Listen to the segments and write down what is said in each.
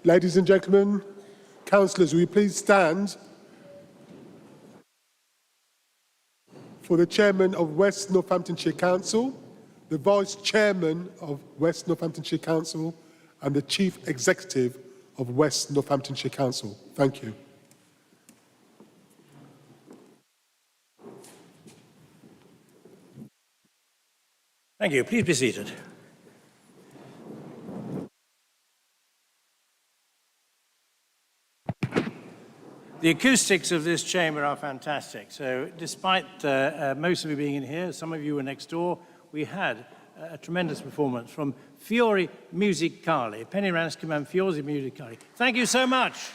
Ladies and gentlemen, councillors, will you please stand for the Chairman of West Northamptonshire Council, the Vice Chairman of West Northamptonshire Council and the Chief Executive of West Northamptonshire Council. Thank you. Thank you. Please be seated. The acoustics of this chamber are fantastic. So despite most of you being in here, some of you were next door, we had a tremendous performance from Fiori Musicali, Penny Ranscombe and Fiori Musicali. Thank you so much.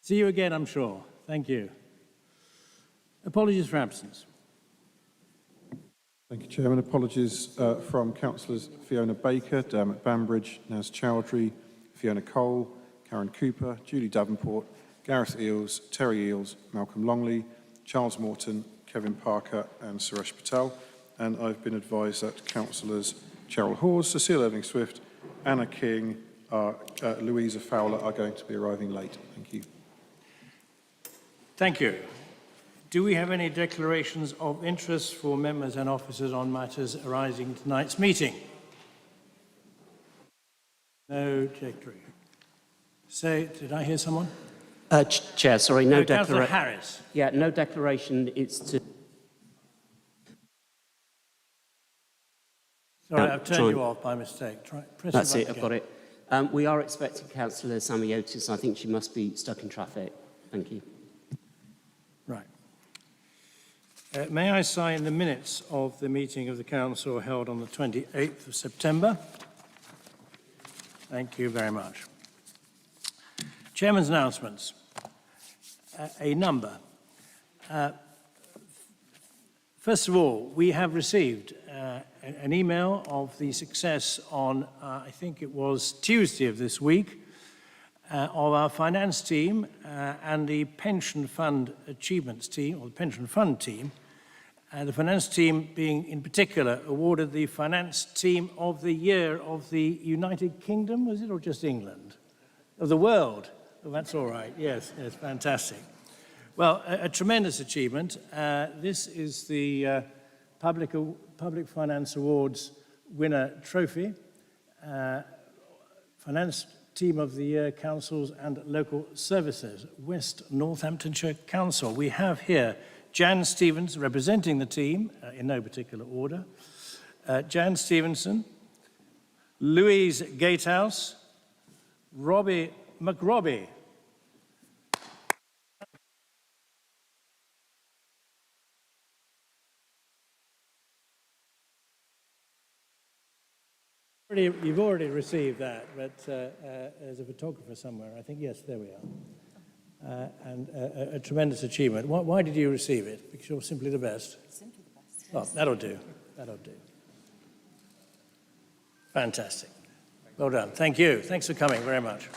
See you again, I'm sure. Thank you. Apologies for absence. Thank you, Chairman. Apologies from Councillors Fiona Baker, Dermot Bambridge, Naz Chowdhury, Fiona Cole, Karen Cooper, Julie Davenport, Gareth Eales, Terry Eales, Malcolm Longley, Charles Morton, Kevin Parker and Suresh Patel. And I've been advised that Councillors Cheryl Hawes, Cecile Irving-Swift, Anna King, Louisa Fowler are going to be arriving late. Thank you. Thank you. Do we have any declarations of interest for members and officers on matters arising in tonight's meeting? No declaration. So, did I hear someone? Chair, sorry, no declaration. Councillor Harris. Yeah, no declaration. It's to. Sorry, I've turned you off by mistake. That's it, I've got it. We are expecting Councillor Samiotis. I think she must be stuck in traffic. Thank you. Right. May I sign the minutes of the meeting of the Council held on the 28th of September? Thank you very much. Chairman's announcements. A number. First of all, we have received an email of the success on, I think it was Tuesday of this week, of our finance team and the pension fund achievements team, or the pension fund team, the finance team being in particular awarded the finance team of the year of the United Kingdom, was it, or just England? Of the world. Oh, that's all right. Yes, yes, fantastic. Well, a tremendous achievement. This is the Public Finance Awards winner trophy. Finance Team of the Year, Councils and Local Services, West Northamptonshire Council. We have here Jan Stevens representing the team, in no particular order. Jan Stevenson, Louise Gatehouse, Robbie McRobbie. You've already received that, but there's a photographer somewhere. I think, yes, there we are. And a tremendous achievement. Why did you receive it? Because you're simply the best? Simply the best, yes. Oh, that'll do. That'll do. Fantastic. Well done. Thank you. Thanks for coming very much.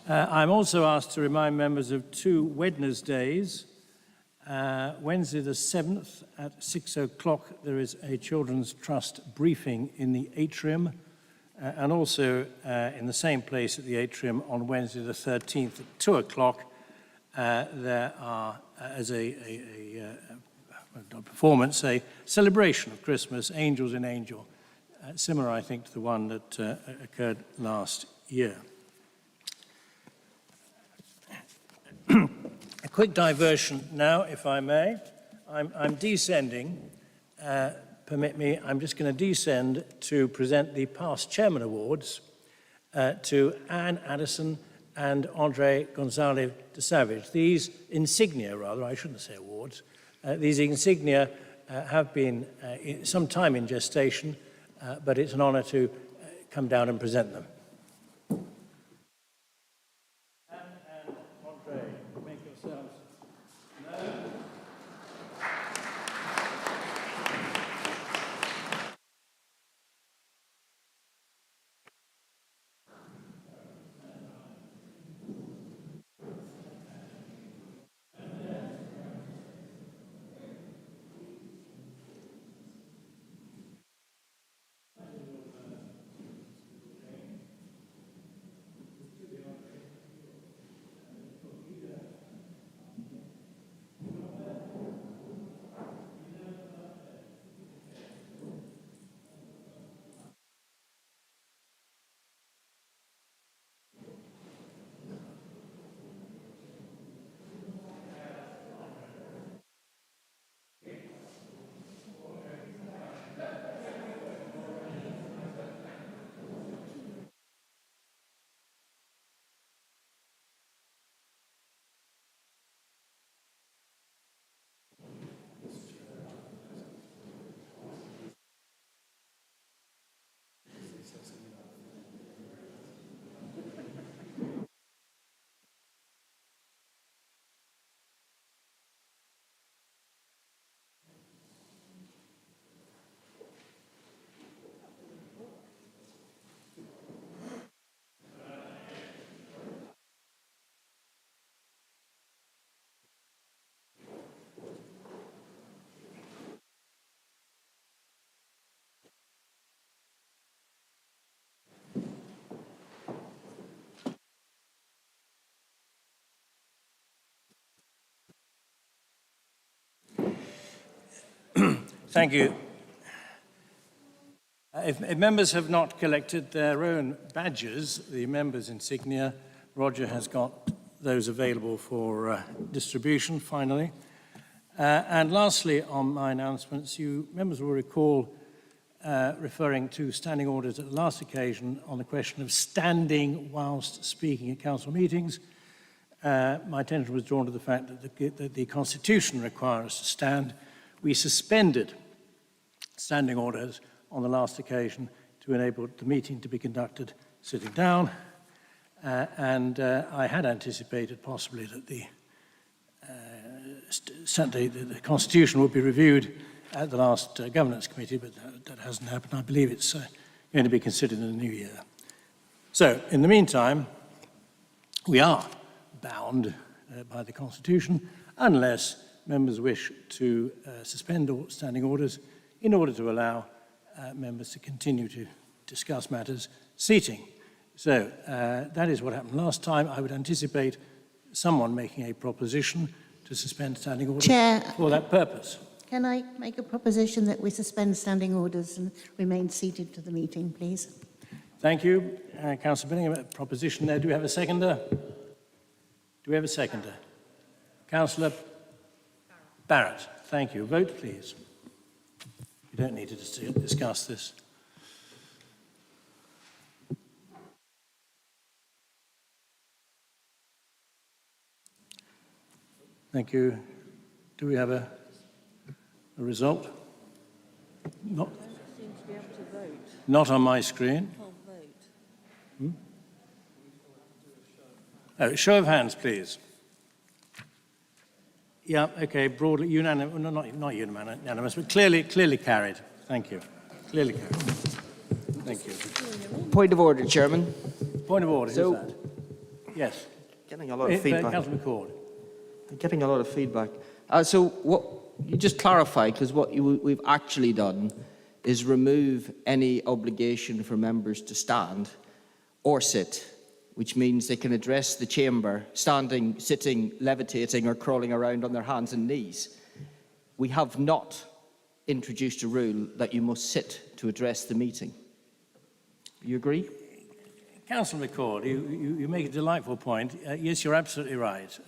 I'm also asked to remind members of two Wednesdays. Wednesday the 7th at 6 o'clock, there is a Children's Trust briefing in the atrium, and also in the same place at the atrium on Wednesday the 13th at 2 o'clock, there are, as a performance, a celebration of Christmas, Angels in Angel, similar, I think, to the one that occurred last year. A quick diversion now, if I may. I'm descending, permit me, I'm just going to descend to present the past Chairman Awards to Anne Addison and Andre Gonzalez de Savage. These insignia, rather, I shouldn't say awards, these insignia have been some time in gestation, but it's an honour to come down and present them. Thank you. If members have not collected their own badges, the members' insignia, Roger has got those available for distribution, finally. And lastly, on my announcements, you members will recall referring to standing orders at the last occasion on the question of standing whilst speaking at council meetings. My attention was drawn to the fact that the Constitution requires us to stand. We suspended standing orders on the last occasion to enable the meeting to be conducted sitting down. And I had anticipated possibly that the Constitution would be reviewed at the last Governance Committee, but that hasn't happened. I believe it's going to be considered in the new year. So, in the meantime, we are bound by the Constitution unless members wish to suspend all standing orders in order to allow members to continue to discuss matters seating. So that is what happened last time. I would anticipate someone making a proposition to suspend standing orders Chair, for that purpose. can I make a proposition that we suspend standing orders and remain seated to the meeting, please? Thank you. Councillor Billingham, a proposition there. Do we have a seconder? Do we have a seconder? Councillor Barrett. Thank you. Vote, please. You don't need to discuss this. Thank you. Do we have a result? Not, not on my screen. Oh, show of hands, please. Yeah, okay, broadly unanimous, no, not unanimous, but clearly carried. Thank you. Clearly carried. Thank you. Point of order, Chairman. Point of order, So- who's that? Yes. Getting a lot of feedback. Councillor McCord. Getting a lot of feedback. So what you just clarify, because what we've actually done is remove any obligation for members to stand or sit, which means they can address the chamber standing, sitting, levitating, or crawling around on their hands and knees. We have not introduced a rule that you must sit to address the meeting. You agree? Councillor McCord, you make a delightful point. Yes, you're absolutely right.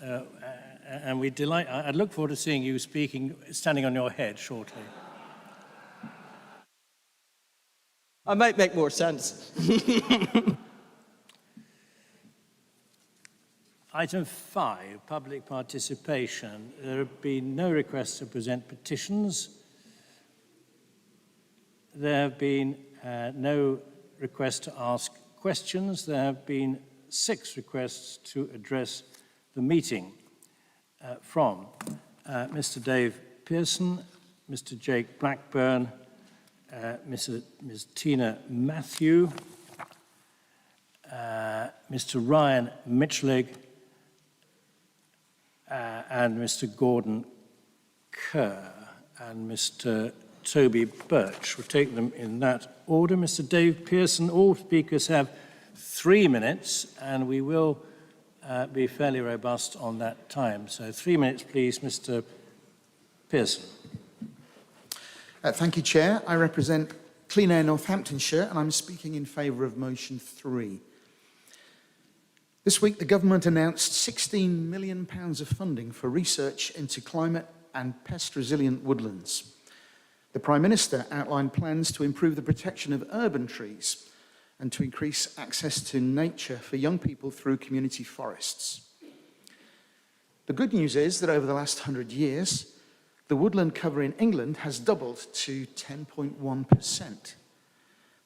And I'd look forward to seeing you standing on your head shortly. I might make more sense. Item 5, public participation. There have been no requests to present petitions. There have been no requests to ask questions. There have been 6 requests to address the meeting from Mr. Dave Pearson, Mr. Jake Blackburn, Ms. Tina Matthew, Mr. Ryan Mitchell, and Mr. Gordon Kerr and Mr. Toby Birch. We'll take them in that order. Mr. Dave Pearson, all speakers have 3 minutes, and we will be fairly robust on that time. So 3 minutes, please, Mr. Pearson. Thank you, Chair. I represent Clean Air Northamptonshire, and I'm speaking in favour of motion 3. This week, the government announced £16 million of funding for research into climate and pest-resilient woodlands. The Prime Minister outlined plans to improve the protection of urban trees and to increase access to nature for young people through community forests. The good news is that over the last 100 years, the woodland cover in England has doubled to 10.1%.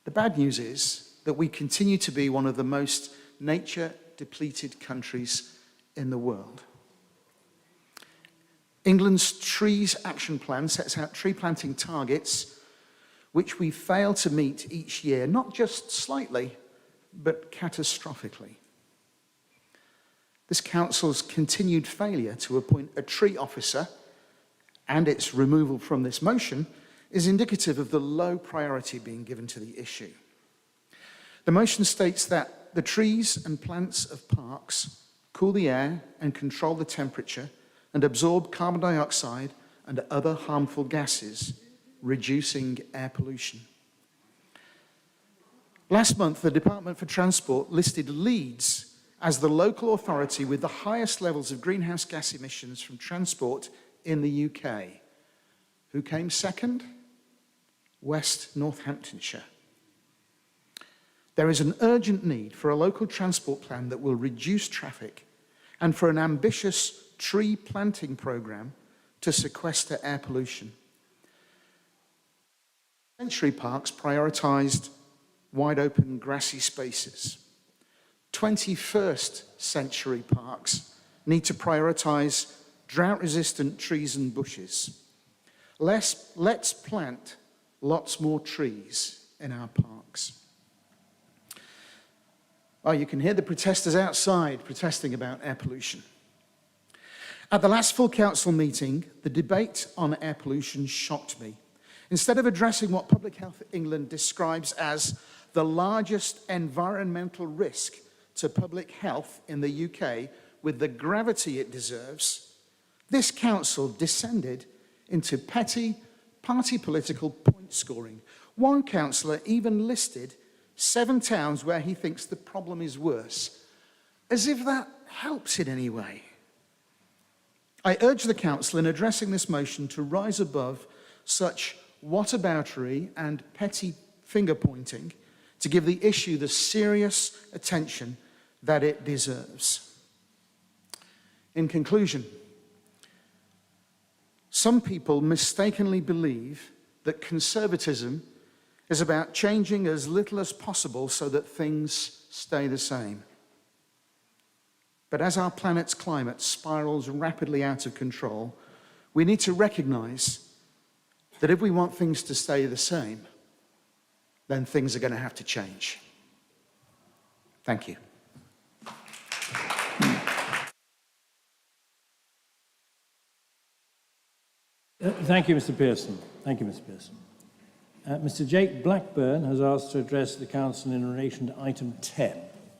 The bad news is that we continue to be one of the most nature-depleted countries in the world. England's Trees Action Plan sets out tree planting targets which we fail to meet each year, not just slightly, but catastrophically. This council's continued failure to appoint a tree officer and its removal from this motion is indicative of the low priority being given to the issue. The motion states that the trees and plants of parks cool the air and control the temperature and absorb carbon dioxide and other harmful gases, reducing air pollution. Last month, the Department for Transport listed Leeds as the local authority with the highest levels of greenhouse gas emissions from transport in the UK. Who came second? West Northamptonshire. There is an urgent need for a local transport plan that will reduce traffic and for an ambitious tree planting programme to sequester air pollution. Century Parks prioritised wide open grassy spaces. 21st century parks need to prioritise drought-resistant trees and bushes. Let's plant lots more trees in our parks. Oh, you can hear the protesters outside protesting about air pollution. At the last full council meeting, the debate on air pollution shocked me. Instead of addressing what Public Health England describes as the largest environmental risk to public health in the UK with the gravity it deserves, this council descended into petty party political point scoring. One councillor even listed 7 towns where he thinks the problem is worse, as if that helps in any way. I urge the council in addressing this motion to rise above such whataboutery and petty finger-pointing to give the issue the serious attention that it deserves. In conclusion, some people mistakenly believe that conservatism is about changing as little as possible so that things stay the same. But as our planet's climate spirals rapidly out of control, we need to recognise that if we want things to stay the same, then things are going to have to change. Thank you. Thank you, Mr. Pearson. Thank you, Mr. Pearson. Mr. Jake Blackburn has asked to address the Council in relation to item 10.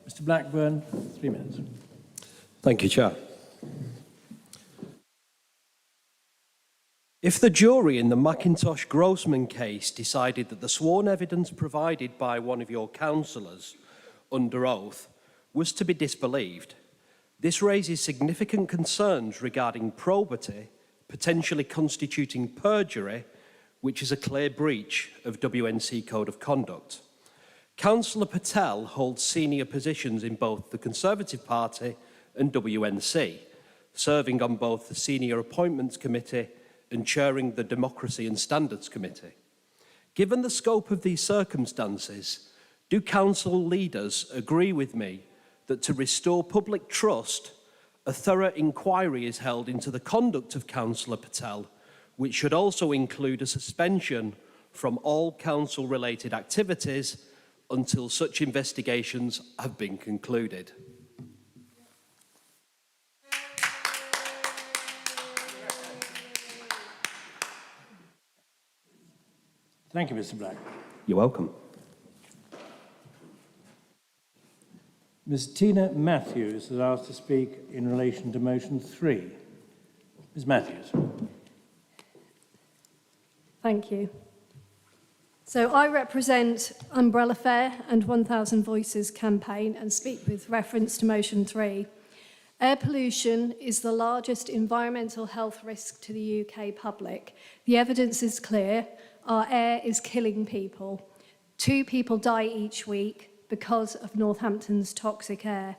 Mr. Blackburn, 3 minutes. Thank you, Chair. If the jury in the Macintosh Grossman case decided that the sworn evidence provided by one of your councillors under oath was to be disbelieved, this raises significant concerns regarding probity, potentially constituting perjury, which is a clear breach of WNC Code of Conduct. Councillor Patel holds senior positions in both the Conservative Party and WNC, serving on both the Senior Appointments Committee and chairing the Democracy and Standards Committee. Given the scope of these circumstances, do council leaders agree with me that to restore public trust, a thorough inquiry is held into the conduct of Councillor Patel, which should also include a suspension from all council-related activities until such investigations have been concluded? Thank you, Mr. Black. You're welcome. Ms. Tina Matthews has asked to speak in relation to motion 3. Ms. Matthews. Thank you. So I represent Umbrella Fair and 1000 Voices campaign and speak with reference to motion 3. Air pollution is the largest environmental health risk to the UK public. The evidence is clear. Our air is killing people. 2 people die each week because of Northampton's toxic air.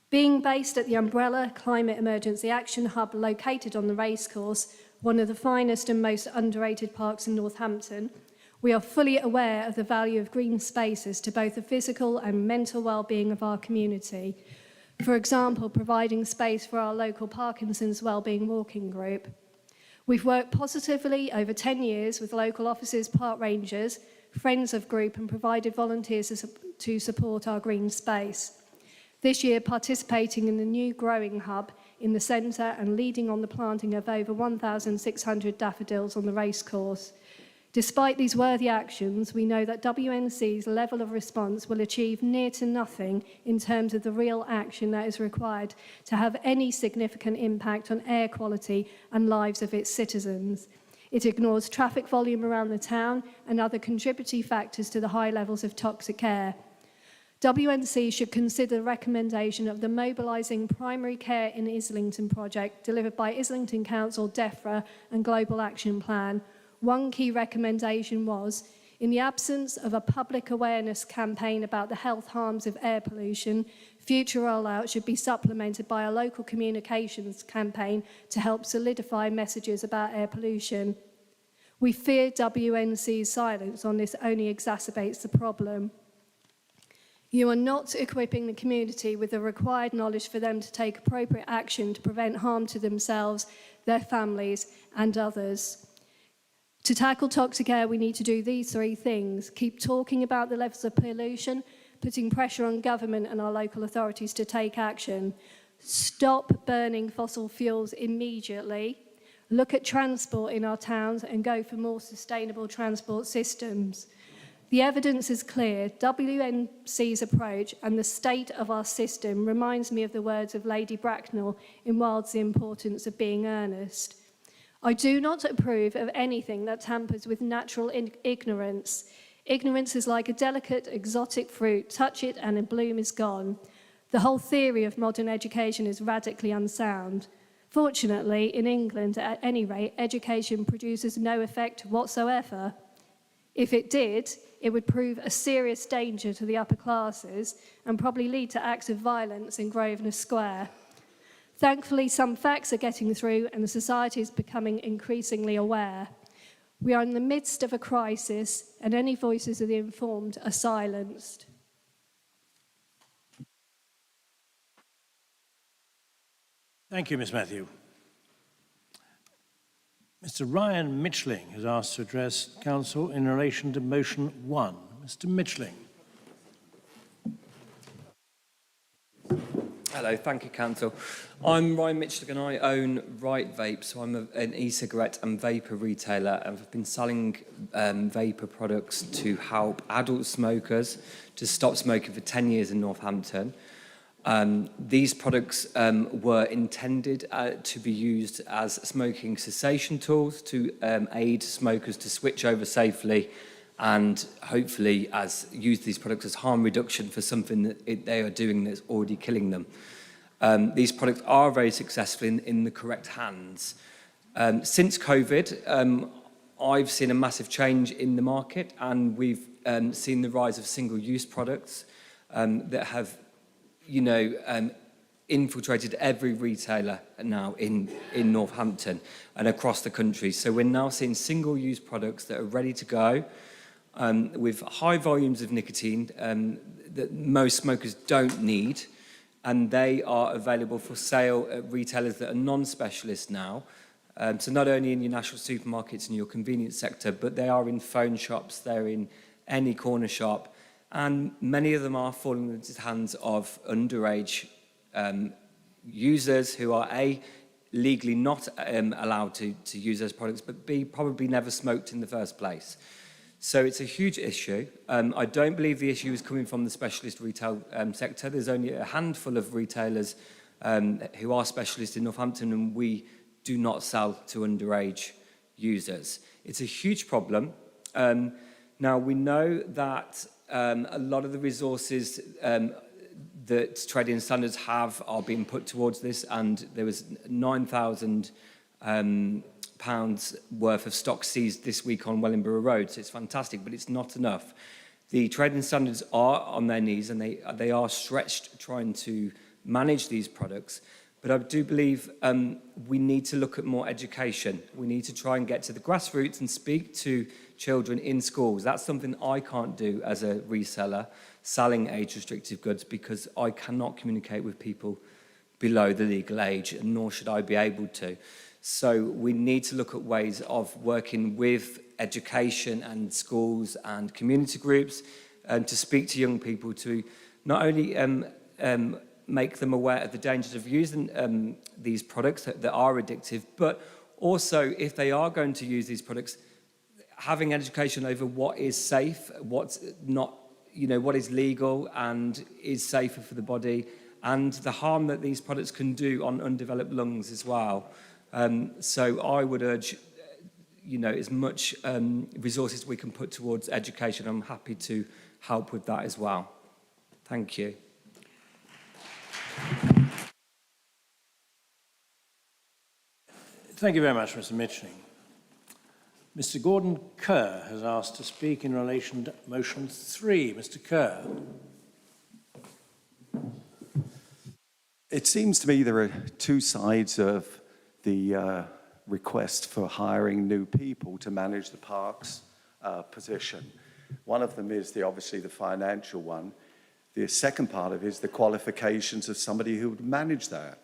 Being based at the Umbrella Climate Emergency Action Hub located on the racecourse, one of the finest and most underrated parks in Northampton, we are fully aware of the value of green spaces to both the physical and mental well-being of our community. For example, providing space for our local Parkinson's Wellbeing Walking Group. We've worked positively over 10 years with local officers, park rangers, friends of group and provided volunteers to support our green space. This year participating in the new growing hub in the centre and leading on the planting of over 1,600 daffodils on the racecourse. Despite these worthy actions, we know that WNC's level of response will achieve near to nothing in terms of the real action that is required to have any significant impact on air quality and lives of its citizens. It ignores traffic volume around the town and other contributory factors to the high levels of toxic air. WNC should consider the recommendation of the Mobilising Primary Care in Islington project delivered by Islington Council, DEFRA and Global Action Plan. One key recommendation was, in the absence of a public awareness campaign about the health harms of air pollution, future rollout should be supplemented by a local communications campaign to help solidify messages about air pollution. We fear WNC's silence on this only exacerbates the problem. You are not equipping the community with the required knowledge for them to take appropriate action to prevent harm to themselves, their families, and others. To tackle toxic air, we need to do these three things: keep talking about the levels of pollution, putting pressure on government and our local authorities to take action, stop burning fossil fuels immediately, look at transport in our towns and go for more sustainable transport systems. The evidence is clear. WNC's approach and the state of our system reminds me of the words of Lady Bracknell in Wilde's The Importance of Being Earnest. I do not approve of anything that tampers with natural ignorance. Ignorance is like a delicate, exotic fruit. Touch it and a bloom is gone. The whole theory of modern education is radically unsound. Fortunately, in England, at any rate, education produces no effect whatsoever. If it did, it would prove a serious danger to the upper classes and probably lead to acts of violence in Grosvenor Square. Thankfully, some facts are getting through and the society is becoming increasingly aware. We are in the midst of a crisis and any voices of the informed are silenced. Thank you, Ms. Matthew. Mr. Ryan Mitchling has asked to address Council in relation to motion 1. Mr. Mitchling. Hello, thank you, Council. I'm Ryan Mitchell and I own Right Vape, so I'm an e-cigarette and vapour retailer, and I've been selling vapour products to help adult smokers to stop smoking for 10 years in Northampton. These products were intended to be used as smoking cessation tools to aid smokers to switch over safely and hopefully use these products as harm reduction for something that they are doing that's already killing them. These products are very successful in the correct hands. Since COVID, I've seen a massive change in the market, and we've seen the rise of single-use products that have infiltrated every retailer now in Northampton and across the country. So we're now seeing single-use products that are ready to go with high volumes of nicotine that most smokers don't need, and they are available for sale at retailers that are non-specialist now. So not only in your national supermarkets and your convenience sector, but they are in phone shops, they're in any corner shop, and many of them are falling into the hands of underage users who are A, legally not allowed to use those products, but B, probably never smoked in the first place. So it's a huge issue. I don't believe the issue is coming from the specialist retail sector. There's only a handful of retailers who are specialists in Northampton, and we do not sell to underage users. It's a huge problem. Now, we know that a lot of the resources that trading standards have are being put towards this, and there was £9,000 worth of stock seized this week on Wellingborough Road, so it's fantastic, but it's not enough. The trading standards are on their knees, and they are stretched trying to manage these products. But I do believe we need to look at more education. We need to try and get to the grassroots and speak to children in schools. That's something I can't do as a reseller selling age-restrictive goods, because I cannot communicate with people below the legal age, and nor should I be able to. So we need to look at ways of working with education and schools and community groups to speak to young people to not only make them aware of the dangers of using these products that are addictive, but also, if they are going to use these products, having education over what is safe, what's not, what is legal and is safer for the body, and the harm that these products can do on undeveloped lungs as well. So I would urge, you know, as much resources we can put towards education. I'm happy to help with that as well. Thank you. Thank you very much, Mr. Mitchell. Mr. Gordon Kerr has asked to speak in relation to motion 3. Mr. Kerr. It seems to me there are two sides of the request for hiring new people to manage the parks position. One of them is obviously the financial one. The second part of it is the qualifications of somebody who would manage that.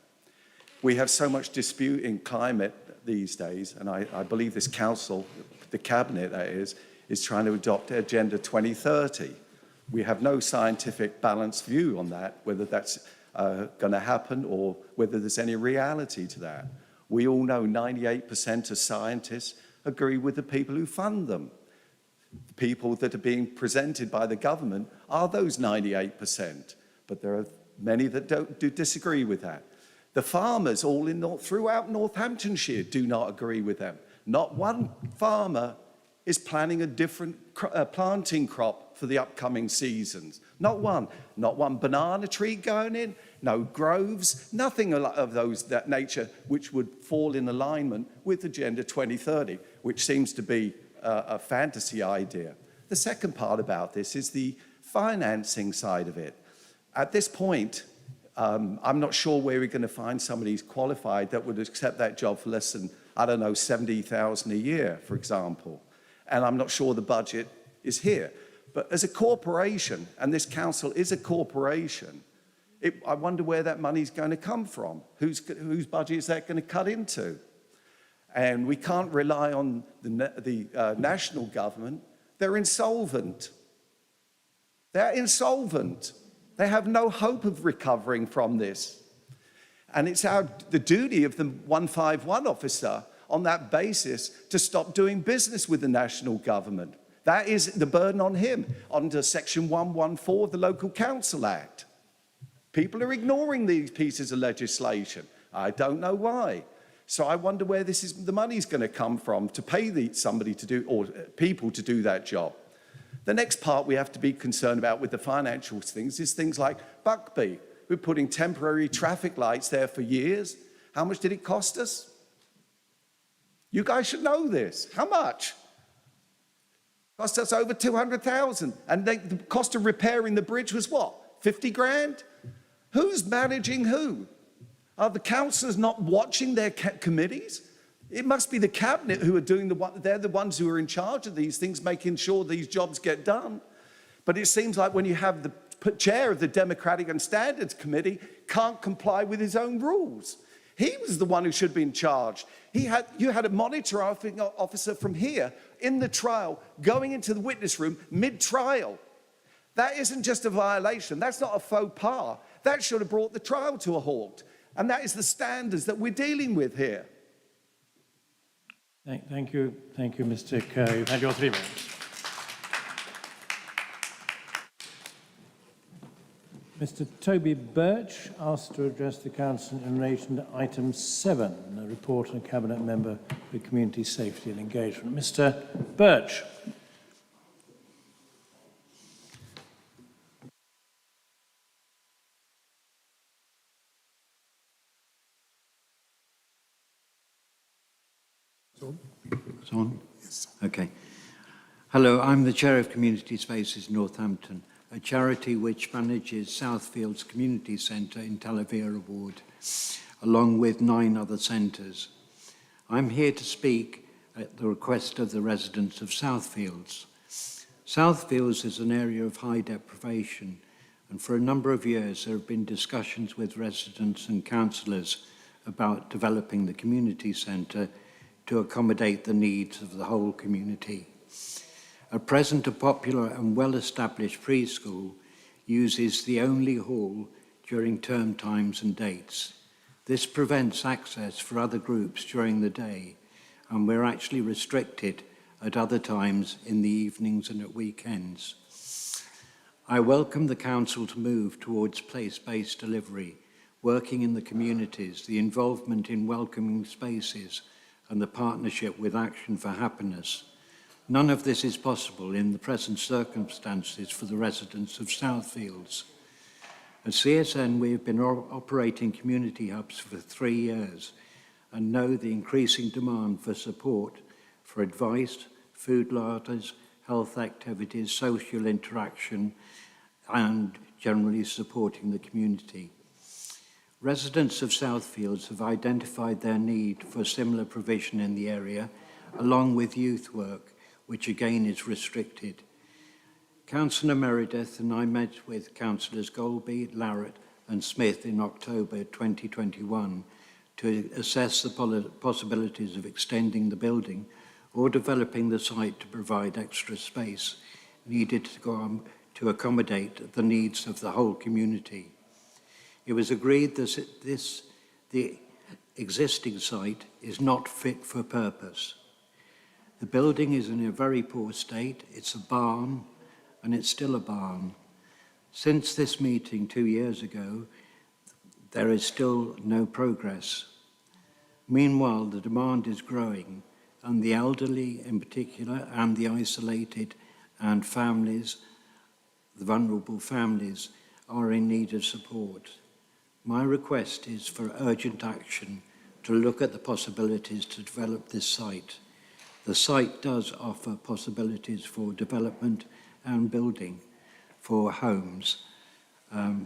We have so much dispute in climate these days, and I believe this council, the cabinet that is trying to adopt Agenda 2030. We have no scientific balanced view on that, whether that's going to happen or whether there's any reality to that. We all know 98% of scientists agree with the people who fund them. The people that are being presented by the government are those 98%, but there are many that do disagree with that. The farmers all throughout Northamptonshire do not agree with them. Not one farmer is planning a different planting crop for the upcoming seasons. Not one. Not one banana tree going in, no groves, nothing of that nature which would fall in alignment with Agenda 2030, which seems to be a fantasy idea. The second part about this is the financing side of it. At this point, I'm not sure where we're going to find somebody who's qualified that would accept that job for less than, I don't know, 70,000 a year, for example. And I'm not sure the budget is here. But as a corporation, and this council is a corporation, I wonder where that money's going to come from. Whose budget is that going to cut into? And we can't rely on the national government. They're insolvent. They're insolvent. They have no hope of recovering from this. And it's the duty of the 151 officer on that basis to stop doing business with the national government. That is the burden on him under Section 114 of the Local Council Act. People are ignoring these pieces of legislation. I don't know why. So I wonder where the money's going to come from to pay somebody to do, or people to do that job. The next part we have to be concerned about with the financial things is things like Buckby. We're putting temporary traffic lights there for years. How much did it cost us? You guys should know this. How much? Cost us over 200,000. And the cost of repairing the bridge was what? 50 grand? Who's managing who? Are the councillors not watching their committees? It must be the cabinet who are doing they're the ones who are in charge of these things, making sure these jobs get done. But it seems like when you have the chair of the Democratic and Standards Committee can't comply with his own rules. He was the one who should be in charge. You had a monitor officer from here in the trial going into the witness room mid-trial. That isn't just a violation. That's not a faux pas. That should have brought the trial to a halt. And that is the standards that we're dealing with here. Thank you, Mr. Kerr. You've had your 3 minutes. Mr. Toby Birch asked to address the Council in relation to item 7, the report on a Cabinet member for community safety and engagement. Mr. Birch. It's on? Yes. Okay. Hello, I'm the Chair of Community Spaces Northampton, a charity which manages Southfields Community Centre in Talavera Ward, along with 9 other centres. I'm here to speak at the request of the residents of Southfields. Southfields is an area of high deprivation, and for a number of years there have been discussions with residents and councillors about developing the community centre to accommodate the needs of the whole community. At present, a popular and well-established preschool uses the only hall during term times and dates. This prevents access for other groups during the day, and we're actually restricted at other times in the evenings and at weekends. I welcome the Council to move towards place-based delivery, working in the communities, the involvement in welcoming spaces, and the partnership with Action for Happiness. None of this is possible in the present circumstances for the residents of Southfields. At CSN, we have been operating community hubs for 3 years and know the increasing demand for support for advice, food larders, health activities, social interaction, and generally supporting the community. Residents of Southfields have identified their need for similar provision in the area, along with youth work, which again is restricted. Councillor Meredith and I met with Councillors Golby, Larratt and Smith in October 2021 to assess the possibilities of extending the building or developing the site to provide extra space needed to accommodate the needs of the whole community. It was agreed that the existing site is not fit for purpose. The building is in a very poor state. It's a barn, and it's still a barn. Since this meeting 2 years ago, there is still no progress. Meanwhile, the demand is growing, and the elderly in particular, and the isolated and families, the vulnerable families, are in need of support. My request is for urgent action to look at the possibilities to develop this site. The site does offer possibilities for development and building for homes.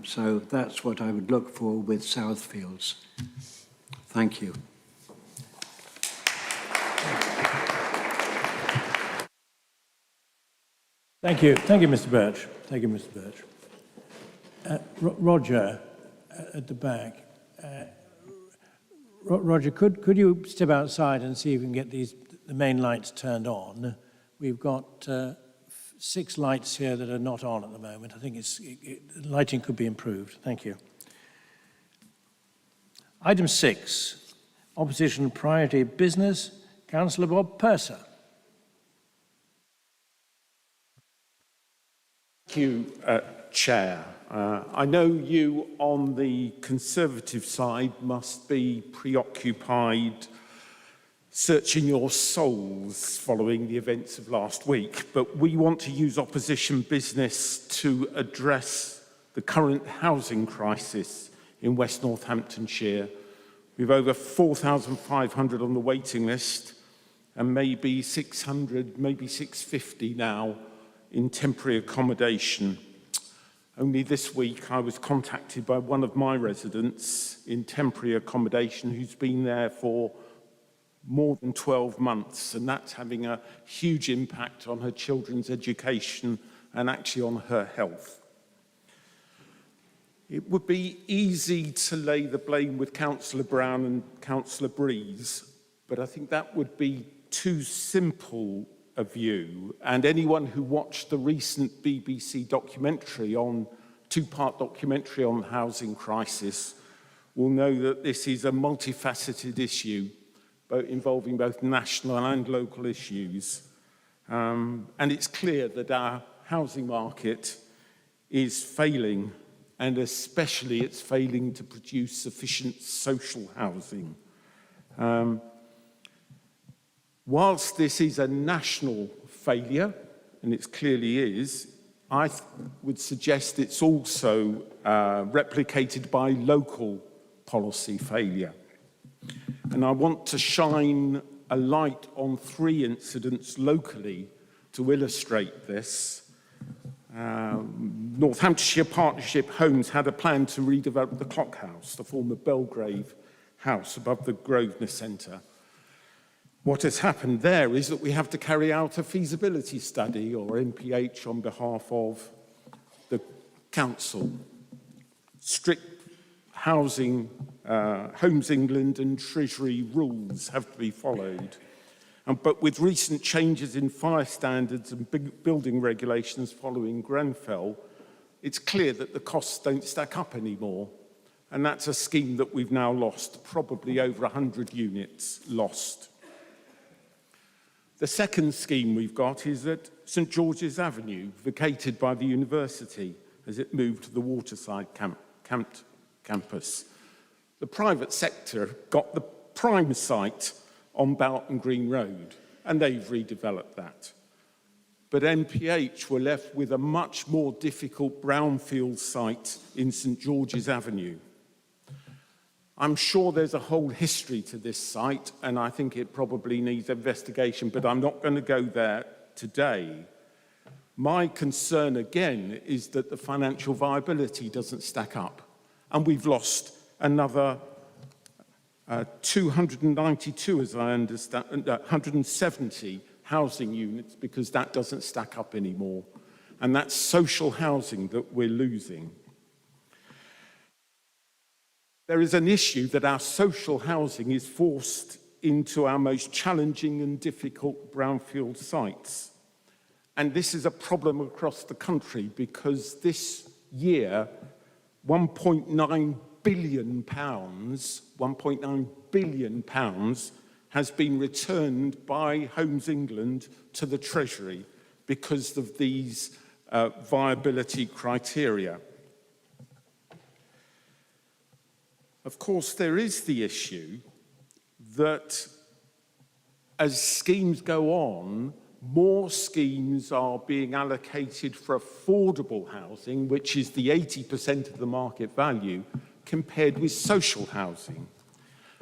So that's what I would look for with Southfields. Thank you. Thank you, Mr. Birch. Thank you, Mr. Birch. Roger, at the back. Roger, could you step outside and see if we can get the main lights turned on? We've got 6 lights here that are not on at the moment. I think lighting could be improved. Thank you. Item 6, opposition priority business. Councillor Bob Purser. Thank you, Chair. I know you on the Conservative side must be preoccupied searching your souls following the events of last week, but we want to use opposition business to address the current housing crisis in West Northamptonshire. We've over 4,500 on the waiting list and maybe 600, maybe 650 now in temporary accommodation. Only this week I was contacted by one of my residents in temporary accommodation who's been there for more than 12 months, and that's having a huge impact on her children's education and actually on her health. It would be easy to lay the blame with Councillor Brown and Councillor Breeze, but I think that would be too simple a view, and anyone who watched the recent BBC documentary two-part documentary on the housing crisis will know that this is a multifaceted issue, involving both national and local issues. And it's clear that our housing market is failing, and especially it's failing to produce sufficient social housing. Whilst this is a national failure, and it clearly is, I would suggest it's also replicated by local policy failure. And I want to shine a light on 3 incidents locally to illustrate this. Northamptonshire Partnership Homes had a plan to redevelop the Clock House, the former Belgrave house above the Grosvenor Centre. What has happened there is that we have to carry out a feasibility study, or MPH, on behalf of the council. Strict housing, Homes England and Treasury rules have to be followed. But with recent changes in fire standards and building regulations following Grenfell, it's clear that the costs don't stack up anymore. And that's a scheme that we've now lost, probably over 100 units lost. The second scheme we've got is at St George's Avenue, vacated by the university as it moved to the Waterside campus. The private sector got the prime site on Boughton Green Road, and they've redeveloped that. But MPH were left with a much more difficult brownfield site in St George's Avenue. I'm sure there's a whole history to this site, and I think it probably needs investigation, but I'm not going to go there today. My concern, again, is that the financial viability doesn't stack up, and we've lost another 292, as I understand, 170 housing units because that doesn't stack up anymore. And that's social housing that we're losing. There is an issue that our social housing is forced into our most challenging and difficult brownfield sites. And this is a problem across the country because this year, £1.9 billion has been returned by Homes England to the Treasury because of these viability criteria. Of course, there is the issue that as schemes go on, more schemes are being allocated for affordable housing, which is the 80% of the market value, compared with social housing.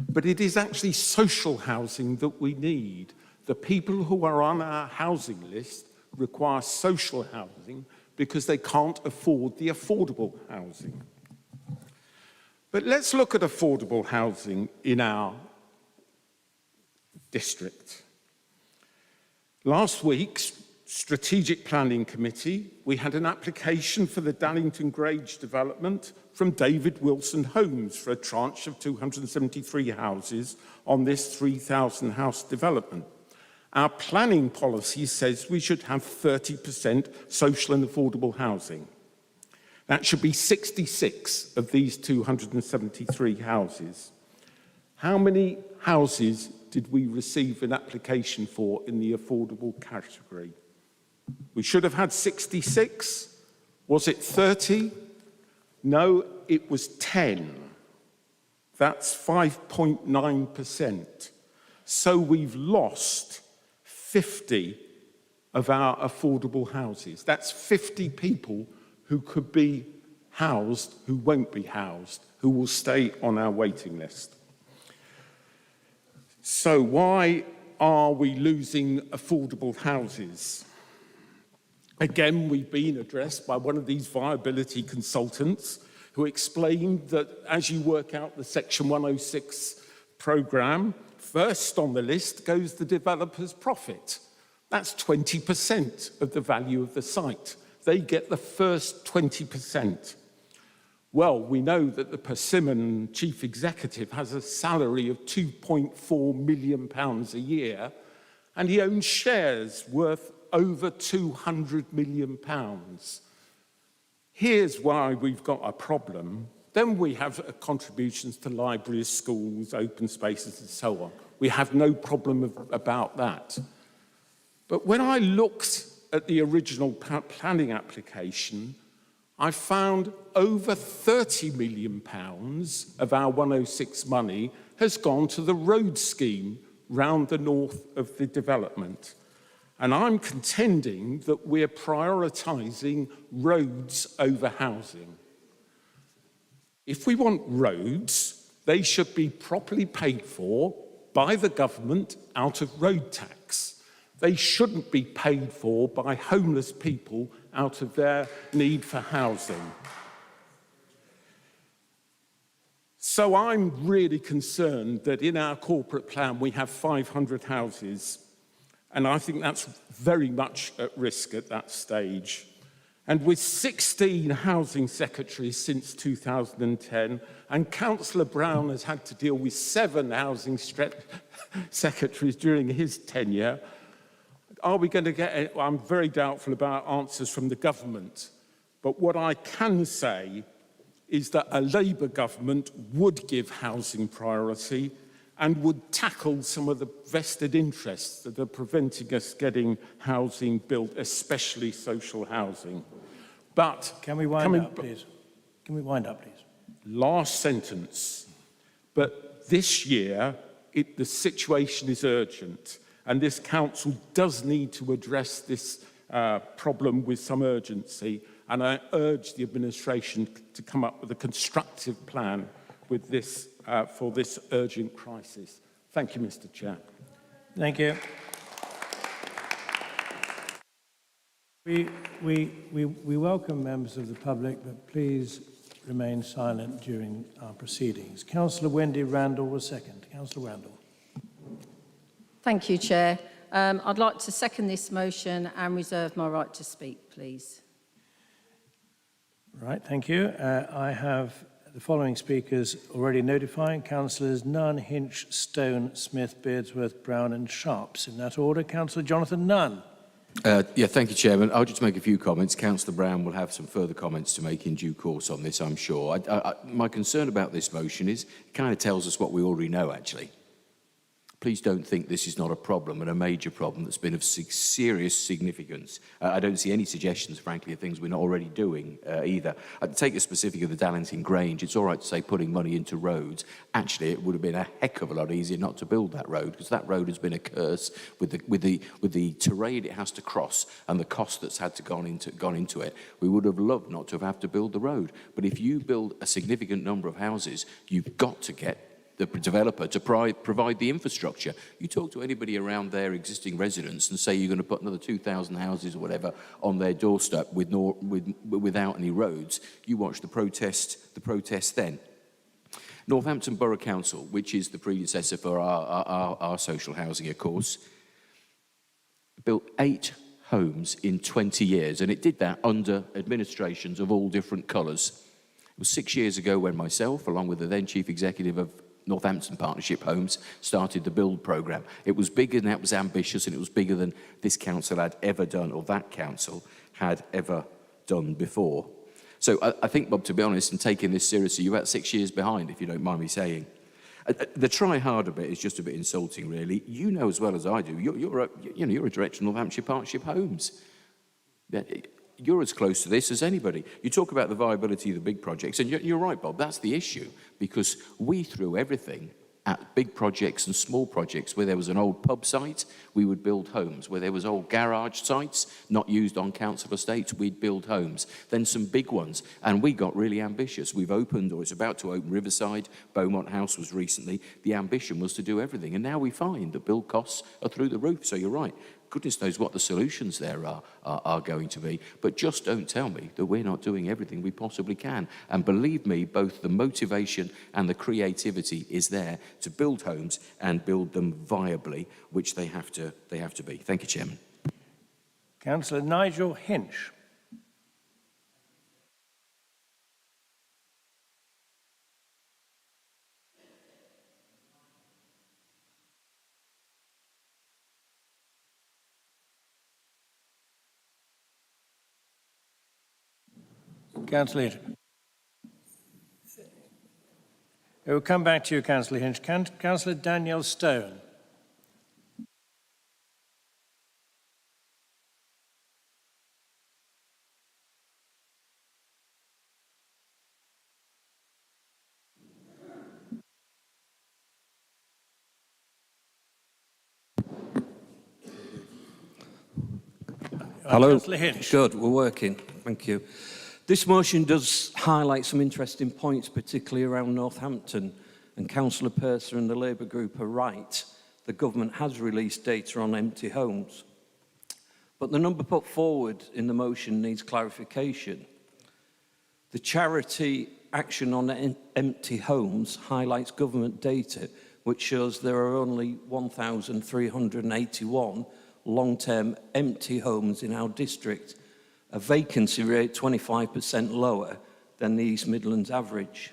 But it is actually social housing that we need. The people who are on our housing list require social housing because they can't afford the affordable housing. But let's look at affordable housing in our district. Last week's Strategic Planning Committee, we had an application for the Dallington Grange development from David Wilson Homes for a tranche of 273 houses on this 3,000 house development. Our planning policy says we should have 30% social and affordable housing. That should be 66 of these 273 houses. How many houses did we receive an application for in the affordable category? We should have had 66. Was it 30? No, it was 10. That's 5.9%. So we've lost 50 of our affordable houses. That's 50 people who could be housed, who won't be housed, who will stay on our waiting list. So why are we losing affordable houses? Again, we've been addressed by one of these viability consultants who explained that as you work out the Section 106 programme, first on the list goes the developer's profit. That's 20% of the value of the site. They get the first 20%. Well, we know that the Persimmon chief executive has a salary of £2.4 million a year, and he owns shares worth over £200 million. Here's why we've got a problem. Then we have contributions to libraries, schools, open spaces, and so on. We have no problem about that. But when I looked at the original planning application, I found over £30 million of our 106 money has gone to the road scheme round the north of the development. And I'm contending that we're prioritising roads over housing. If we want roads, they should be properly paid for by the government out of road tax. They shouldn't be paid for by homeless people out of their need for housing. So I'm really concerned that in our corporate plan we have 500 houses, and I think that's very much at risk at that stage. And with 16 housing secretaries since 2010, and Councillor Brown has had to deal with 7 housing secretaries during his tenure, are we going to get, I'm very doubtful about answers from the government. But what I can say is that a Labour government would give housing priority and would tackle some of the vested interests that are preventing us getting housing built, especially social housing. But can we wind up, please? Can we wind up, please? Last sentence. But this year, the situation is urgent, and this council does need to address this problem with some urgency, and I urge the administration to come up with a constructive plan with this, for this urgent crisis. Thank you, Mr. Chair. Thank you. We welcome members of the public, but please remain silent during our proceedings. Councillor Wendy Randall was second. Councillor Randall. Thank you, Chair. I'd like to second this motion and reserve my right to speak, please. Right, thank you. I have the following speakers already notified. Councillors Nunn, Hinch, Stone, Smith, Beardsworth, Brown and Sharps. In that order, Councillor Jonathan Nunn. Yeah, thank you, Chairman. I'll just make a few comments. Councillor Brown will have some further comments to make in due course on this, I'm sure. My concern about this motion is it kind of tells us what we already know, actually. Please don't think this is not a problem, and a major problem that's been of serious significance. I don't see any suggestions, frankly, of things we're not already doing either. I'd take a specific of the Dallington Grange. It's all right to say putting money into roads. Actually, it would have been a heck of a lot easier not to build that road, because that road has been a curse with the terrain it has to cross and the cost that's had to gone into it. We would have loved not to have to build the road. But if you build a significant number of houses, you've got to get the developer to provide the infrastructure. You talk to anybody around their existing residents and say you're going to put another 2,000 houses or whatever on their doorstep without any roads. You watch the protest then. Northampton Borough Council, which is the predecessor for our social housing, of course, built 8 homes in 20 years, and it did that under administrations of all different colours. It was 6 years ago when myself, along with the then Chief Executive of Northampton Partnership Homes, started the build programme. It was bigger and it was ambitious, and it was bigger than this council had ever done, or that council had ever done before. So I think, Bob, to be honest, and taking this seriously, you're about 6 years behind, if you don't mind me saying. The try harder bit is just a bit insulting, really. You know as well as I do, you're a director of Northamptonshire Partnership Homes. You're as close to this as anybody. You talk about the viability of the big projects, and you're right, Bob, that's the issue, because we threw everything at big projects and small projects. Where there was an old pub site, we would build homes. Where there was old garage sites not used on council estates, we'd build homes. Then some big ones, and we got really ambitious. We've opened, or it's about to open, Riverside. Beaumont House was recently. The ambition was to do everything, and now we find that build costs are through the roof. So you're right. Goodness knows what the solutions there are going to be. But just don't tell me that we're not doing everything we possibly can. And believe me, both the motivation and the creativity is there to build homes and build them viably, which they have to be. Thank you, Chairman. Councillor Nigel Hinch. Councillor Hinch. We'll come back to you, Councillor Hinch. Councillor Daniel Stone. Hello. Councillor Hinch. Good, we're working. Thank you. This motion does highlight some interesting points, particularly around Northampton, and Councillor Purser and the Labour group are right. The government has released data on empty homes. But the number put forward in the motion needs clarification. The charity Action on Empty Homes highlights government data which shows there are only 1,381 long-term empty homes in our district, a vacancy rate 25% lower than the East Midlands average.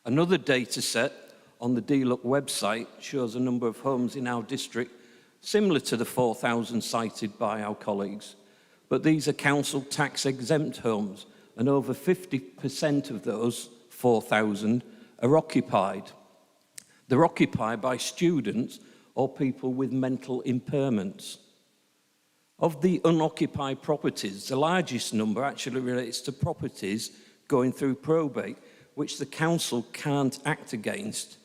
Another data set on the DLUHC website shows a number of homes in our district similar to the 4,000 cited by our colleagues, but these are council tax exempt homes, and over 50% of those 4,000 are occupied. They're occupied by students or people with mental impairments. Of the unoccupied properties, the largest number actually relates to properties going through probate, which the council can't act against.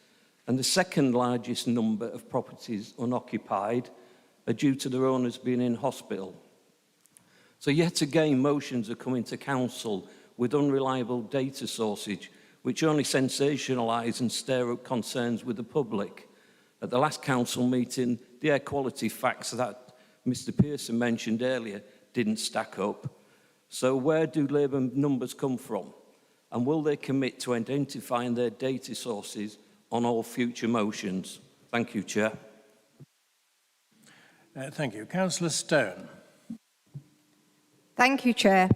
and the second largest number of properties unoccupied are due to their owners being in hospital. So yet again, motions are coming to council with unreliable data sources, which only sensationalise and stir up concerns with the public. At the last council meeting, the air quality facts that Mr Pearson mentioned earlier didn't stack up. So where do Labour numbers come from? And will they commit to identifying their data sources on all future motions? Thank you, Chair. Thank you. Councillor Stone. Thank you, Chair.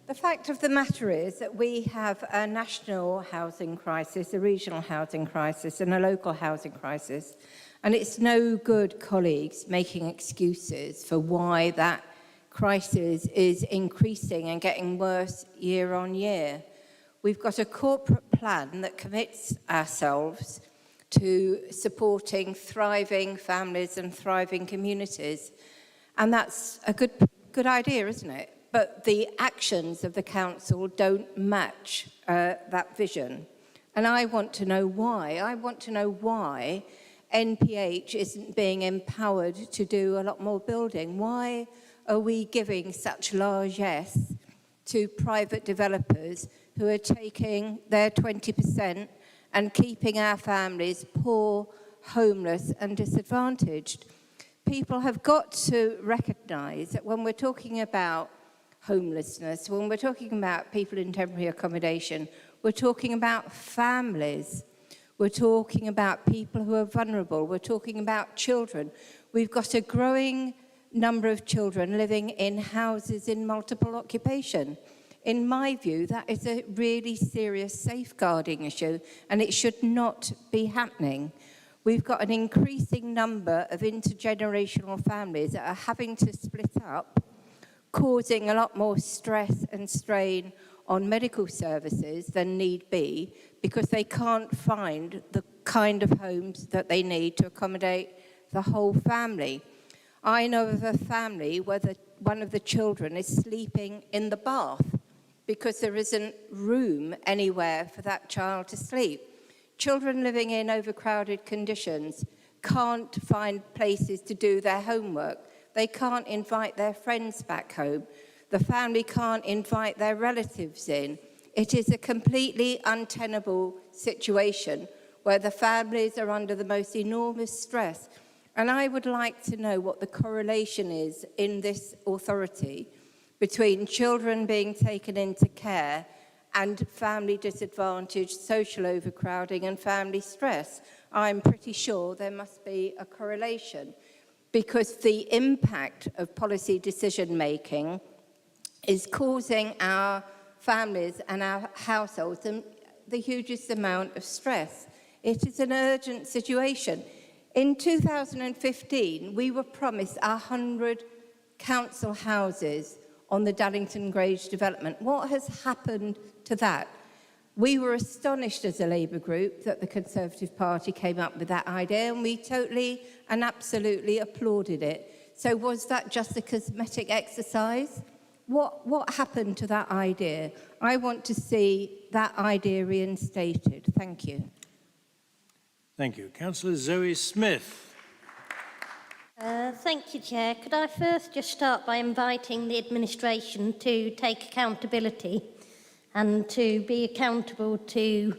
The fact of the matter is that we have a national housing crisis, a regional housing crisis, and a local housing crisis. And it's no good, colleagues, making excuses for why that crisis is increasing and getting worse year on year. We've got a corporate plan that commits ourselves to supporting thriving families and thriving communities. And that's a good idea, isn't it? But the actions of the council don't match that vision. And I want to know why. I want to know why NPH isn't being empowered to do a lot more building. Why are we giving such largesse to private developers who are taking their 20% and keeping our families poor, homeless and disadvantaged? People have got to recognise that when we're talking about homelessness, when we're talking about people in temporary accommodation, we're talking about families. We're talking about people who are vulnerable. We're talking about children. We've got a growing number of children living in houses in multiple occupation. In my view, that is a really serious safeguarding issue, and it should not be happening. We've got an increasing number of intergenerational families that are having to split up, causing a lot more stress and strain on medical services than need be, because they can't find the kind of homes that they need to accommodate the whole family. I know of a family where one of the children is sleeping in the bath because there isn't room anywhere for that child to sleep. Children living in overcrowded conditions can't find places to do their homework. They can't invite their friends back home. The family can't invite their relatives in. It is a completely untenable situation where the families are under the most enormous stress. And I would like to know what the correlation is in this authority between children being taken into care and family disadvantage, social overcrowding and family stress. I'm pretty sure there must be a correlation, because the impact of policy decision-making is causing our families and our households the hugest amount of stress. It is an urgent situation. In 2015, we were promised 100 council houses on the Dallington Grange development. What has happened to that? We were astonished as a Labour group that the Conservative Party came up with that idea, and we totally and absolutely applauded it. So was that just a cosmetic exercise? What happened to that idea? I want to see that idea reinstated. Thank you. Thank you. Councillor Zoe Smith. Thank you, Chair. Could I first just start by inviting the administration to take accountability and to be accountable to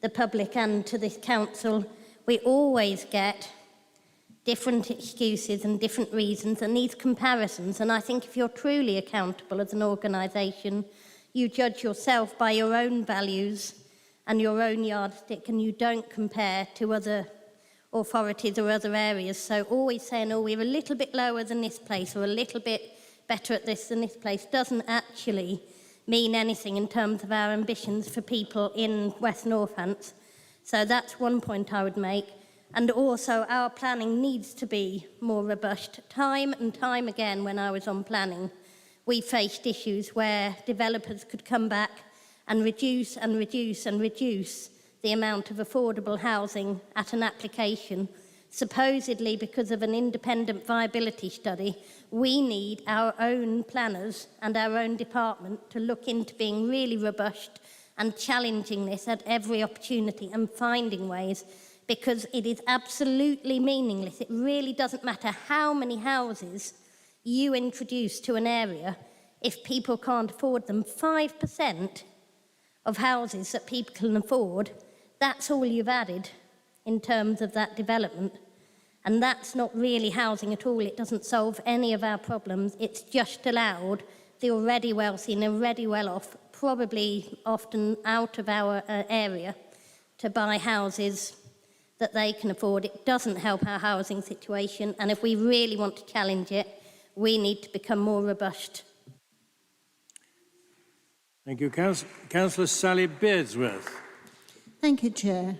the public and to this council. We always get different excuses and different reasons and these comparisons, and I think if you're truly accountable as an organisation, you judge yourself by your own values and your own yardstick, and you don't compare to other authorities or other areas. So always saying, oh, we're a little bit lower than this place or a little bit better at this than this place doesn't actually mean anything in terms of our ambitions for people in West Northants. So that's one point I would make. And also our planning needs to be more robust. Time and time again when I was on planning, we faced issues where developers could come back and reduce and reduce and reduce the amount of affordable housing at an application, supposedly because of an independent viability study. We need our own planners and our own department to look into being really robust and challenging this at every opportunity and finding ways, because it is absolutely meaningless. It really doesn't matter how many houses you introduce to an area if people can't afford them. 5% of houses that people can afford, that's all you've added in terms of that development. And that's not really housing at all. It doesn't solve any of our problems. It's just allowed the already wealthy and already well-off, probably often out of our area, to buy houses that they can afford. It doesn't help our housing situation, and if we really want to challenge it, we need to become more robust. Thank you. Councillor Sally Beardsworth. Thank you, Chair.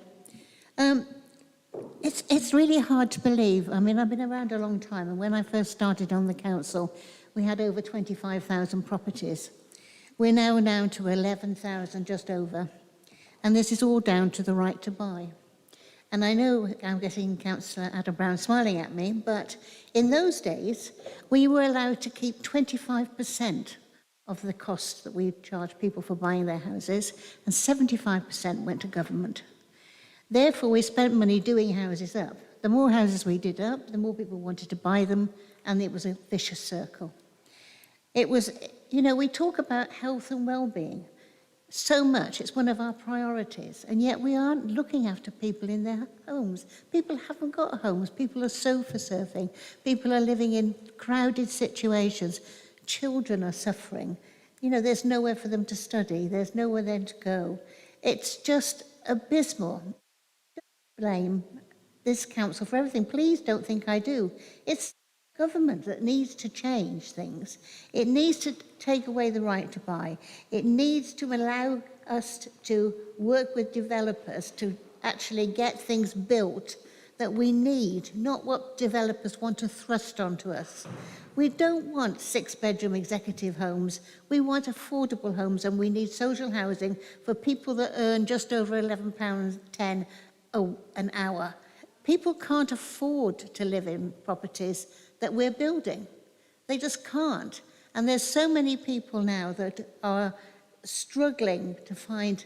It's really hard to believe. I mean, I've been around a long time, and when I first started on the council, we had over 25,000 properties. We're now down to 11,000, just over. And this is all down to the right to buy. And I know I'm getting Councillor Adam Brown smiling at me, but in those days, we were allowed to keep 25% of the cost that we charge people for buying their houses, and 75% went to government. Therefore, we spent money doing houses up. The more houses we did up, the more people wanted to buy them, and it was a vicious circle. It was, you know, we talk about health and well-being so much. It's one of our priorities, and yet we aren't looking after people in their homes. People haven't got homes. People are sofa surfing. People are living in crowded situations. Children are suffering. You know, there's nowhere for them to study. There's nowhere then to go. It's just abysmal. Don't blame this council for everything. Please don't think I do. It's government that needs to change things. It needs to take away the right to buy. It needs to allow us to work with developers to actually get things built that we need, not what developers want to thrust onto us. We don't want 6-bedroom executive homes. We want affordable homes, and we need social housing for people that earn just over £11.10 an hour. People can't afford to live in properties that we're building. They just can't. And there's so many people now that are struggling to find,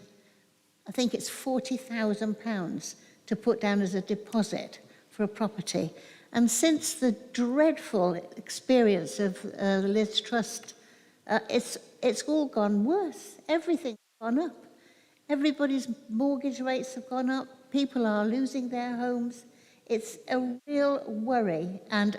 I think it's £40,000 to put down as a deposit for a property. And since the dreadful experience of Liz Truss, it's all gone worse. Everything's gone up. Everybody's mortgage rates have gone up. People are losing their homes. It's a real worry, and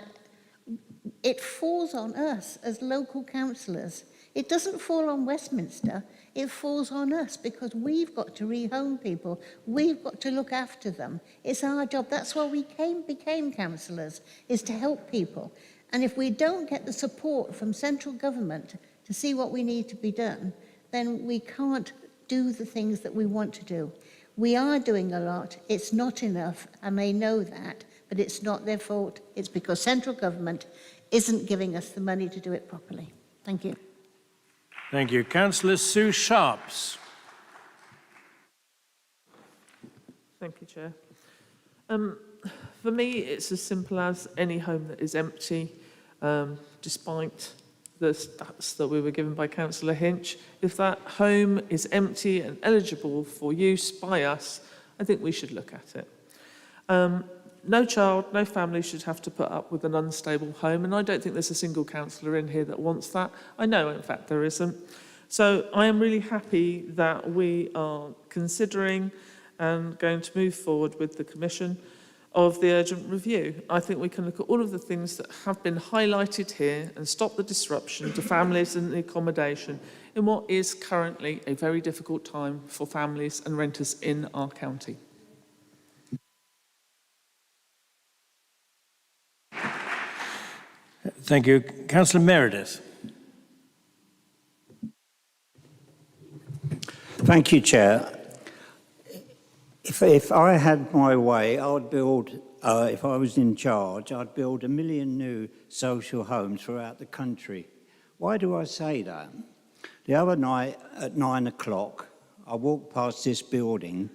it falls on us as local councillors. It doesn't fall on Westminster, it falls on us, because we've got to rehome people. We've got to look after them. It's our job. That's why we became councillors, is to help people. And if we don't get the support from central government to see what we need to be done, then we can't do the things that we want to do. We are doing a lot. It's not enough, and they know that, but it's not their fault. It's because central government isn't giving us the money to do it properly. Thank you. Thank you. Councillor Sue Sharps. Thank you, Chair. For me, it's as simple as any home that is empty, despite the stats that we were given by Councillor Hinch. If that home is empty and eligible for use by us, I think we should look at it. No child, no family should have to put up with an unstable home, and I don't think there's a single councillor in here that wants that. I know, in fact, there isn't. So I am really happy that we are considering and going to move forward with the Commission of the urgent review. I think we can look at all of the things that have been highlighted here and stop the disruption to families and the accommodation in what is currently a very difficult time for families and renters in our county. Thank you. Councillor Meredith. Thank you, Chair. If I had my way, I would build, if I was in charge, I'd build 1 million new social homes throughout the country. Why do I say that? The other night at 9 o'clock, I walked past this building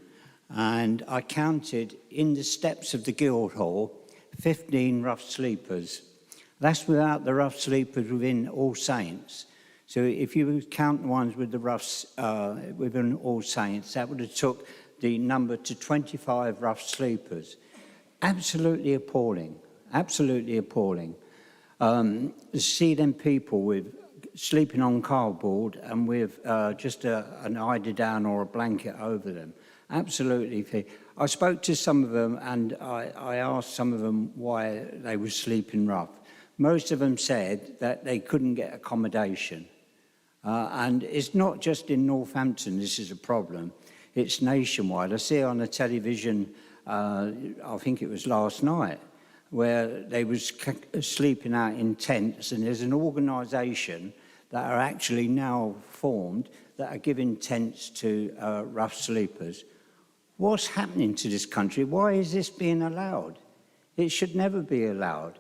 and I counted in the steps of the Guildhall 15 rough sleepers. That's without the rough sleepers within All Saints. So if you count the ones with the roughs within All Saints, that would have took the number to 25 rough sleepers. Absolutely appalling, absolutely appalling. See them people with sleeping on cardboard and with just an eiderdown or a blanket over them. Absolutely. I spoke to some of them and I asked some of them why they were sleeping rough. Most of them said that they couldn't get accommodation. And it's not just in Northampton this is a problem, it's nationwide. I see on the television, I think it was last night, where they was sleeping out in tents, and there's an organisation that are actually now formed that are giving tents to rough sleepers. What's happening to this country? Why is this being allowed? It should never be allowed.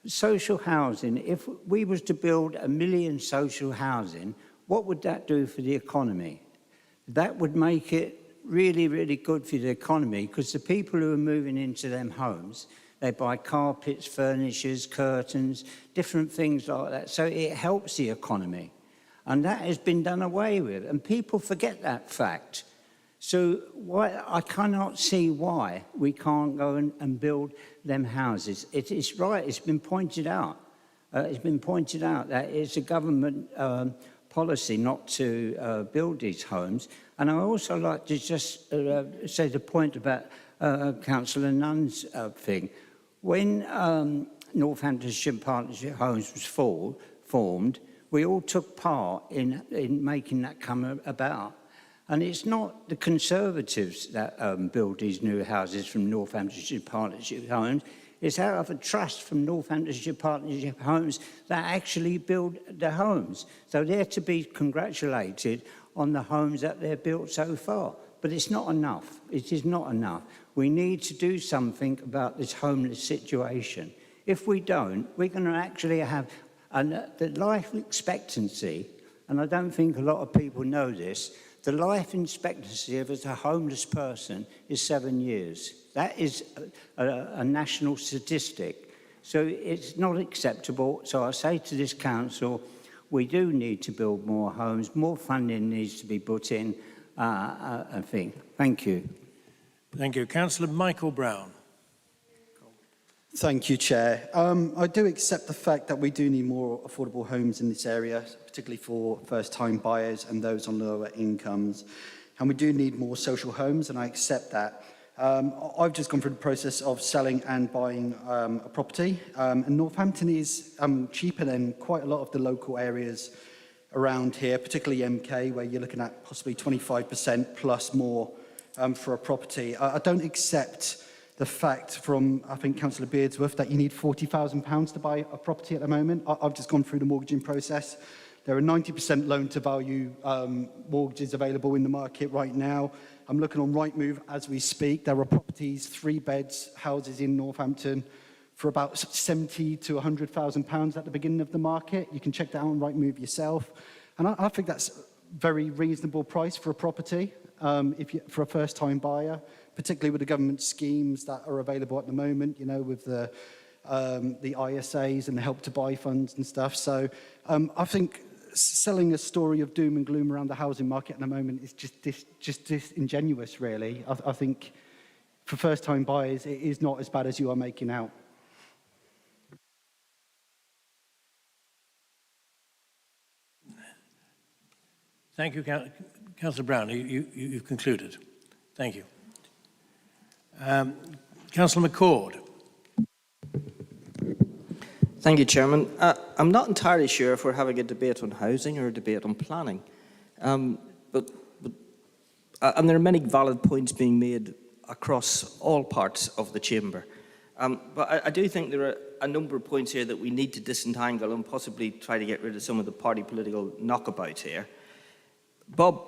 Social housing, if we was to build 1 million social housing, what would that do for the economy? That would make it really, really good for the economy, because the people who are moving into them homes, they buy carpets, furnitures, curtains, different things like that. So it helps the economy. And that has been done away with. And people forget that fact. So I cannot see why we can't go and build them houses. It's right, it's been pointed out. It's been pointed out that it's a government policy not to build these homes. And I also like to just say the point about Councillor Nunn's thing. When Northamptonshire Partnership Homes was formed, we all took part in making that come about. And it's not the Conservatives that build these new houses from Northamptonshire Partnership Homes. It's out of a trust from Northamptonshire Partnership Homes that actually build the homes. So they're to be congratulated on the homes that they've built so far. But it's not enough. It is not enough. We need to do something about this homeless situation. If we don't, we're going to actually have the life expectancy, and I don't think a lot of people know this, the life expectancy of a homeless person is 7 years. That is a national statistic. So it's not acceptable. So I say to this council, we do need to build more homes, more funding needs to be put in, I think. Thank you. Thank you. Councillor Michael Brown. Thank you, Chair. I do accept the fact that we do need more affordable homes in this area, particularly for first-time buyers and those on lower incomes. And we do need more social homes, and I accept that. I've just gone through the process of selling and buying a property, and Northampton is cheaper than quite a lot of the local areas around here, particularly MK, where you're looking at possibly 25% plus more for a property. I don't accept the fact from, I think, Councillor Beardsworth, that you need £40,000 to buy a property at the moment. I've just gone through the mortgaging process. There are 90% loan-to-value mortgages available in the market right now. I'm looking on Rightmove as we speak. There are properties, 3-beds, houses in Northampton for about £70,000 to £100,000 at the beginning of the market. You can check that out on Rightmove yourself. And I think that's a very reasonable price for a property for a first-time buyer, particularly with the government schemes that are available at the moment, you know, with the ISAs and the Help to Buy funds and stuff. So I think selling a story of doom and gloom around the housing market at the moment is just disingenuous, really. I think for first-time buyers, it is not as bad as you are making out. Thank you, Councillor Brown. You've concluded. Thank you. Councillor McCord. Thank you, Chairman. I'm not entirely sure if we're having a debate on housing or a debate on planning. And there are many valid points being made across all parts of the chamber. But I do think there are a number of points here that we need to disentangle and possibly try to get rid of some of the party political knockabouts here. Bob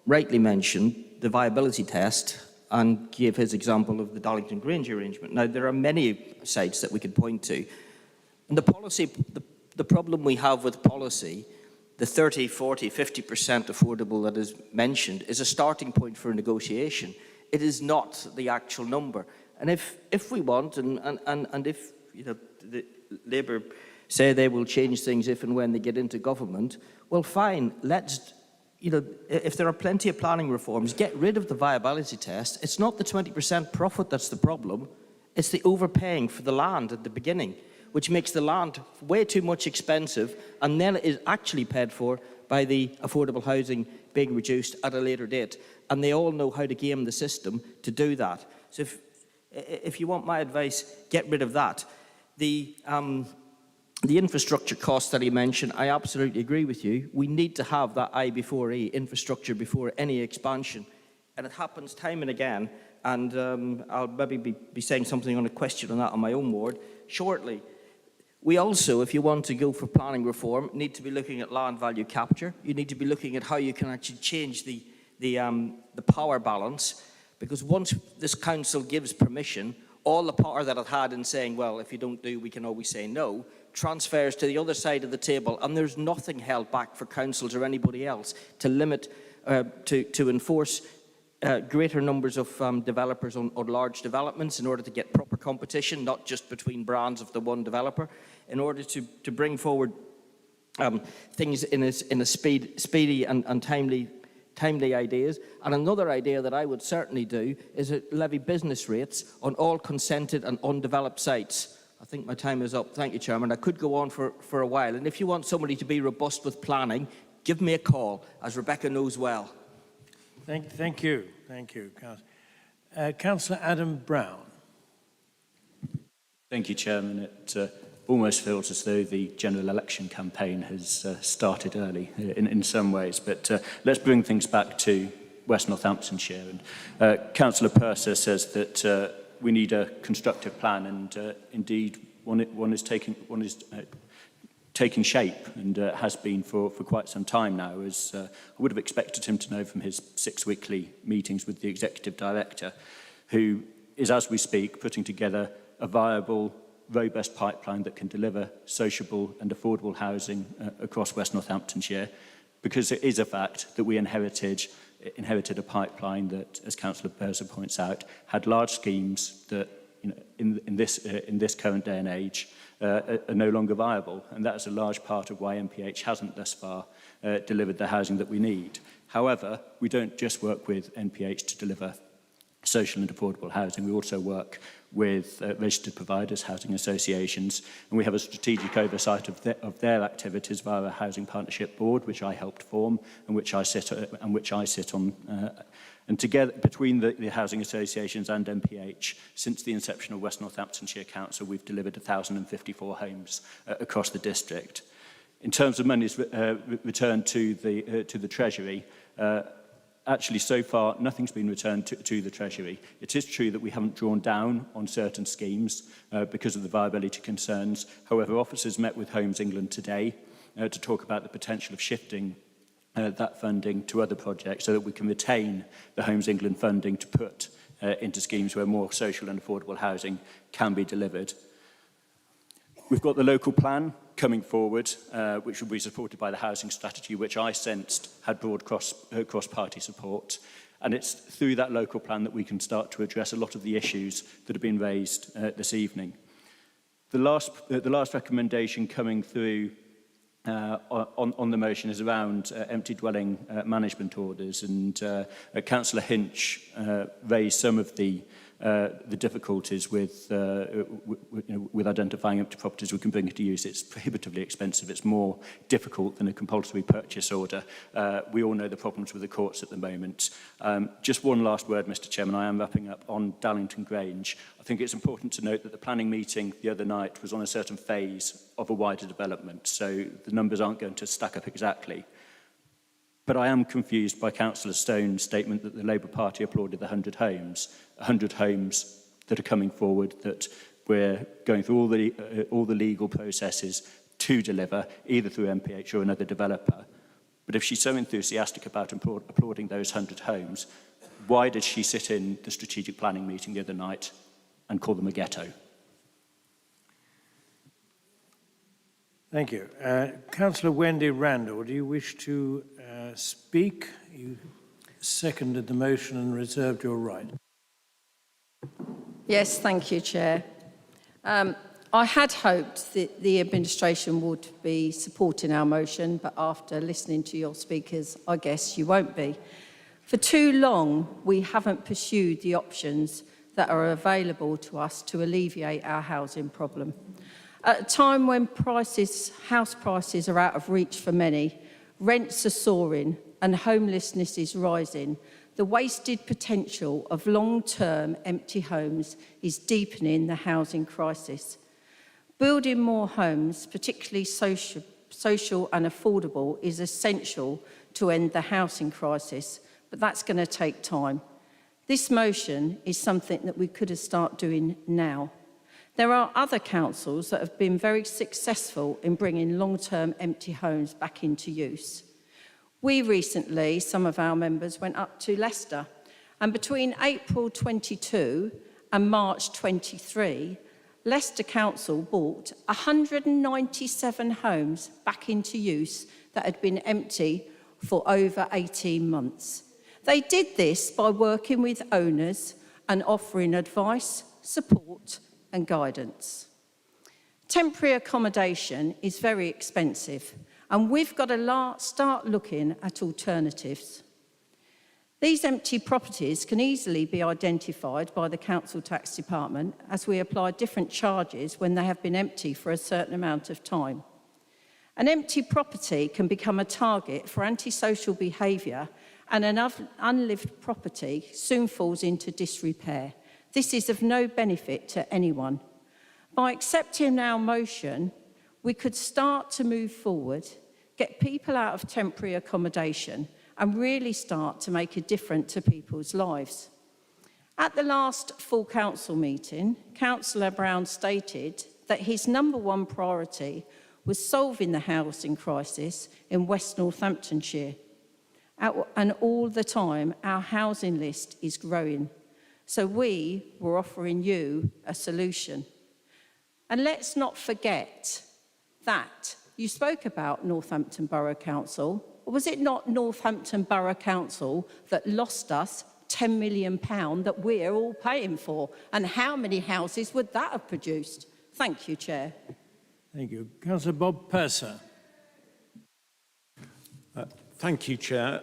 rightly mentioned the viability test and gave his example of the Darlington Grange arrangement. Now, there are many sites that we could point to. And the policy, the problem we have with policy, the 30, 40, 50% affordable that is mentioned, is a starting point for a negotiation. It is not the actual number. And if we want, and if the Labour say they will change things if and when they get into government, well, fine, let's you know, if there are plenty of planning reforms, get rid of the viability test. It's not the 20% profit that's the problem. It's the overpaying for the land at the beginning, which makes the land way too much expensive, and then it is actually paid for by the affordable housing being reduced at a later date. And they all know how to game the system to do that. So if you want my advice, get rid of that. The infrastructure costs that he mentioned, I absolutely agree with you. We need to have that I before E, infrastructure before any expansion. And it happens time and again. And I'll maybe be saying something on a question on that on my own ward shortly. We also, if you want to go for planning reform, need to be looking at land value capture. You need to be looking at how you can actually change the power balance. Because once this council gives permission, all the power that it had in saying, well, if you don't do, we can always say no, transfers to the other side of the table, and there's nothing held back for councils or anybody else to limit, to enforce greater numbers of developers on large developments in order to get proper competition, not just between brands of the one developer, in order to bring forward things in a speedy and timely ideas. And another idea that I would certainly do is levy business rates on all consented and undeveloped sites. I think my time is up. Thank you, Chairman. I could go on for a while. And if you want somebody to be robust with planning, give me a call, as Rebecca knows well. Thank you, Councillor Adam Brown. Thank you, Chairman. It almost feels as though the general election campaign has started early in some ways, but let's bring things back to West Northamptonshire. And Councillor Purser says that we need a constructive plan, and indeed one is taking shape, and has been for quite some time now, as I would have expected him to know from his 6 weekly meetings with the Executive Director, who is, as we speak, putting together a viable, robust pipeline that can deliver sociable and affordable housing across West Northamptonshire, because it is a fact that we inherited a pipeline that, as Councillor Purser points out, had large schemes that, you know, in this current day and age are no longer viable, and that's a large part of why MPH hasn't thus far delivered the housing that we need. However, we don't just work with MPH to deliver social and affordable housing. We also work with registered providers, housing associations, and we have a strategic oversight of their activities via a housing partnership board, which I helped form and which I sit on. And together, between the housing associations and MPH, since the inception of West Northamptonshire Council, we've delivered 1,054 homes across the district. In terms of monies returned to the Treasury, actually, so far, nothing's been returned to the Treasury. It is true that we haven't drawn down on certain schemes because of the viability concerns. However, officers met with Homes England today to talk about the potential of shifting that funding to other projects so that we can retain the Homes England funding to put into schemes where more social and affordable housing can be delivered. We've got the local plan coming forward, which will be supported by the housing strategy, which I sensed had broad cross-party support. And it's through that local plan that we can start to address a lot of the issues that have been raised this evening. The last recommendation coming through on the motion is around empty dwelling management orders, and Councillor Hinch raised some of the difficulties with identifying empty properties we can bring into use. It's prohibitively expensive. It's more difficult than a compulsory purchase order. We all know the problems with the courts at the moment. Just one last word, Mr. Chairman. I am wrapping up on Dallington Grange. I think it's important to note that the planning meeting the other night was on a certain phase of a wider development, so the numbers aren't going to stack up exactly. But I am confused by Councillor Stone's statement that the Labour Party applauded the 100 homes that are coming forward, that we're going through all the legal processes to deliver, either through MPH or another developer. But if she's so enthusiastic about applauding those 100 homes, why did she sit in the strategic planning meeting the other night and call them a ghetto? Thank you. Councillor Wendy Randall, do you wish to speak? You seconded the motion and reserved your right. Yes, thank you, Chair. I I had hoped that the administration would be supporting our motion, but after listening to your speakers, I guess you won't be. For too long, we haven't pursued the options that are available to us to alleviate our housing problem. At a time when house prices are out of reach for many, rents are soaring and homelessness is rising, the wasted potential of long-term empty homes is deepening the housing crisis. Building more homes, particularly social and affordable, is essential to end the housing crisis, but that's going to take time. This motion is something that we could have started doing now. There are other councils that have been very successful in bringing long-term empty homes back into use. We recently, some of our members, went up to Leicester, and between April 22 and March 23, Leicester Council brought 197 homes back into use that had been empty for over 18 months. They did this by working with owners and offering advice, support and guidance. Temporary accommodation is very expensive, and we've got to start looking at alternatives. These empty properties can easily be identified by the Council Tax Department, as we apply different charges when they have been empty for a certain amount of time. An empty property can become a target for antisocial behaviour, and an unlived property soon falls into disrepair. This is of no benefit to anyone. By accepting our motion, we could start to move forward, get people out of temporary accommodation, and really start to make a difference to people's lives. At the last full council meeting, Councillor Brown stated that his #1 priority was solving the housing crisis in West Northamptonshire. And all the time, our housing list is growing. So we were offering you a solution. And let's not forget that you spoke about Northampton Borough Council. Was it not Northampton Borough Council that lost us £10 million that we're all paying for? And how many houses would that have produced? Thank you, Chair. Thank you. Councillor Bob Purser. Thank you, Chair.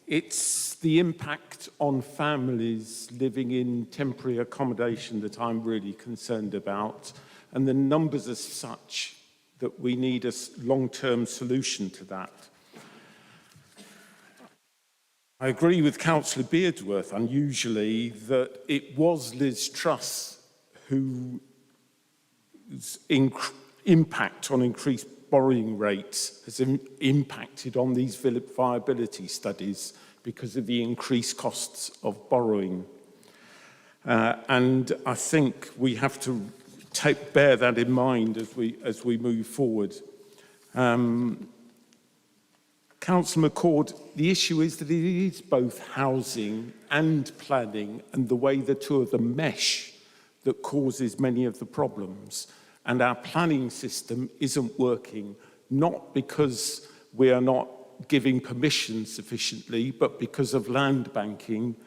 It's the impact on families living in temporary accommodation that I'm really concerned about, and the numbers are such that we need a long-term solution to that. I agree with Councillor Beardsworth, unusually, that it was Liz Truss whose impact on increased borrowing rates has impacted on these viability studies because of the increased costs of borrowing. And I think we have to bear that in mind as we move forward. Councillor McCord, the issue is that it is both housing and planning and the way the two of them mesh that causes many of the problems. And our planning system isn't working, not because we are not giving permission sufficiently, but because of land banking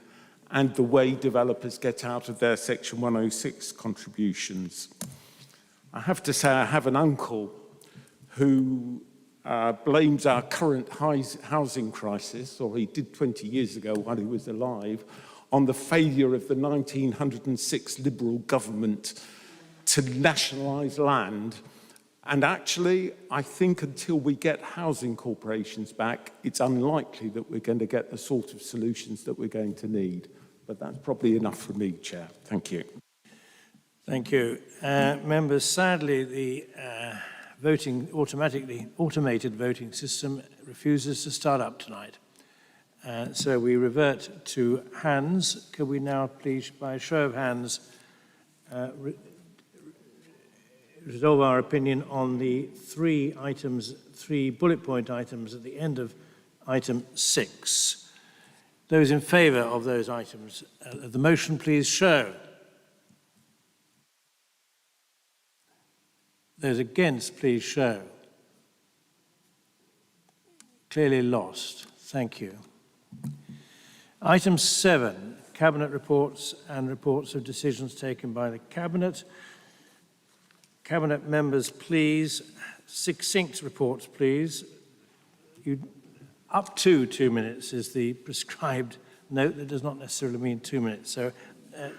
and the way developers get out of their Section 106 contributions. I have to say I have an uncle who blames our current housing crisis, or he did 20 years ago while he was alive, on the failure of the 1906 Liberal government to nationalise land. And actually, I think until we get housing corporations back, it's unlikely that we're going to get the sort of solutions that we're going to need. But that's probably enough for me, Chair. Thank you. Thank you. Members, sadly, the automated voting system refuses to start up tonight. So we revert to hands. Could we now please, by a show of hands, resolve our opinion on the three bullet point items at the end of item 6. Those in favour of those items of the motion, please show. Those against, please show. Clearly lost. Thank you. Item 7, Cabinet reports and reports of decisions taken by the Cabinet. Cabinet members, please, succinct reports, please. Up to 2 minutes is the prescribed note. That does not necessarily mean 2 minutes. So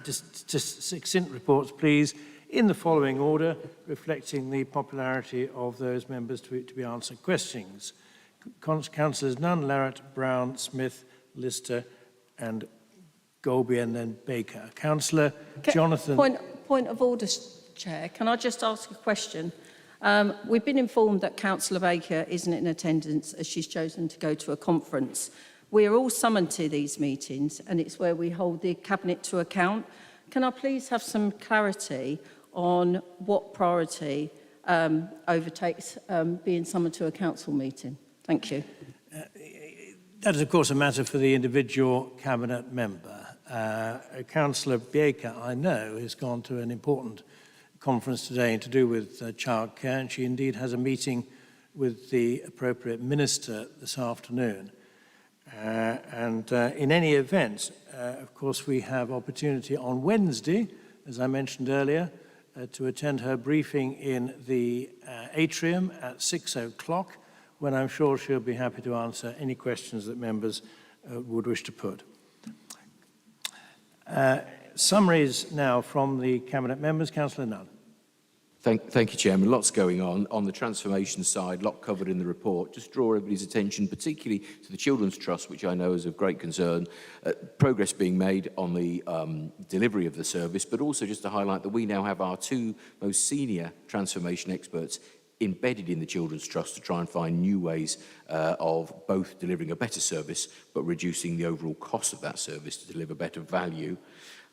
just succinct reports, please, in the following order, reflecting the popularity of those members to be answered questions. Councillors Nunn, Larratt, Brown, Smith, Lister and Golby and then Baker. Councillor Jonathan... Point of order, Chair. Can I just ask a question? We've been informed that Councillor Baker isn't in attendance as she's chosen to go to a conference. We are all summoned to these meetings and it's where we hold the Cabinet to account. Can I please have some clarity on what priority overtakes being summoned to a council meeting? Thank you. That is, of course, a matter for the individual Cabinet member. Councillor Baker, I know, has gone to an important conference today to do with childcare, and she indeed has a meeting with the appropriate minister this afternoon. In any event, of course, we have opportunity on Wednesday, as I mentioned earlier, to attend her briefing in the atrium at 6 o'clock, when I'm sure she'll be happy to answer any questions that members would wish to put. Summaries now from the Cabinet members. Councillor Nunn. Thank you, Chairman. Lots going on. On the transformation side, lot covered in the report. Just draw everybody's attention, particularly to the Children's Trust, which I know is of great concern. Progress being made on the delivery of the service, but also just to highlight that we now have our two most senior transformation experts embedded in the Children's Trust to try and find new ways of both delivering a better service but reducing the overall cost of that service to deliver better value.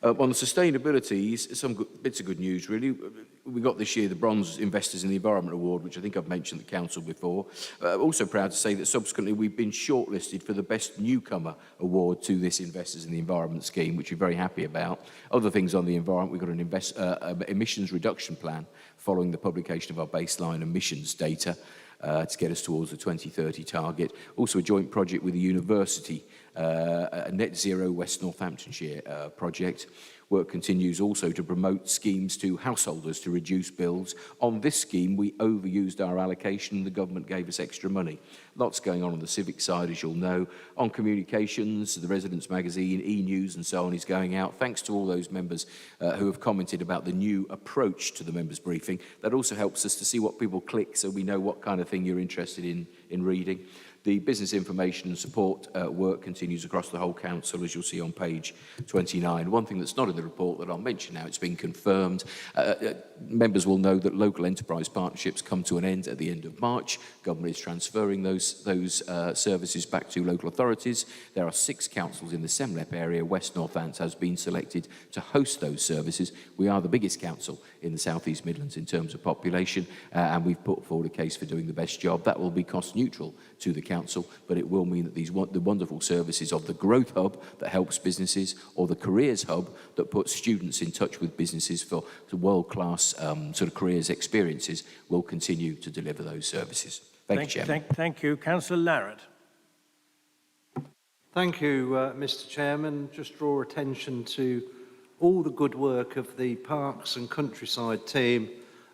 On the sustainability, some bits of good news, really. We got this year the Bronze Investors in the Environment Award, which I think I've mentioned the Council before. Also proud to say that subsequently we've been shortlisted for the Best Newcomer Award to this Investors in the Environment scheme, which we're very happy about. Other things on the environment, we've got an emissions reduction plan following the publication of our baseline emissions data to get us towards the 2030 target. Also a joint project with the university, a Net Zero West Northamptonshire project. Work continues also to promote schemes to householders to reduce bills. On this scheme, we overused our allocation and the government gave us extra money. Lots going on the civic side, as you'll know. On communications, the Residents Magazine, e-news and so on is going out. Thanks to all those members who have commented about the new approach to the members' briefing. That also helps us to see what people click so we know what kind of thing you're interested in reading. The business information and support work continues across the whole council, as you'll see on page 29. One thing that's not in the report that I'll mention now, it's been confirmed. Members will know that local enterprise partnerships come to an end at the end of March. Government is transferring those services back to local authorities. There are 6 councils in the Semlep area. West Northants has been selected to host those services. We are the biggest council in the South East Midlands in terms of population, and we've put forward a case for doing the best job. That will be cost neutral to the council, but it will mean that the wonderful services of the Growth Hub that helps businesses, or the Careers Hub that puts students in touch with businesses for world-class sort of careers experiences, will continue to deliver those services. Thank you, Chairman. Thank you. Councillor Larratt. Thank you, Mr. Chairman. Just draw attention to all the good work of the Parks and Countryside team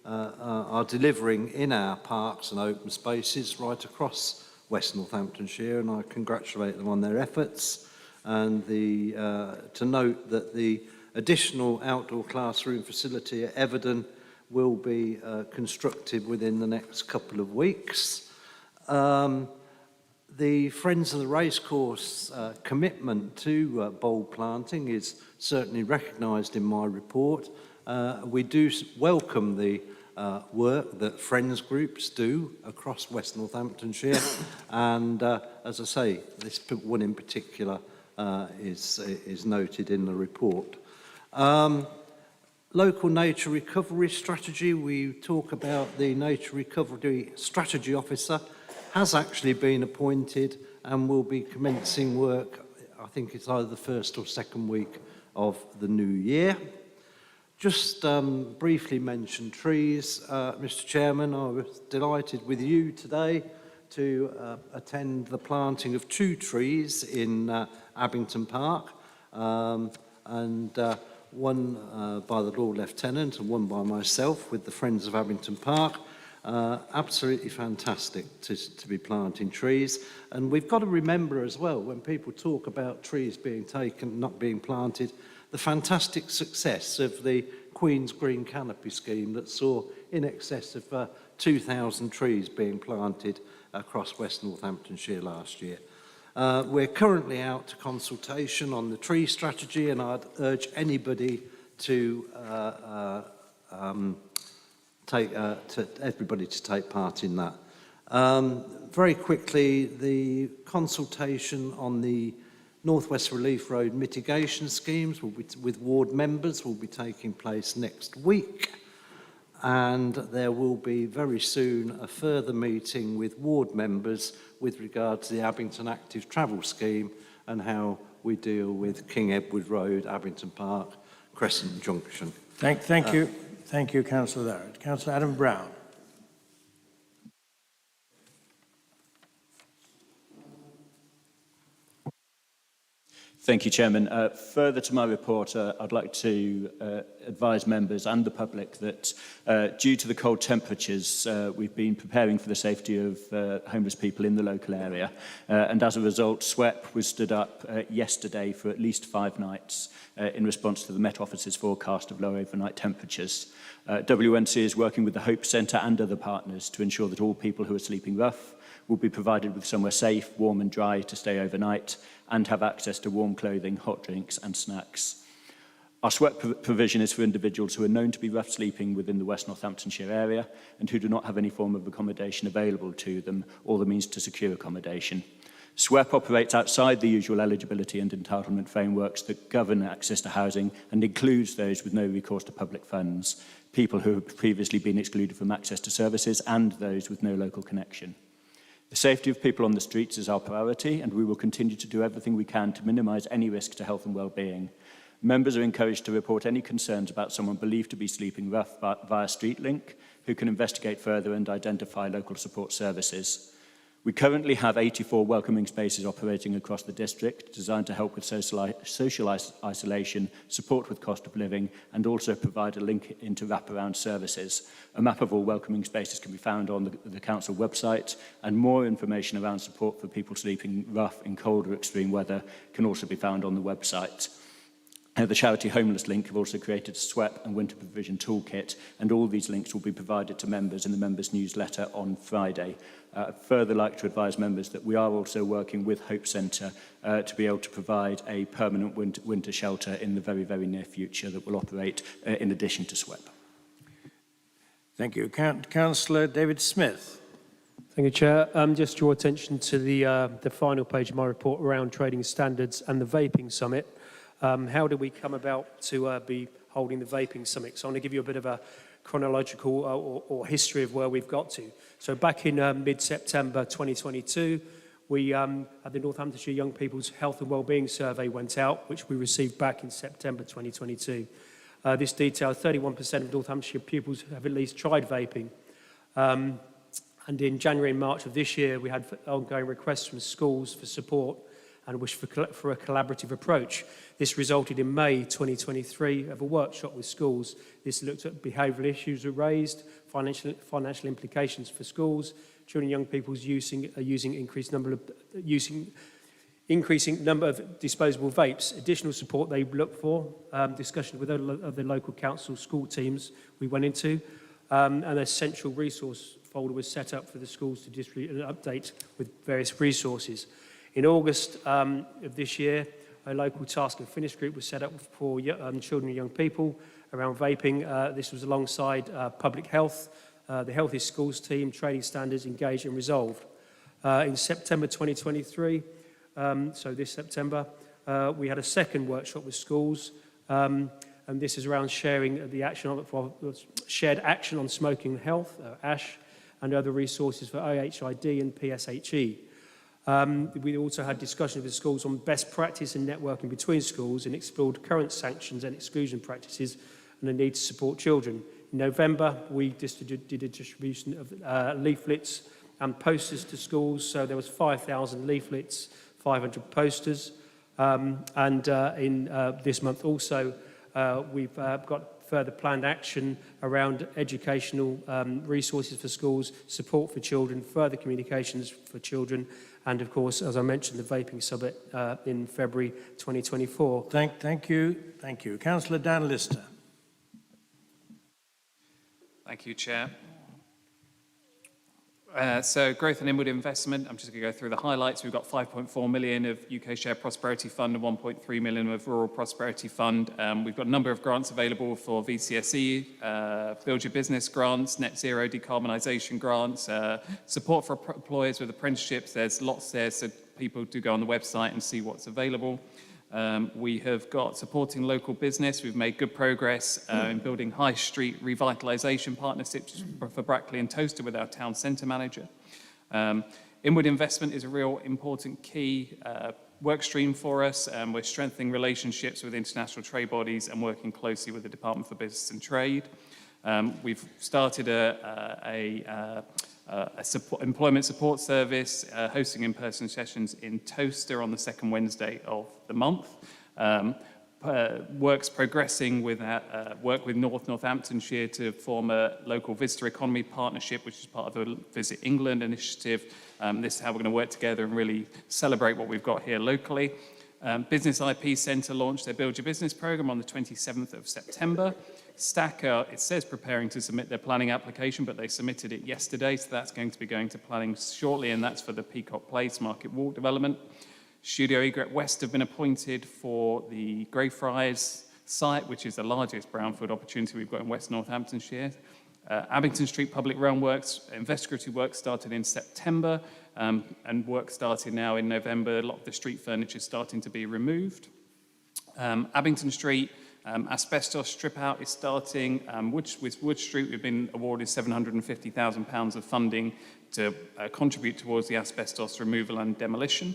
are delivering in our parks and open spaces right across West Northamptonshire, and I congratulate them on their efforts. And to note that the additional outdoor classroom facility at Everton will be constructed within the next couple of weeks. The Friends of the Racecourse commitment to bulb planting is certainly recognised in my report. We do welcome the work that Friends groups do across West Northamptonshire, and as I say, this one in particular is noted in the report. Local nature recovery strategy, we talk about the Nature Recovery Strategy Officer has actually been appointed and will be commencing work, I think it's either the first or second week of the new year. Just briefly mention trees, Mr. Chairman. I was delighted with you today to attend the planting of 2 trees in Abington Park, and one by the Lord Lieutenant and one by myself with the Friends of Abington Park. Absolutely fantastic to be planting trees. And we've got to remember as well, when people talk about trees being taken, not being planted, the fantastic success of the Queen's Green Canopy scheme that saw in excess of 2,000 trees being planted across West Northamptonshire last year. We're currently out to consultation on the tree strategy, and I'd urge anybody to everybody to take part in that. Very quickly, the consultation on the North West Relief Road mitigation schemes with ward members will be taking place next week. And there will be very soon a further meeting with ward members with regard to the Abington Active Travel Scheme and how we deal with King Edward Road, Abington Park, Crescent Junction. Thank you. Thank you, Councillor Larratt. Councillor Adam Brown. Thank you, Chairman. Further to my report, I'd like to advise members and the public that due to the cold temperatures, we've been preparing for the safety of homeless people in the local area. And as a result, SWEP was stood up yesterday for at least 5 nights in response to the Met Office's forecast of low overnight temperatures. WNC is working with the Hope Centre and other partners to ensure that all people who are sleeping rough will be provided with somewhere safe, warm and dry to stay overnight and have access to warm clothing, hot drinks and snacks. Our SWEP provision is for individuals who are known to be rough sleeping within the West Northamptonshire area and who do not have any form of accommodation available to them or the means to secure accommodation. SWEP operates outside the usual eligibility and entitlement frameworks that govern access to housing and includes those with no recourse to public funds, people who have previously been excluded from access to services and those with no local connection. The safety of people on the streets is our priority, and we will continue to do everything we can to minimise any risk to health and well-being. Members are encouraged to report any concerns about someone believed to be sleeping rough via StreetLink, who can investigate further and identify local support services. We currently have 84 welcoming spaces operating across the district, designed to help with social isolation, support with cost of living, and also provide a link into wraparound services. A map of all welcoming spaces can be found on the council website, and more information around support for people sleeping rough in cold or extreme weather can also be found on the website. The Charity Homeless Link have also created a SWEP and Winter Provision Toolkit, and all these links will be provided to members in the members' newsletter on Friday. I'd further like to advise members that we are also working with Hope Centre to be able to provide a permanent winter shelter in the very, very near future that will operate in addition to SWEP. Thank you. Councillor David Smith. Thank you, Chair. Just draw attention to the final page of my report around trading standards and the vaping summit. How do we come about to be holding the vaping summit? So I'm going to give you a bit of a chronological or history of where we've got to. So back in mid-September 2022, we had the Northamptonshire Young People's Health and Wellbeing Survey went out, which we received back in September 2022. This detailed 31% of Northamptonshire pupils have at least tried vaping. And in January and March of this year, we had ongoing requests from schools for support and wish for a collaborative approach. This resulted in May 2023 of a workshop with schools. This looked at behavioural issues that raised, financial implications for schools, children and young people using increasing number of disposable vapes. Additional support they look for, discussion with the local council school teams we went into, and a central resource folder was set up for the schools to distribute an update with various resources. In August of this year, a local task and finish group was set up for children and young people around vaping. This was alongside public health, the Healthy Schools team, trading standards, engaged and resolved. In September 2023, so this September, we had a second workshop with schools, and this is around sharing the action shared action on smoking and health, ASH, and other resources for OHID and PSHE. We also had discussions with schools on best practice and networking between schools and explored current sanctions and exclusion practices and the need to support children. In November, we did a distribution of leaflets and posters to schools. So there was 5,000 leaflets, 500 posters. In this month also, We've got further planned action around educational resources for schools, support for children, further communications for children, and of course, as I mentioned, the Vaping Summit in February 2024. Thank you. Councillor Dan Lister. Thank you, Chair. So growth and inward investment, I'm just going to go through the highlights. We've got 5.4 million of UK Share Prosperity Fund and 1.3 million of Rural Prosperity Fund. We've got a number of grants available for VCSE, Build Your Business grants, Net Zero decarbonisation grants, support for employers with apprenticeships. There's lots there, so people do go on the website and see what's available. We have got supporting local business. We've made good progress in building high street revitalisation partnerships for Brackley and Towcester with our town centre manager. Inward investment is a real important key work stream for us. We're strengthening relationships with international trade bodies and working closely with the Department for Business and Trade. We've started employment support service, hosting in-person sessions in Towcester on the second Wednesday of the month. Work's progressing with work with Northamptonshire to form a local visitor economy partnership, which is part of a Visit England initiative. This is how we're going to work together and really celebrate what we've got here locally. Business IP Centre launched their Build Your Business programme on the 27th of September. Stacker, it says preparing to submit their planning application, but they submitted it yesterday, so that's going to be going to planning shortly, and that's for the Peacock Place Market Walk development. Studio Egret West have been appointed for the Greyfriars site, which is the largest brownfield opportunity we've got in West Northamptonshire. Abington Street Public Realm Works, investigative work started in September, and work started now in November. A lot of the street furniture is starting to be removed. Abington Street, asbestos strip out is starting. With Wood Street, we've been awarded £750,000 of funding to contribute towards the asbestos removal and demolition.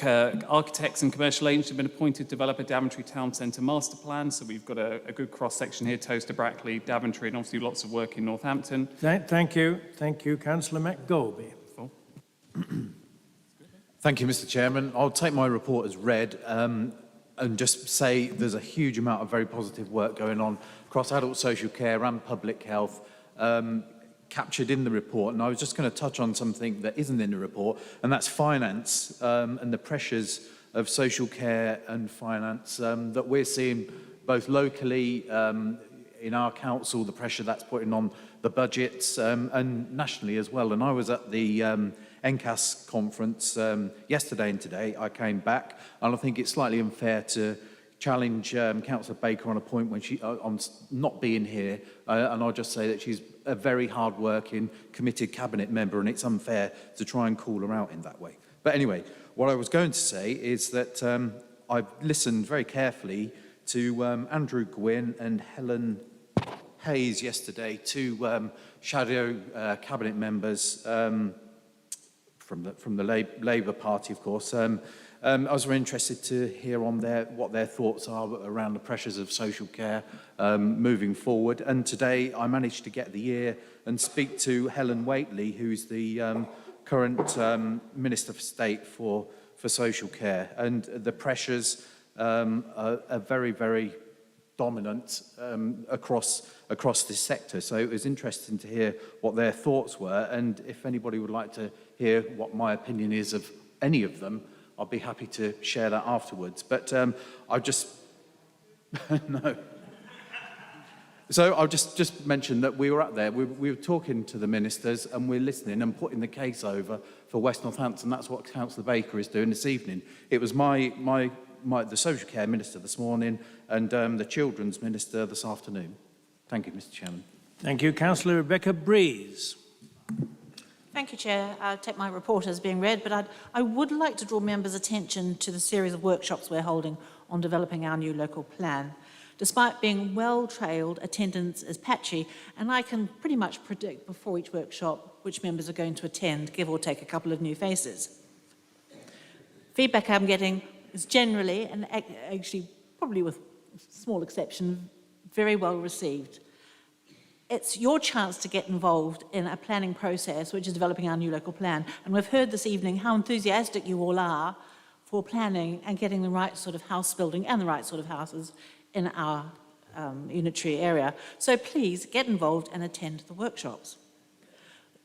Architects and commercial agents have been appointed to develop a Daventry Town Centre master plan, so we've got a good cross-section here, Towcester, Brackley, Daventry, and obviously lots of work in Northampton. Thank you. Councillor McGolby. Thank you, Mr. Chairman. I'll take my report as read and just say there's a huge amount of very positive work going on across adult social care and public health captured in the report. And I was just going to touch on something that isn't in the report, and that's finance and the pressures of social care and finance that we're seeing both locally in our council, the pressure that's putting on the budgets and nationally as well. And I was at the NCAS conference yesterday and today. I came back, and I think it's slightly unfair to challenge Councillor Baker on a point when on not being here, and I'll just say that she's a very hard-working, committed cabinet member, and it's unfair to try and call her out in that way. But anyway, what I was going to say is that I've listened very carefully to Andrew Gwynn and Helen Hayes yesterday, two shadow cabinet members from the Labour Party, of course. I was very interested to hear on what their thoughts are around the pressures of social care moving forward. And today I managed to get the ear and speak to Helen Whately, who's the current Minister for State for Social Care. And the pressures are very, very dominant across this sector. So it was interesting to hear what their thoughts were. And if anybody would like to hear what my opinion is of any of them, I'll be happy to share that afterwards. But I just no. So I'll just mention that we were up there. We were talking to the ministers, and we're listening and putting the case over for West Northampton. That's what Councillor Baker is doing this evening. It was the social care minister this morning and the children's minister this afternoon. Thank you, Mr. Chairman. Thank you, Councillor Rebecca Breeze. Thank you, Chair. I'll take my report as being read, but I would like to draw members' attention to the series of workshops we're holding on developing our new local plan. Despite being well-trailed, attendance is patchy, and I can pretty much predict before each workshop which members are going to attend, give or take a couple of new faces. Feedback I'm getting is generally, and actually probably with small exception, very well received. It's your chance to get involved in a planning process which is developing our new local plan. And we've heard this evening how enthusiastic you all are for planning and getting the right sort of house building and the right sort of houses in our unitary area. So please get involved and attend the workshops.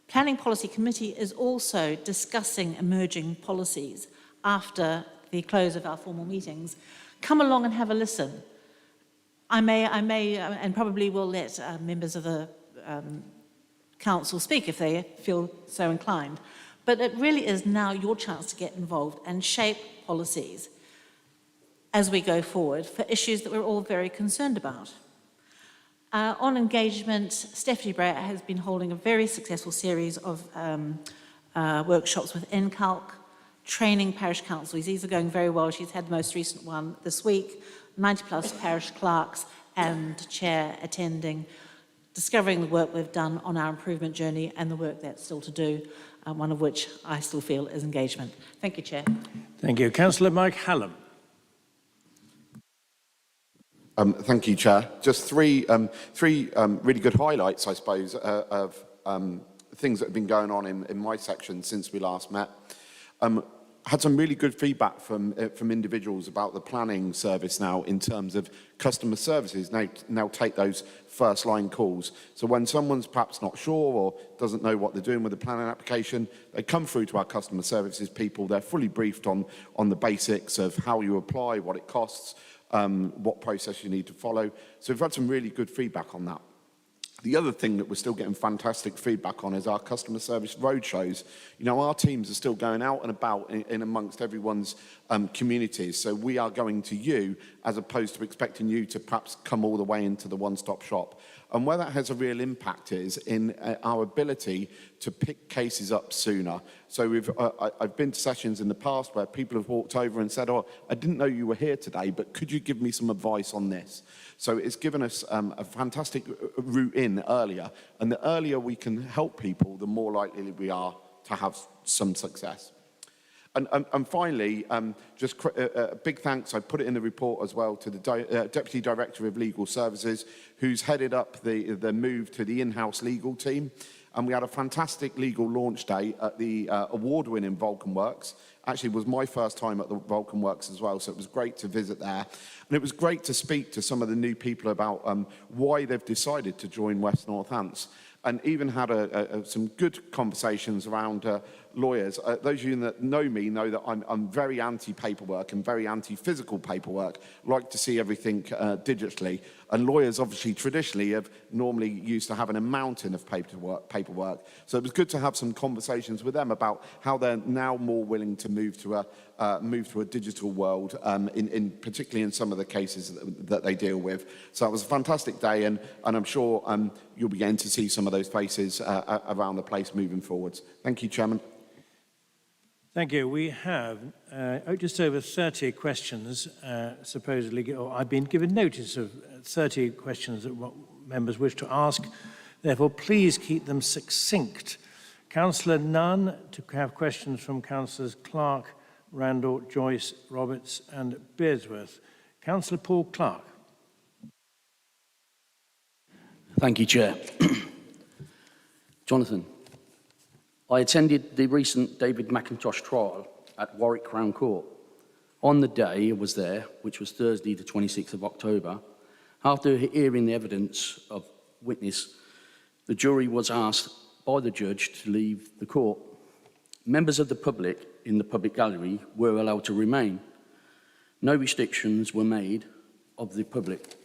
Planning Policy Committee is also discussing emerging policies after the close of our formal meetings. Come along and have a listen. I may, and probably will let members of the council speak if they feel so inclined. But it really is now your chance to get involved and shape policies as we go forward for issues that we're all very concerned about. On engagement, Stephanie Bray has been holding a very successful series of workshops with NCALC, training parish councils. These are going very well. She's had the most recent one this week, 90 plus parish clerks and chair attending, discovering the work we've done on our improvement journey and the work that's still to do, one of which I still feel is engagement. Thank you, Chair. Thank you. Councillor Mike Hallam. Thank you, Chair. Just three really good highlights, I suppose, of things that have been going on in my section since we last met. Had some really good feedback from individuals about the planning service now in terms of customer services now take those first line calls. So when someone's perhaps not sure or doesn't know what they're doing with the planning application, they come through to our customer services people. They're fully briefed on the basics of how you apply, what it costs, what process you need to follow. So we've had some really good feedback on that. The other thing that we're still getting fantastic feedback on is our customer service roadshows. You know, our teams are still going out and about in amongst everyone's communities. So we are going to you as opposed to expecting you to perhaps come all the way into the one-stop shop. And where that has a real impact is in our ability to pick cases up sooner. So I've been to sessions in the past where people have walked over and said, oh, I didn't know you were here today, but could you give me some advice on this? So it's given us a fantastic route in earlier. And the earlier we can help people, the more likely we are to have some success. And finally, just a big thanks, I put it in the report as well, to the Deputy Director of Legal Services, who's headed up the move to the in-house legal team. And we had a fantastic legal launch day at the award-winning Vulcan Works. Actually, it was my first time at the Vulcan Works as well, so it was great to visit there. And it was great to speak to some of the new people about why they've decided to join West Northants. And even had some good conversations around lawyers. Those of you that know me know that I'm very anti-paperwork and very anti-physical paperwork. Like to see everything digitally. And lawyers obviously traditionally have normally used to having a mountain of paperwork. So it was good to have some conversations with them about how they're now more willing to move to a digital world, particularly in some of the cases that they deal with. So it was a fantastic day, and I'm sure you'll be getting to see some of those faces around the place moving forwards. Thank you, Chairman. Thank you. We have just over 30 questions, supposedly, or I've been given notice of 30 questions that members wish to ask. Therefore, please keep them succinct. Councillor Nunn to have questions from Councillors Clark, Randall, Joyce, Roberts and Bearsworth. Councillor Paul Clark. Thank you, Chair. Jonathan, I attended the recent David McIntosh trial at Warwick Crown Court. On the day I was there, which was Thursday the 26th of October, after hearing the evidence of witness, the jury was asked by the judge to leave the court. Members of the public in the public gallery were allowed to remain. No restrictions were made of the public.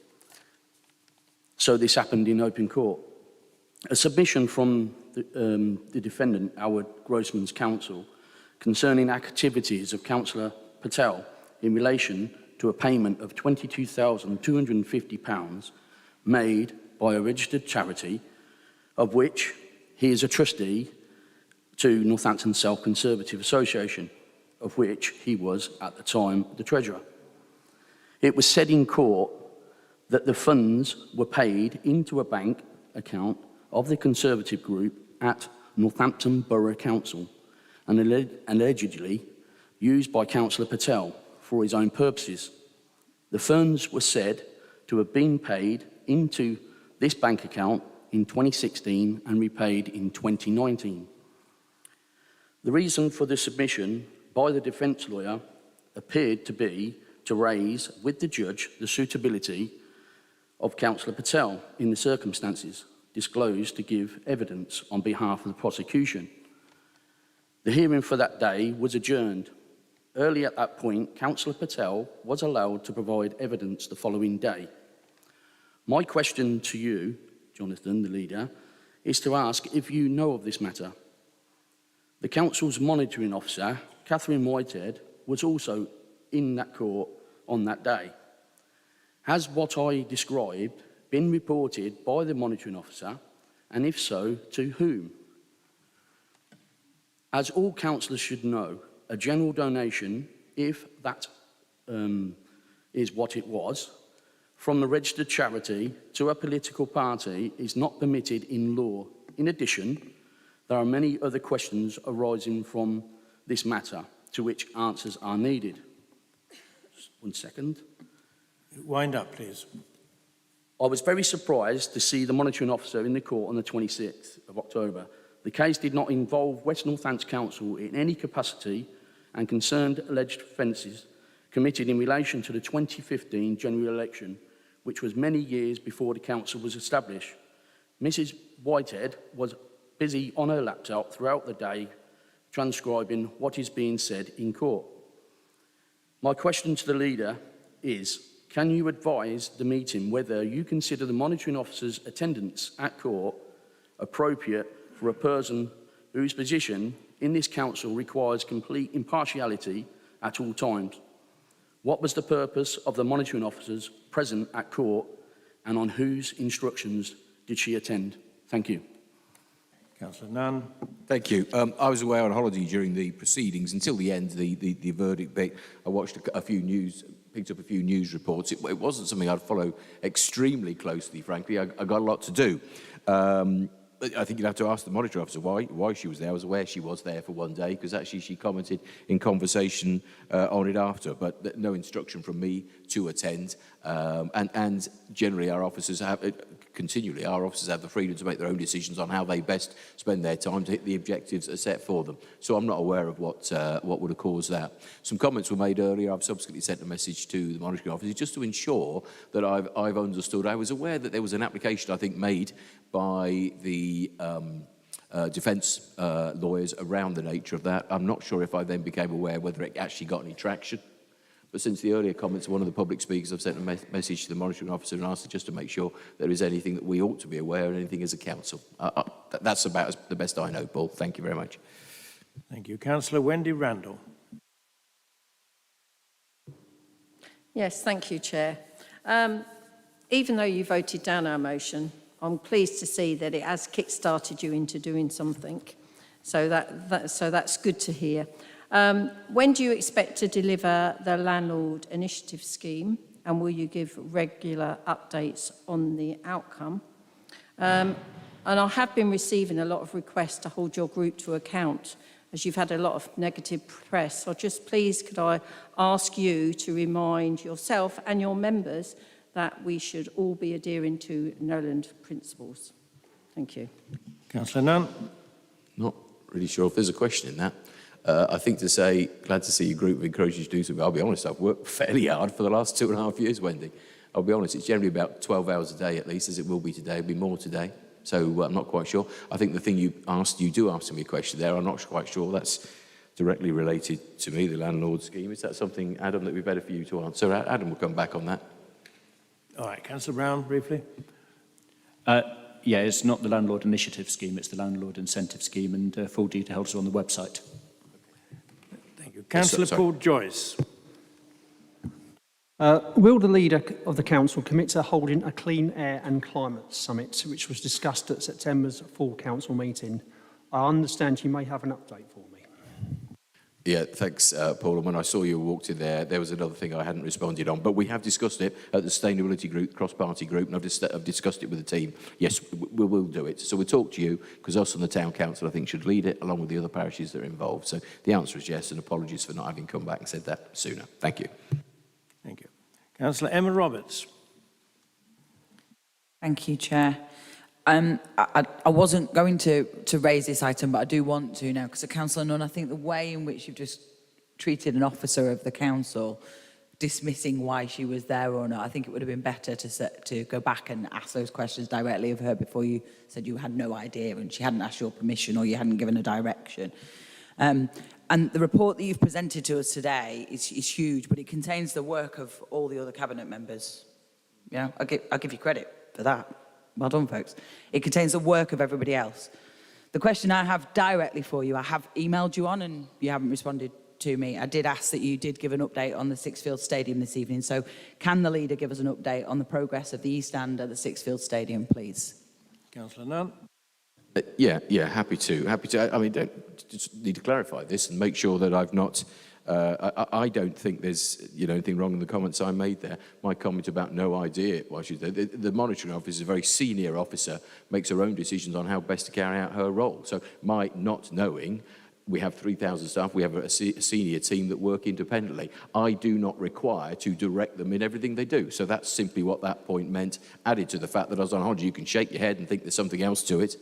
So this happened in open court. A submission from the defendant, Howard Grossman's counsel, concerning activities of Councillor Patel in relation to a payment of £22,250 made by a registered charity, of which he is a trustee to Northampton Self-Conservative Association, of which he was at the time the treasurer. It was said in court that the funds were paid into a bank account of the Conservative group at Northampton Borough Council and allegedly used by Councillor Patel for his own purposes. The funds were said to have been paid into this bank account in 2016 and repaid in 2019. The reason for the submission by the defence lawyer appeared to be to raise with the judge the suitability of Councillor Patel in the circumstances disclosed to give evidence on behalf of the prosecution. The hearing for that day was adjourned. Early at that point, Councillor Patel was allowed to provide evidence the following day. My question to you, Jonathan, the leader, is to ask if you know of this matter. The council's monitoring officer, Catherine Whitehead, was also in that court on that day. Has what I described been reported by the monitoring officer, and if so, to whom? As all councillors should know, a general donation, if that is what it was, from a registered charity to a political party is not permitted in law. In addition, there are many other questions arising from this matter to which answers are needed. Just 1 second. Wind up, please. I was very surprised to see the monitoring officer in the court on the 26th of October. The case did not involve West Northants Council in any capacity and concerned alleged offences committed in relation to the 2015 general election, which was many years before the council was established. Mrs. Whitehead was busy on her laptop throughout the day transcribing what is being said in court. My question to the leader is, can you advise the meeting whether you consider the monitoring officer's attendance at court appropriate for a person whose position in this council requires complete impartiality at all times? What was the purpose of the monitoring officers present at court, and on whose instructions did she attend? Thank you. Councillor Nunn. Thank you. I was away on holiday during the proceedings until the end, the verdict bit. I watched picked up a few news reports. It wasn't something I'd follow extremely closely, frankly. I got a lot to do. I think you'd have to ask the monitoring officer why she was there. I was aware she was there for one day because actually she commented in conversation on it after, but no instruction from me to attend. And generally our officers have, continually, our officers have the freedom to make their own decisions on how they best spend their time to hit the objectives that are set for them. So I'm not aware of what would have caused that. Some comments were made earlier. I've subsequently sent a message to the monitoring officer just to ensure that I've understood. I was aware that there was an application, I think, made by the defence lawyers around the nature of that. I'm not sure if I then became aware whether it actually got any traction. But since the earlier comments of one of the public speakers, I've sent a message to the monitoring officer and asked her just to make sure there is anything that we ought to be aware of, anything as a council. That's about the best I know, Paul. Thank you very much. Thank you. Councillor Wendy Randall. Yes, thank you, Chair. Even though you voted down our motion, I'm pleased to see that it has kick-started you into doing something. So that's good to hear. When do you expect to deliver the landlord initiative scheme, and will you give regular updates on the outcome? And I have been receiving a lot of requests to hold your group to account, as you've had a lot of negative press. So just please could I ask you to remind yourself and your members that we should all be adhering to Noland principles. Thank you. Councillor Nunn. Not really sure if there's a question in that. I think to say, glad to see your group encourage you to do something. I'll be honest, I've worked fairly hard for the last 2.5 years, Wendy. I'll be honest, it's generally about 12 hours a day at least, as it will be today. It'll be more today. So I'm not quite sure. I think the thing you do ask me a question there. I'm not quite sure that's directly related to me, the landlord scheme. Is that something, Adam, that would be better for you to answer? Adam will come back on that. All right, Councillor Brown, briefly. Yeah, it's not the landlord initiative scheme, it's the landlord incentive scheme, and full details are on the website. Thank you. Councillor Paul Joyce. Will the leader of the council commit to holding a Clean Air and Climate Summit, which was discussed at September's full council meeting? I understand you may have an update for me. Yeah, thanks, Paul. And when I saw you walked in there, there was another thing I hadn't responded on. But we have discussed it at the Sustainability Group, cross-party group, and I've discussed it with the team. Yes, we will do it. So we'll talk to you, because us and the Town Council, I think, should lead it, along with the other parishes that are involved. So the answer is yes, and apologies for not having come back and said that sooner. Thank you. Thank you. Councillor Emma Roberts. Thank you, Chair. I wasn't going to raise this item, but I do want to now, because Councillor Nunn, I think the way in which you've just treated an officer of the council, dismissing why she was there or not. I think it would have been better to go back and ask those questions directly of her before you said you had no idea and she hadn't asked your permission or you hadn't given a direction. And the report that you've presented to us today is huge, but it contains the work of all the other cabinet members. You know, I'll give you credit for that. Well done, folks. It contains the work of everybody else. The question I have directly for you, I have emailed you on and you haven't responded to me. I did ask that you did give an update on the Sixfields Stadium this evening. So can the leader give us an update on the progress of the East Stand at the Sixfields Stadium, please? Councillor Nunn. Yeah, happy to. I mean, just need to clarify this and make sure that I've not. I don't think there's anything wrong in the comments I made there. My comment about no idea why she's there. The monitoring officer is a very senior officer, makes her own decisions on how best to carry out her role. So my not knowing. We have 3,000 staff. We have a senior team that work independently. I do not require to direct them in everything they do. So that's simply what that point meant, added to the fact that I was on holiday. You can shake your head and think there's something else to it.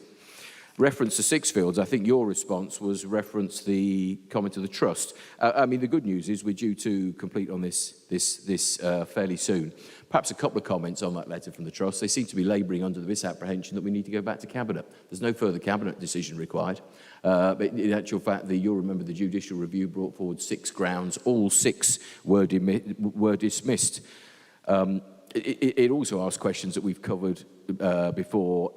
Reference to Sixfields, I think your response was reference the comment of the trust. I mean, the good news is we're due to complete on this fairly soon. Perhaps a couple of comments on that letter from the trust. They seem to be labouring under the misapprehension that we need to go back to Cabinet. There's no further Cabinet decision required. But in actual fact, you'll remember the judicial review brought forward 6 grounds. All 6 were dismissed. It also asked questions that we've covered before.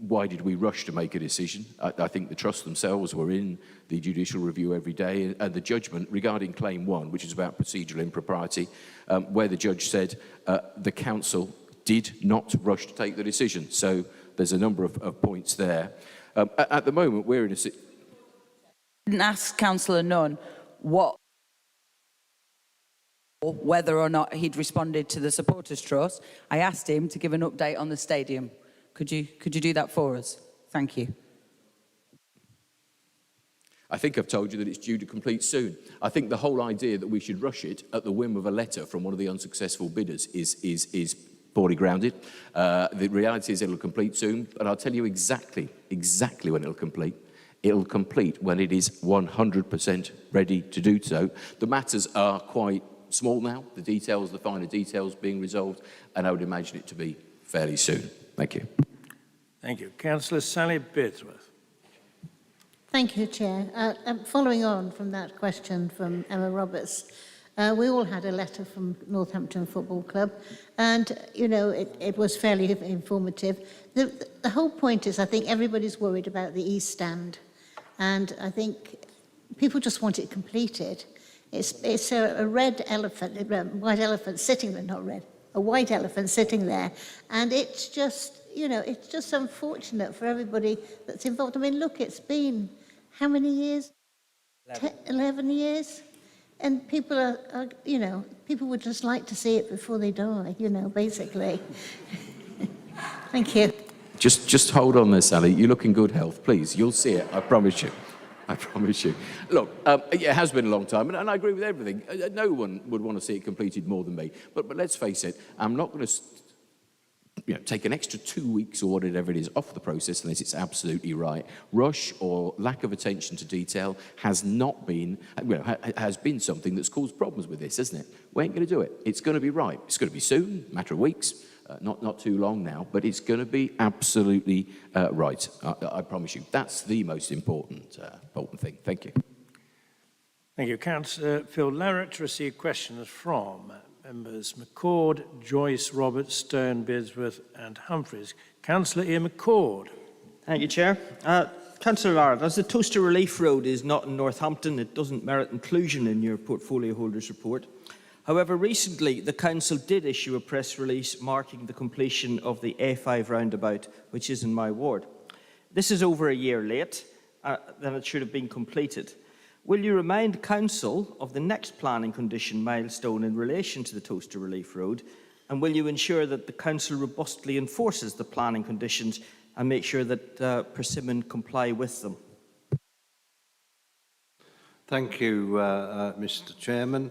Why did we rush to make a decision? I think the trust themselves were in the judicial review every day, and the judgment regarding Claim 1, which is about procedural impropriety, where the judge said the council did not rush to take the decision. So there's a number of points there. At the moment, we're in a... I didn't ask Councillor Nunn whether or not he'd responded to the Supporters Trust. I asked him to give an update on the stadium. Could you do that for us? Thank you. I think I've told you that it's due to complete soon. I think the whole idea that we should rush it at the whim of a letter from one of the unsuccessful bidders is poorly grounded. The reality is it'll complete soon, but I'll tell you exactly when it'll complete. It'll complete when it is 100% ready to do so. The matters are quite small now, the finer details being resolved, and I would imagine it to be fairly soon. Thank you. Thank you. Councillor Sally Bidsworth. Thank you, Chair. Following on from that question from Emma Roberts, we all had a letter from Northampton Football Club, and, you know, it was fairly informative. The whole point is, I think everybody's worried about the East Stand, and I think people just want it completed. It's a red elephant, a white elephant sitting there, not red, a white elephant sitting there, and it's just, you know, it's just unfortunate for everybody that's involved. I mean, look, it's been how many years? 11 years? And people are, you know, people would just like to see it before they die, you know, basically. Thank you. Just hold on there, Sally. You look in good health, please. You'll see it, I promise you. I promise you. Look, it has been a long time, and I agree with everything. No one would want to see it completed more than me. But let's face it, I'm not going to take an extra 2 weeks or whatever it is off the process unless it's absolutely right. Rush or lack of attention to detail has not been, has been something that's caused problems with this, hasn't it? We ain't going to do it. It's going to be right. It's going to be soon, a matter of weeks. Not too long now, but it's going to be absolutely right. I promise you. That's the most important thing. Thank you. Thank you. Councillor Phil Larratt received questions from members McCord, Joyce, Roberts, Stone, Bidsworth and Humphreys. Councillor Ian McCord. Thank you, Chair. Councillor Larratt, as the Toaster Relief Road is not in Northampton, it doesn't merit inclusion in your portfolio holders report. However, recently the Council did issue a press release marking the completion of the A5 roundabout, which is in my ward. This is over a year late than it should have been completed. Will you remind Council of the next planning condition milestone in relation to the Toaster Relief Road, and will you ensure that the Council robustly enforces the planning conditions and make sure that Persimmon comply with them? Thank you, Mr. Chairman.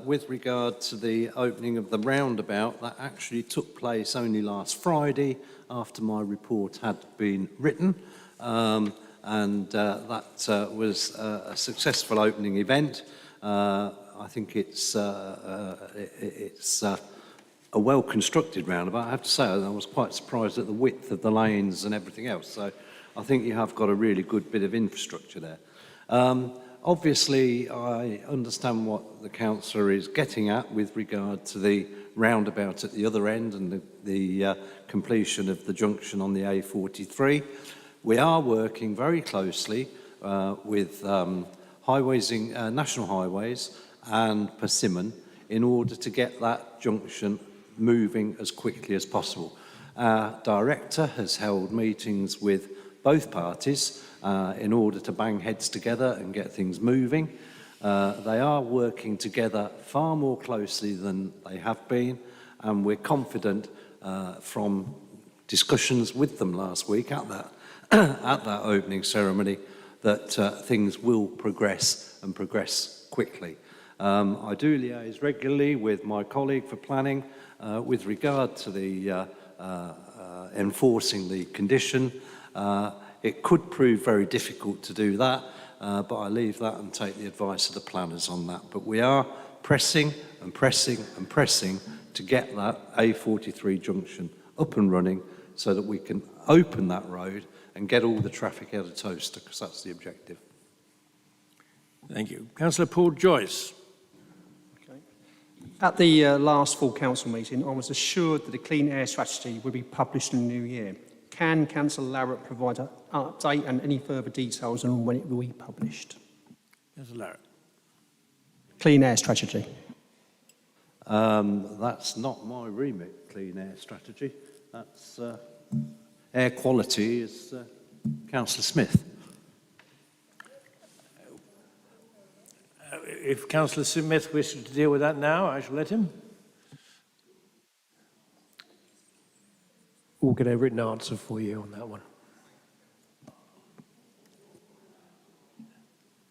With regard to the opening of the roundabout, that actually took place only last Friday after my report had been written, and that was a successful opening event. I think it's a well-constructed roundabout. I have to say, I was quite surprised at the width of the lanes and everything else. So I think you have got a really good bit of infrastructure there. Obviously, I understand what the councillor is getting at with regard to the roundabout at the other end and the completion of the junction on the A43. We are working very closely with National Highways and Persimmon in order to get that junction moving as quickly as possible. Our director has held meetings with both parties in order to bang heads together and get things moving. They are working together far more closely than they have been, and we're confident from discussions with them last week at that at that opening ceremony that things will progress and progress quickly. I do liaise regularly with my colleague for planning with regard to the enforcing the condition. It could prove very difficult to do that, but I leave that and take the advice of the planners on that. But we are pressing and pressing and pressing to get that A43 junction up and running so that we can open that road and get all the traffic out of Towcester, because that's the objective. Thank you. Councillor Paul Joyce. At the last full council meeting, I was assured that a clean air strategy would be published in the new year. Can Councillor Larratt provide an update and any further details on when it will be published? Councillor Larratt. Clean air strategy. That's not my remit, clean air strategy. That's air quality is Councillor Smith. If Councillor Smith wishes to deal with that now, I shall let him. We'll get a written answer for you on that one.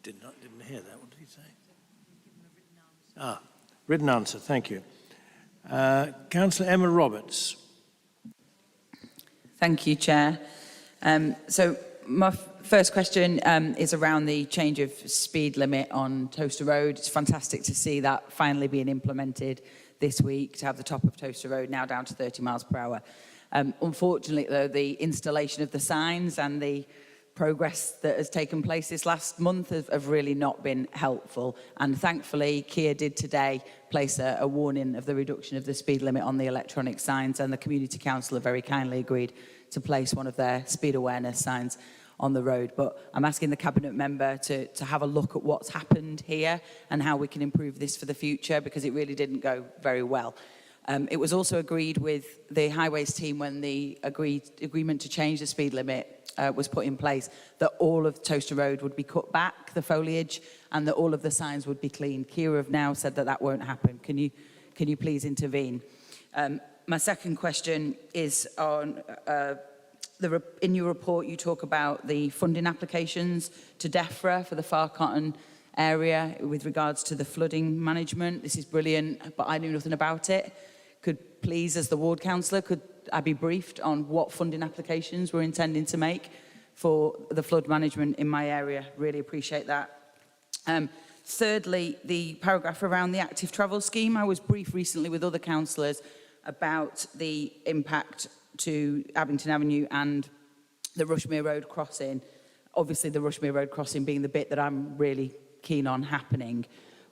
Didn't hear that. What did he say? Written answer. Thank you. Councillor Emma Roberts. Thank you, Chair. So my first question is around the change of speed limit on Towcester Road. It's fantastic to see that finally being implemented this week, to have the top of Towcester Road now down to 30 miles per hour. Unfortunately, though, the installation of the signs and the progress that has taken place this last month have really not been helpful. And thankfully, Kia did today place a warning of the reduction of the speed limit on the electronic signs, and the Community Council have very kindly agreed to place one of their speed awareness signs on the road. But I'm asking the Cabinet member to have a look at what's happened here and how we can improve this for the future, because it really didn't go very well. It was also agreed with the Highways team when the agreement to change the speed limit was put in place, that all of Towcester Road would be cut back, the foliage, and that all of the signs would be cleaned. Kia have now said that that won't happen. Can you please intervene? My second question is on in your report you talk about the funding applications to DEFRA for the Far Cotton area with regards to the flooding management. This is brilliant, but I knew nothing about it. Could please, as the ward councillor, could I be briefed on what funding applications we're intending to make for the flood management in my area? Really appreciate that. Thirdly, the paragraph around the active travel scheme. I was briefed recently with other councillors about the impact to Abington Avenue and the Rushmere Road crossing. Obviously, the Rushmere Road crossing being the bit that I'm really keen on happening.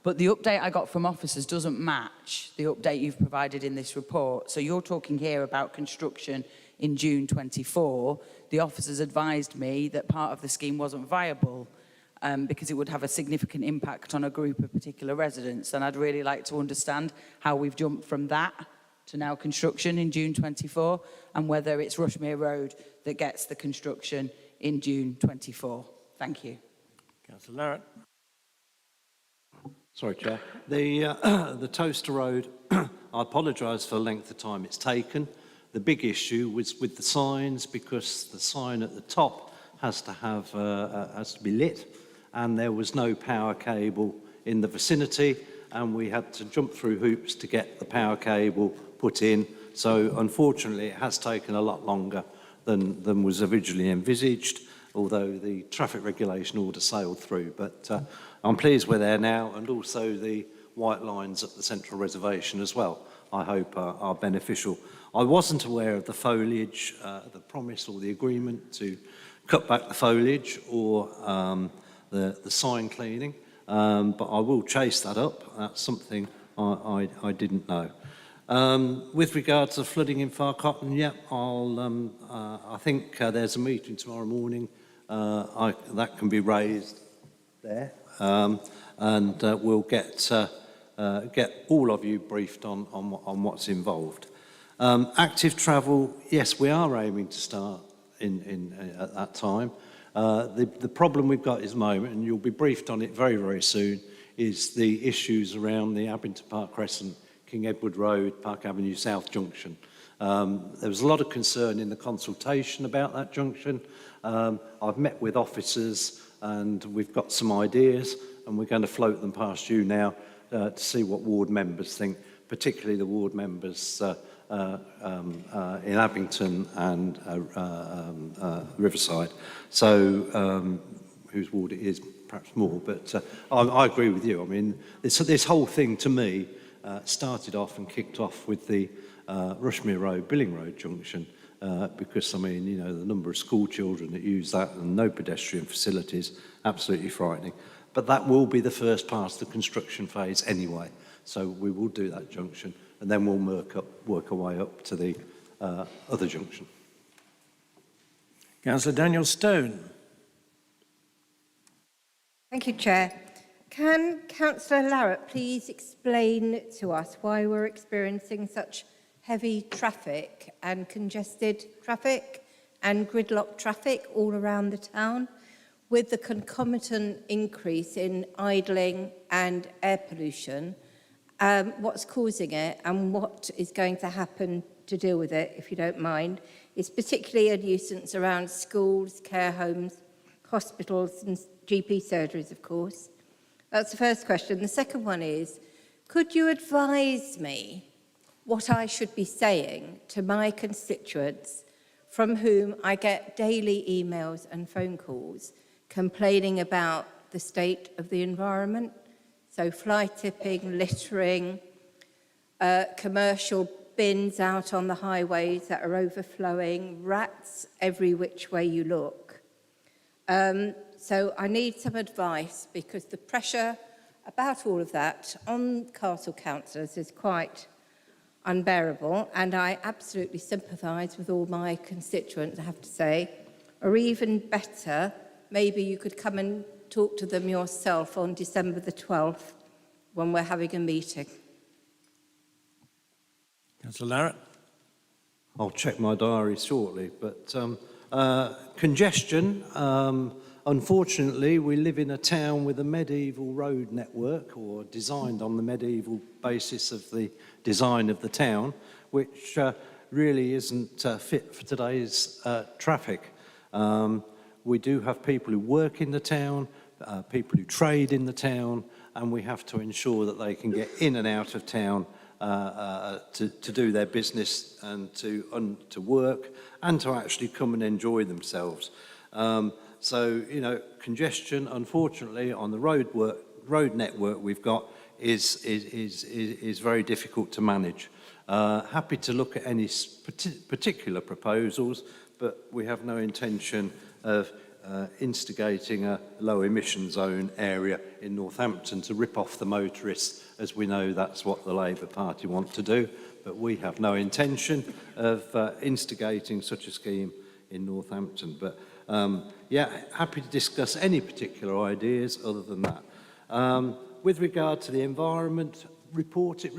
But the update I got from officers doesn't match the update you've provided in this report. So you're talking here about construction in June 24. The officers advised me that part of the scheme wasn't viable because it would have a significant impact on a group of particular residents. And I'd really like to understand how we've jumped from that to now construction in June 24, and whether it's Rushmere Road that gets the construction in June 24. Thank you. Councillor Larratt. Sorry, Chair. The Towcester Road, I apologise for the length of time it's taken. The big issue was with the signs, because the sign at the top has to be lit, and there was no power cable in the vicinity, and we had to jump through hoops to get the power cable put in. So unfortunately, it has taken a lot longer than was originally envisaged. although the traffic regulation order sailed through. But I'm pleased we're there now, and also the white lines at the central reservation as well, I hope are beneficial. I wasn't aware of the foliage, the promise or the agreement to cut back the foliage or the sign cleaning, but I will chase that up. That's something I didn't know. With regard to flooding in Far Cotton, yeah, I think there's a meeting tomorrow morning. That can be raised there, and we'll get all of you briefed on what's involved. Active travel, yes, we are aiming to start at that time. The problem we've got at the moment, and you'll be briefed on it very, very soon, is the issues around the Abington Park Crescent, King Edward Road, Park Avenue South junction. There was a lot of concern in the consultation about that junction. I've met with officers and we've got some ideas, and we're going to float them past you now to see what ward members think, particularly the ward members in Abington and Riverside. So, whose ward it is, perhaps more, but I agree with you. I mean, this whole thing to me started off and kicked off with the Rushmere Road, Billing Road junction, because, I mean, you know, the number of school children that use that and no pedestrian facilities, absolutely frightening. But that will be the first part of the construction phase anyway. So we will do that junction, and then we'll work our way up to the other junction. Councillor Daniel Stone. Thank you, Chair. Can Councillor Larratt please explain to us why we're experiencing such heavy traffic and congested traffic and gridlock traffic all around the town, with the concomitant increase in idling and air pollution? What's causing it and what is going to happen to deal with it, if you don't mind? It's particularly a nuisance around schools, care homes, hospitals and GP surgeries, of course. That's the first question. The second one is, could you advise me what I should be saying to my constituents from whom I get daily emails and phone calls complaining about the state of the environment? So fly tipping, littering, commercial bins out on the highways that are overflowing, rats every which way you look. So I need some advice, because the pressure about all of that on Castle councillors is quite unbearable, and I absolutely sympathise with all my constituents, I have to say. Or even better, maybe you could come and talk to them yourself on December the 12th when we're having a meeting. Councillor Larratt. I'll check my diary shortly, but congestion, unfortunately, we live in a town with a medieval road network, or designed on the medieval basis of the design of the town, which really isn't fit for today's traffic. We do have people who work in the town, people who trade in the town, and we have to ensure that they can get in and out of town to do their business and to work and to actually come and enjoy themselves. So, you know, congestion, unfortunately, on the road network we've got is very difficult to manage. Happy to look at any particular proposals, but we have no intention of instigating a low emission zone area in Northampton to rip off the motorists, as we know that's what the Labour Party want to do. But we have no intention of instigating such a scheme in Northampton. But yeah, happy to discuss any particular ideas other than that. With regard to the environment, report it.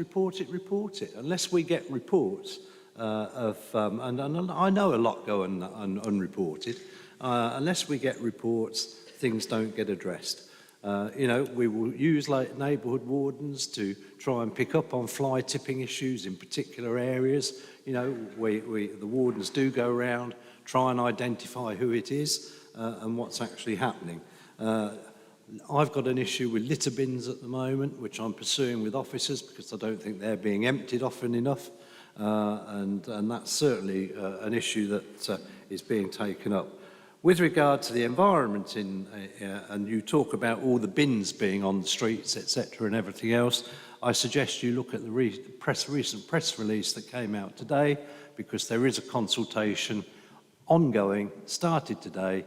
Unless we get reports and I know a lot go unreported, unless we get reports, things don't get addressed. You know, we will use like neighbourhood wardens to try and pick up on fly tipping issues in particular areas. You know, the wardens do go around, try and identify who it is and what's actually happening. I've got an issue with litter bins at the moment, which I'm pursuing with officers because I don't think they're being emptied often enough. And that's certainly an issue that is being taken up. With regard to the environment, and you talk about all the bins being on the streets, etc., and everything else, I suggest you look at the recent press release that came out today, because there is a consultation ongoing, started today,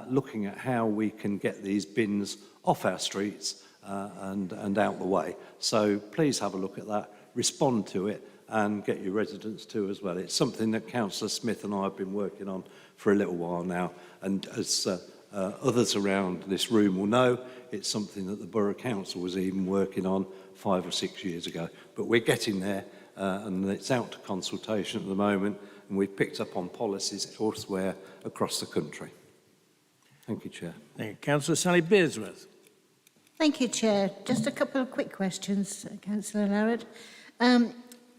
looking at how we can get these bins off our streets and out the way. So please have a look at that, respond to it, and get your residents to as well. It's something that Councillor Smith and I have been working on for a little while now, and as others around this room will know, it's something that the Borough Council was even working on 5 or 6 years ago. But we're getting there, and it's out to consultation at the moment, and we've picked up on policies elsewhere across the country. Thank you, Chair. Thank you. Councillor Sally Bearsworth. Thank you, Chair. Just a couple of quick questions, Councillor Larratt.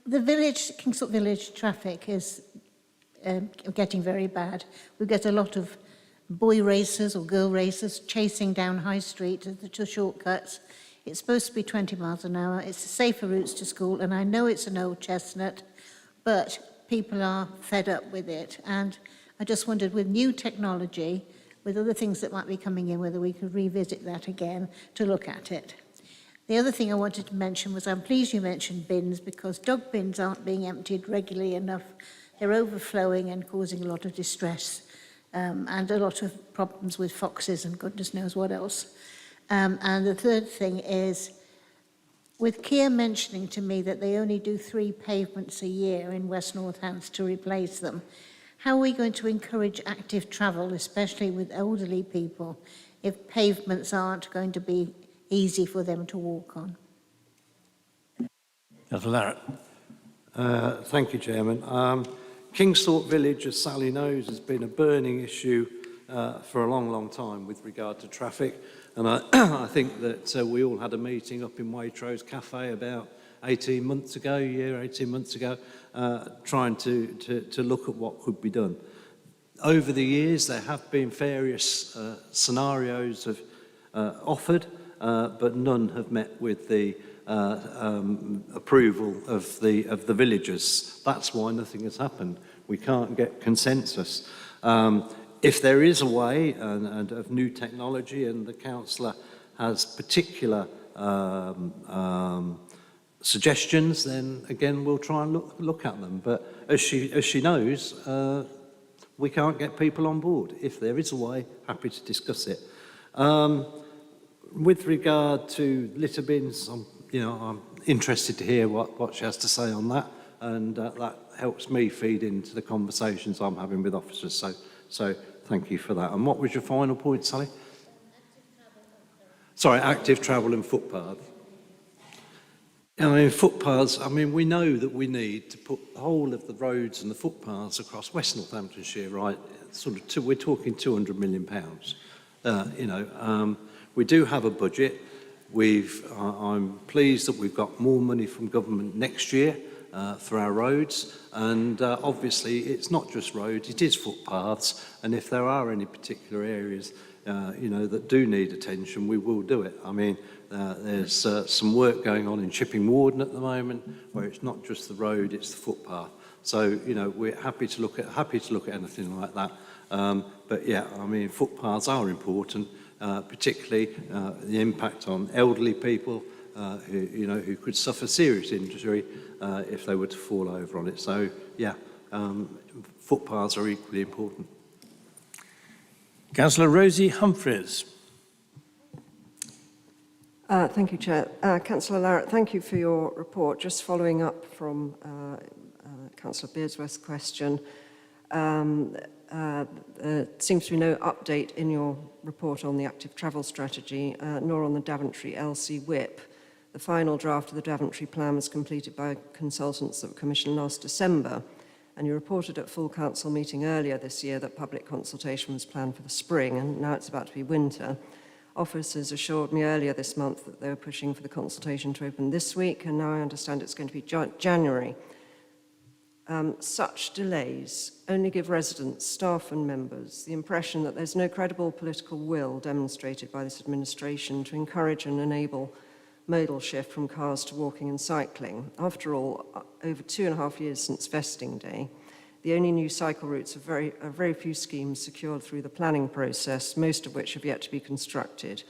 The village, Kingsthorpe Village traffic is getting very bad. We get a lot of boy racers or girl racers chasing down High Street to shortcuts. It's supposed to be 20 miles an hour. It's safer routes to school, and I know it's an old chestnut, but people are fed up with it. And I just wondered, with new technology, with other things that might be coming in, whether we could revisit that again to look at it. The other thing I wanted to mention was I'm pleased you mentioned bins, because dog bins aren't being emptied regularly enough. They're overflowing and causing a lot of distress and a lot of problems with foxes and goodness knows what else. And the third thing is, with Keir mentioning to me that they only do 3 pavements a year in West Northants to replace them, how are we going to encourage active travel, especially with elderly people, if pavements aren't going to be easy for them to walk on? Councillor Larratt. Thank you, Chairman. Kingsthorpe Village, as Sally knows, has been a burning issue for a long, long time with regard to traffic. And I think that we all had a meeting up in Waitrose Cafe about 18 months ago, trying to look at what could be done. Over the years, there have been various scenarios offered, but none have met with the approval of the villagers. That's why nothing has happened. We can't get consensus. If there is a way and of new technology, and the councillor has particular suggestions, then again we'll try and look at them. But as she knows, we can't get people on board. If there is a way, happy to discuss it. With regard to litter bins, I'm interested to hear what she has to say on that, and that helps me feed into the conversations I'm having with officers. So thank you for that. And what was your final point, Sally? Sorry, active travel and footpaths. Footpaths, we know that we need to put the whole of the roads and the footpaths across West Northamptonshire, right? We're talking £200 million. We do have a budget. I'm pleased that we've got more money from government next year for our roads, and obviously it's not just roads, it is footpaths, and if there are any particular areas that do need attention, we will do it. There's some work going on in Chipping Warden at the moment, where it's not just the road, it's the footpath. So we're happy to look at anything like that. But yeah, footpaths are important, particularly the impact on elderly people who could suffer serious injury if they were to fall over on it. So yeah, footpaths are equally important. Councillor Rosie Humphreys. Thank you, Chair. Councillor Larratt, thank you for your report. Just following up from Councillor Bearsworth's question, there seems to be no update in your report on the active travel strategy, nor on the Daventry LC WIP. The final draft of the Daventry plan was completed by consultants that were commissioned last December, and you reported at full council meeting earlier this year that public consultation was planned for the spring, and now it's about to be winter. Officers assured me earlier this month that they were pushing for the consultation to open this week, and now I understand it's going to be January. Such delays only give residents, staff and members the impression that there's no credible political will demonstrated by this administration to encourage and enable modal shift from cars to walking and cycling. After all, over 2.5 years since vesting day, The only new cycle routes are very few schemes secured through the planning process, most of which have yet to be constructed.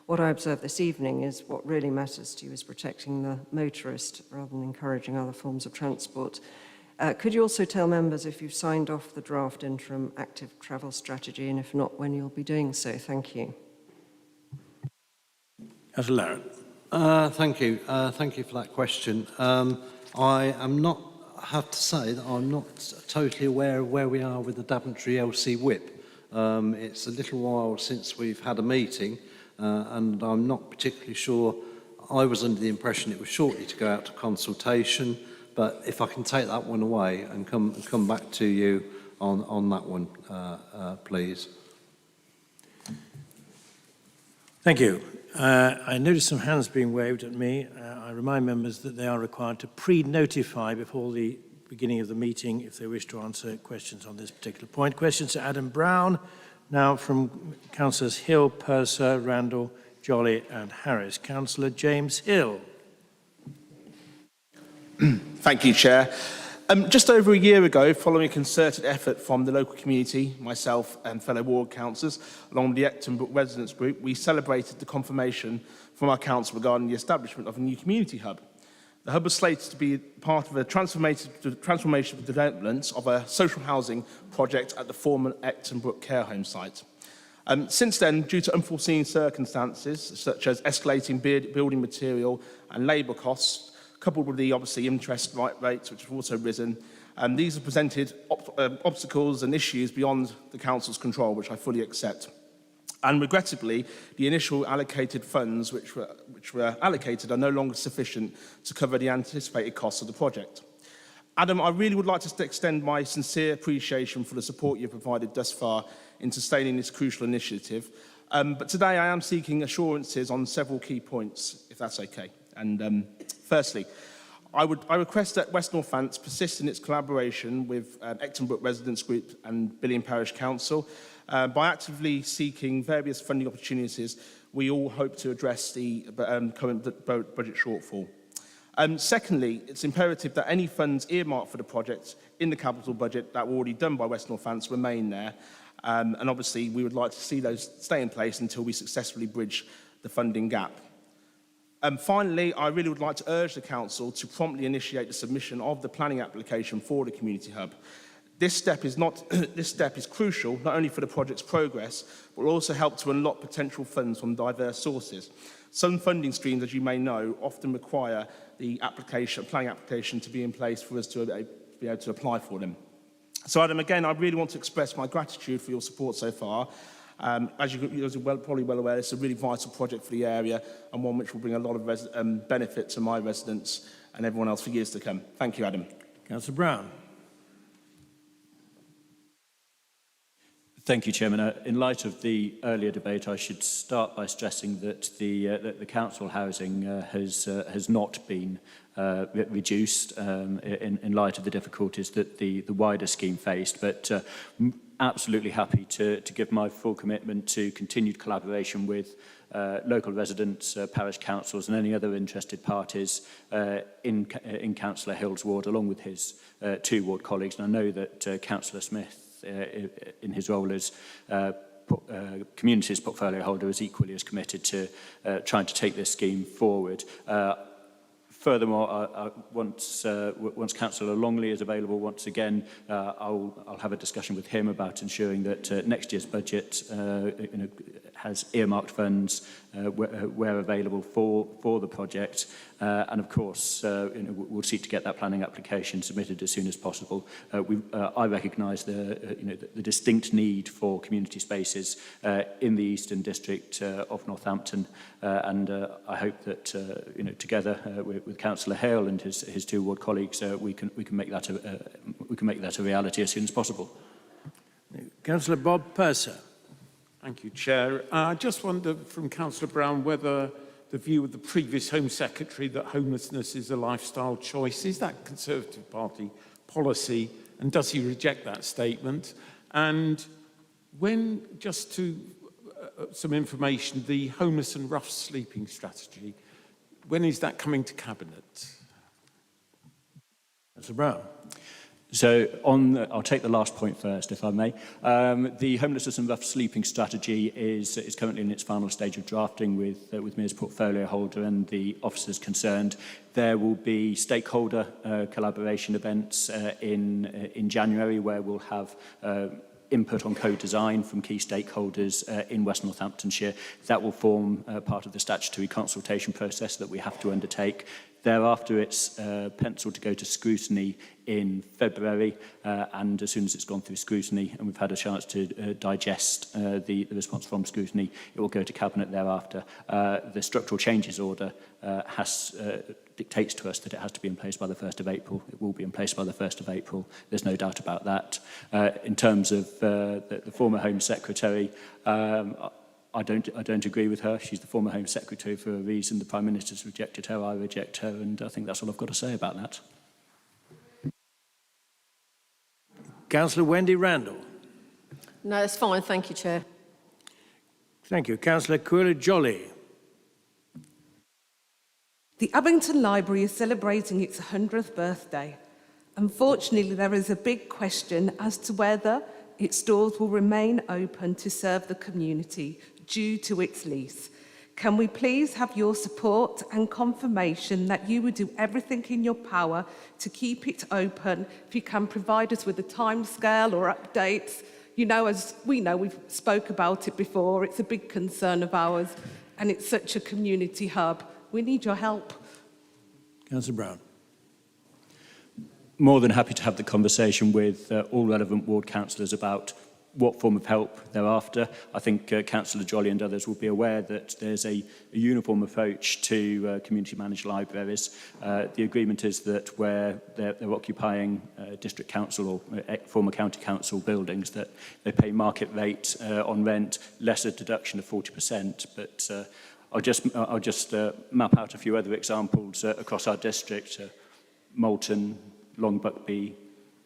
What I observed this evening is what really matters to you is protecting the motorist rather than encouraging other forms of transport. Could you also tell members if you've signed off the draft interim active travel strategy, and if not, when you'll be doing so? Thank you. Councillor Larratt. Thank you. Thank you for that question. I have to say that I'm not totally aware of where we are with the Daventry LC whip. It's a little while since we've had a meeting, and I'm not particularly sure. I was under the impression it was shortly to go out to consultation, but if I can take that one away and come back to you on that one, please. Thank you. I noticed some hands being waved at me. I remind members that they are required to pre-notify before the beginning of the meeting if they wish to answer questions on this particular point. Questions to Adam Brown, now from Councillors Hill, Purser, Randall, Jolly and Harris. Councillor James Hill. Thank you, Chair. Just over a year ago, following a concerted effort from the local community, myself and fellow ward councillors, along with the Ecton Brook Residents Group, we celebrated the confirmation from our council regarding the establishment of a new community hub. The hub was slated to be part of a transformational development of a social housing project at the former Ecton Brook care home site. Since then, due to unforeseen circumstances, such as escalating building material and labour costs, coupled with the obviously interest rates, which have also risen, these have presented obstacles and issues beyond the council's control, which I fully accept. And regrettably, the initial allocated funds which were allocated are no longer sufficient to cover the anticipated costs of the project. Adam, I really would like to extend my sincere appreciation for the support you've provided thus far in sustaining this crucial initiative. But today I am seeking assurances on several key points, if that's okay. And firstly, I request that West Northants persist in its collaboration with Ecton Brook Residents Group and Billing Parish Council. By actively seeking various funding opportunities, we all hope to address the current budget shortfall. Secondly, it's imperative that any funds earmarked for the project in the capital budget that were already done by West Northants remain there. And obviously, we would like to see those stay in place until we successfully bridge the funding gap. Finally, I really would like to urge the Council to promptly initiate the submission of the planning application for the community hub. This step is crucial not only for the project's progress, but will also help to unlock potential funds from diverse sources. Some funding streams, as you may know, often require the planning application to be in place for us to be able to apply for them. So, Adam, again, I really want to express my gratitude for your support so far. As you're probably well aware, it's a really vital project for the area and one which will bring a lot of benefit to my residents and everyone else for years to come. Thank you, Adam. Councillor Brown. Thank you, Chairman. In light of the earlier debate, I should start by stressing that the council housing has not been reduced in light of the difficulties that the wider scheme faced, but absolutely happy to give my full commitment to continued collaboration with local residents, parish councils and any other interested parties in Councillor Hill's ward, along with his two ward colleagues. And I know that Councillor Smith, in his role as communities portfolio holder, is equally as committed to trying to take this scheme forward. Furthermore, once Councillor Longley is available once again, I'll have a discussion with him about ensuring that next year's budget has earmarked funds where available for the project. And of course, we'll seek to get that planning application submitted as soon as possible. I recognise the distinct need for community spaces in the Eastern District of Northampton, and I hope that together with Councillor Hale and his two ward colleagues, we can make that a reality as soon as possible. Councillor Bob Purser. Thank you, Chair. I just wonder from Councillor Brown whether the view of the previous Home Secretary that homelessness is a lifestyle choice, is that Conservative Party policy, and does he reject that statement? And when, just to some information, the homeless and rough sleeping strategy, when is that coming to Cabinet? Councillor Brown. So I'll take the last point first, if I may. The homelessness and rough sleeping strategy is currently in its final stage of drafting with me as portfolio holder and the officers concerned. There will be stakeholder collaboration events in January where we'll have input on co-design from key stakeholders in West Northamptonshire. That will form part of the statutory consultation process that we have to undertake. Thereafter, it's penciled to go to scrutiny in February, and as soon as it's gone through scrutiny and we've had a chance to digest the response from scrutiny, it will go to Cabinet thereafter. The structural changes order dictates to us that it has to be in place by the 1st of April. It will be in place by the 1st of April. There's no doubt about that. In terms of the former Home Secretary, I don't agree with her. She's the former Home Secretary for a reason. The Prime Minister's rejected her, I reject her, and I think that's all I've got to say about that. Councillor Wendy Randall. No, that's fine. Thank you, Chair. Thank you. Councillor Cuilla Jolly. The Abington Library is celebrating its 100th birthday. Unfortunately, there is a big question as to whether its doors will remain open to serve the community due to its lease. Can we please have your support and confirmation that you would do everything in your power to keep it open? If you can provide us with a timescale or updates. You know, as we know, we've spoke about it before, it's a big concern of ours and it's such a community hub. We need your help. Councillor Brown. More than happy to have the conversation with all relevant ward councillors about what form of help they're after. I think Councillor Jolly and others will be aware that there's a uniform approach to community managed libraries. The agreement is that where they're occupying district council or former county council buildings, that they pay market rate on rent, less a deduction of 40%. But I'll just map out a few other examples across our district: Moulton, Long Buckby,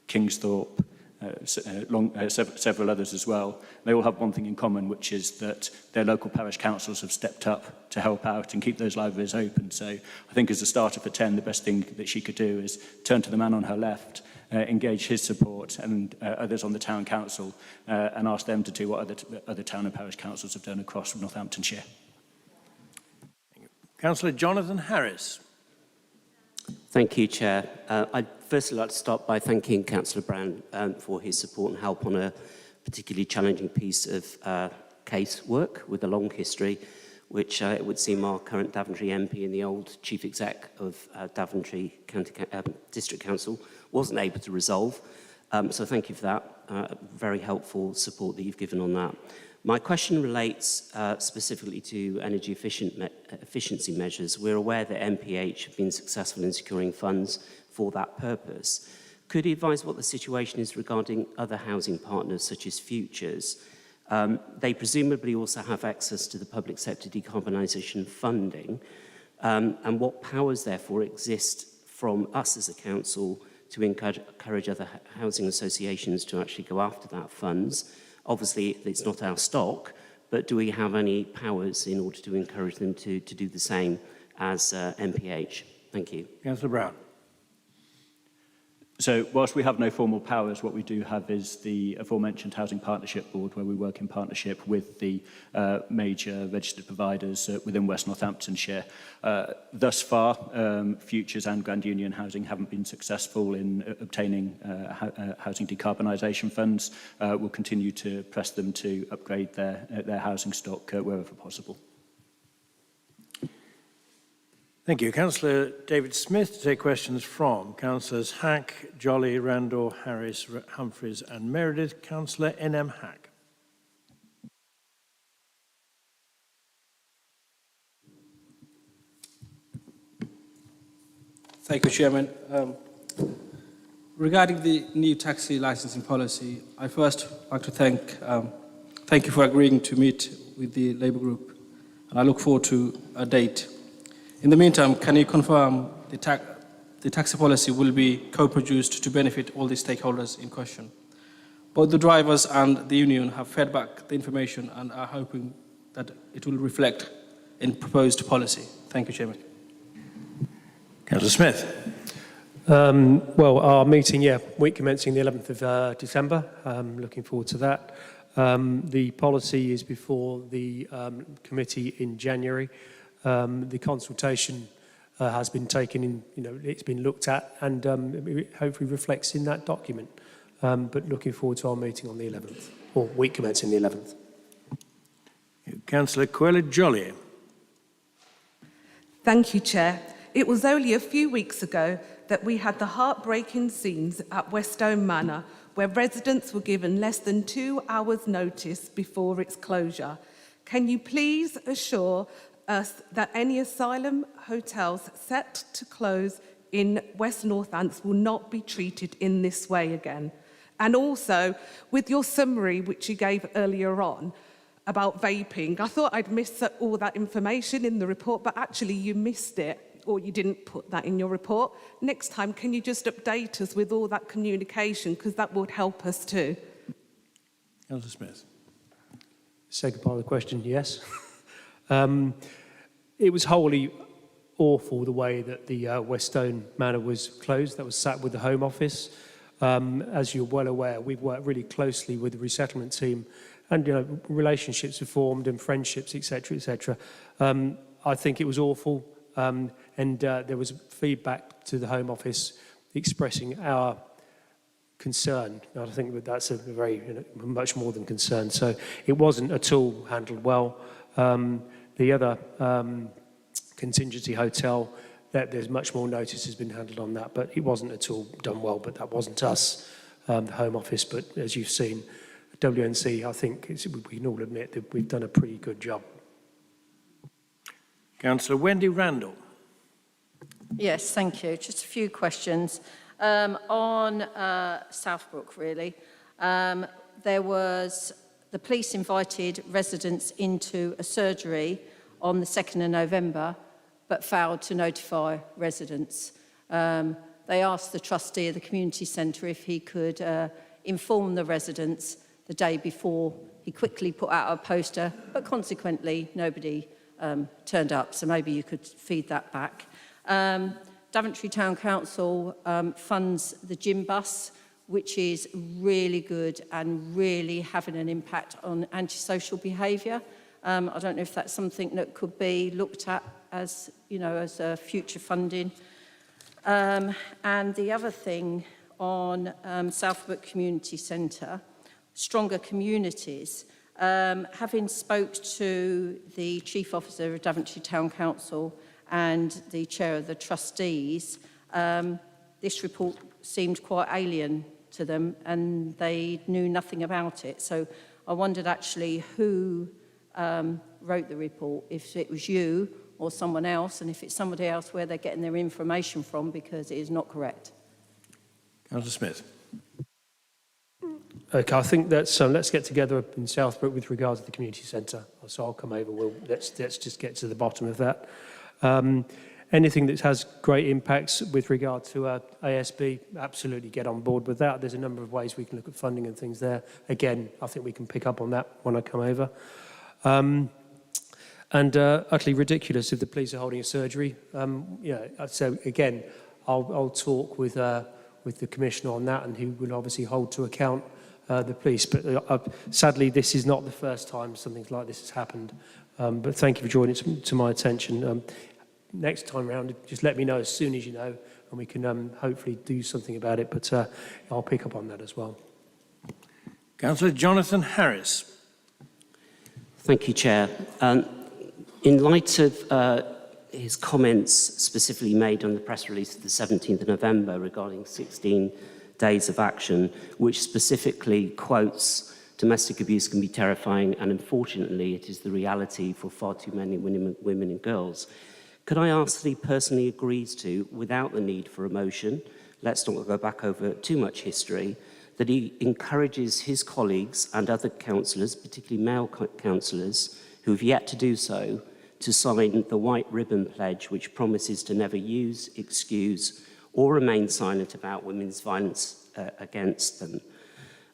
Kingsthorpe, several others as well. They all have one thing in common, which is that their local parish councils have stepped up to help out and keep those libraries open. So I think as a starter for 10, the best thing that she could do is turn to the man on her left, engage his support and others on the town council and ask them to do what other town and parish councils have done across Northamptonshire. Councillor Jonathan Harris. Thank you, Chair. I'd firstly like to start by thanking Councillor Brown for his support and help on a particularly challenging piece of case work with a long history, which it would seem our current Daventry MP and the old Chief Exec of Daventry District Council wasn't able to resolve. So thank you for that. Very helpful support that you've given on that. My question relates specifically to energy efficiency measures. We're aware that MPH have been successful in securing funds for that purpose. Could you advise what the situation is regarding other housing partners such as Futures? They presumably also have access to the public sector decarbonisation funding, and what powers therefore exist from us as a council to encourage other housing associations to actually go after that funds? Obviously, it's not our stock, but do we have any powers in order to encourage them to do the same as MPH? Thank you. Councillor Brown. So whilst we have no formal powers, what we do have is the aforementioned Housing Partnership Board, where we work in partnership with the major registered providers within West Northamptonshire. Thus far, Futures and Grand Union Housing haven't been successful in obtaining housing decarbonisation funds. We'll continue to press them to upgrade their housing stock wherever possible. Thank you. Councillor David Smith to take questions from Councillors Hack, Jolly, Randall, Harris, Humphreys and Meredith. Councillor N.M. Hack. Thank you, Chairman. Regarding the new taxi licensing policy, I first like to thank you for agreeing to meet with the Labour Group, and I look forward to a date. In the meantime, can you confirm the taxi policy will be co-produced to benefit all the stakeholders in question? Both the drivers and the union have fed back the information and are hoping that it will reflect in proposed policy. Thank you, Chairman. Councillor Smith. Well, our meeting, week commencing the 11th of December. Looking forward to that. The policy is before the committee in January. The consultation has been taken in, it's been looked at and it hopefully reflects in that document. But looking forward to our meeting on the 11th, or week commencing the 11th. Councillor Quella-Jolly. Thank you, Chair. It was only a few weeks ago that we had the heartbreaking scenes at Westone Manor, where residents were given less than 2 hours' notice before its closure. Can you please assure us that any asylum hotels set to close in West Northants will not be treated in this way again? And also, with your summary, which you gave earlier on, about vaping, I thought I'd missed all that information in the report, but actually you missed it, or you didn't put that in your report. Next time, can you just update us with all that communication, because that would help us too. Councillor Smith. Second part of the question, yes. It was wholly awful the way that the Westone Manor was closed. That was sat with the Home Office. As you're well aware, we've worked really closely with the resettlement team, and relationships are formed and friendships, etc., etc. I think it was awful, and there was feedback to the Home Office expressing our concern. And I think that's a very much more than concern. So it wasn't at all handled well. The other contingency hotel, that there's much more notice has been handled on that, but it wasn't at all done well. But that wasn't us, the Home Office. But as you've seen, WNC, I think we can all admit that we've done a pretty good job. Councillor Wendy Randall. Yes, thank you. Just a few questions. On Southbrook, really. The police invited residents into a surgery on the 2nd of November, but failed to notify residents. They asked the trustee of the community centre if he could inform the residents the day before. He quickly put out a poster, but consequently nobody turned up, so maybe you could feed that back. Daventry Town Council funds the gym bus, which is really good and really having an impact on antisocial behaviour. I don't know if that's something that could be looked at as, as a future funding. And the other thing on Southbrook Community Centre, Stronger Communities, having spoke to the Chief Officer of Daventry Town Council and the Chair of the Trustees, this report seemed quite alien to them and they knew nothing about it. So I wondered actually who wrote the report, if it was you or someone else, and if it's somebody else, where they're getting their information from, because it is not correct. Councillor Smith. Okay, I think that's let's get together in Southbrook with regards to the community centre. So I'll come over. Let's just get to the bottom of that. Anything that has great impacts with regard to ASB, absolutely get on board with that. There's a number of ways we can look at funding and things there. Again, I think we can pick up on that when I come over. And utterly ridiculous if the police are holding a surgery. So again, I'll talk with the Commissioner on that, and who will obviously hold to account the police. But sadly, this is not the first time something like this has happened. But thank you for drawing it to my attention. Next time round, just let me know as soon as you know, and we can hopefully do something about it. But I'll pick up on that as well. Councillor Jonathan Harris. Thank you, Chair. In light of his comments specifically made on the press release of the 17th of November regarding 16 days of action, which specifically quotes, domestic abuse can be terrifying and unfortunately it is the reality for far too many women and girls. Could I ask that he personally agrees to, without the need for emotion, let's not go back over too much history, that he encourages his colleagues and other councillors, particularly male councillors, who have yet to do so, to sign the White Ribbon Pledge, which promises to never use, excuse, or remain silent about women's violence against them.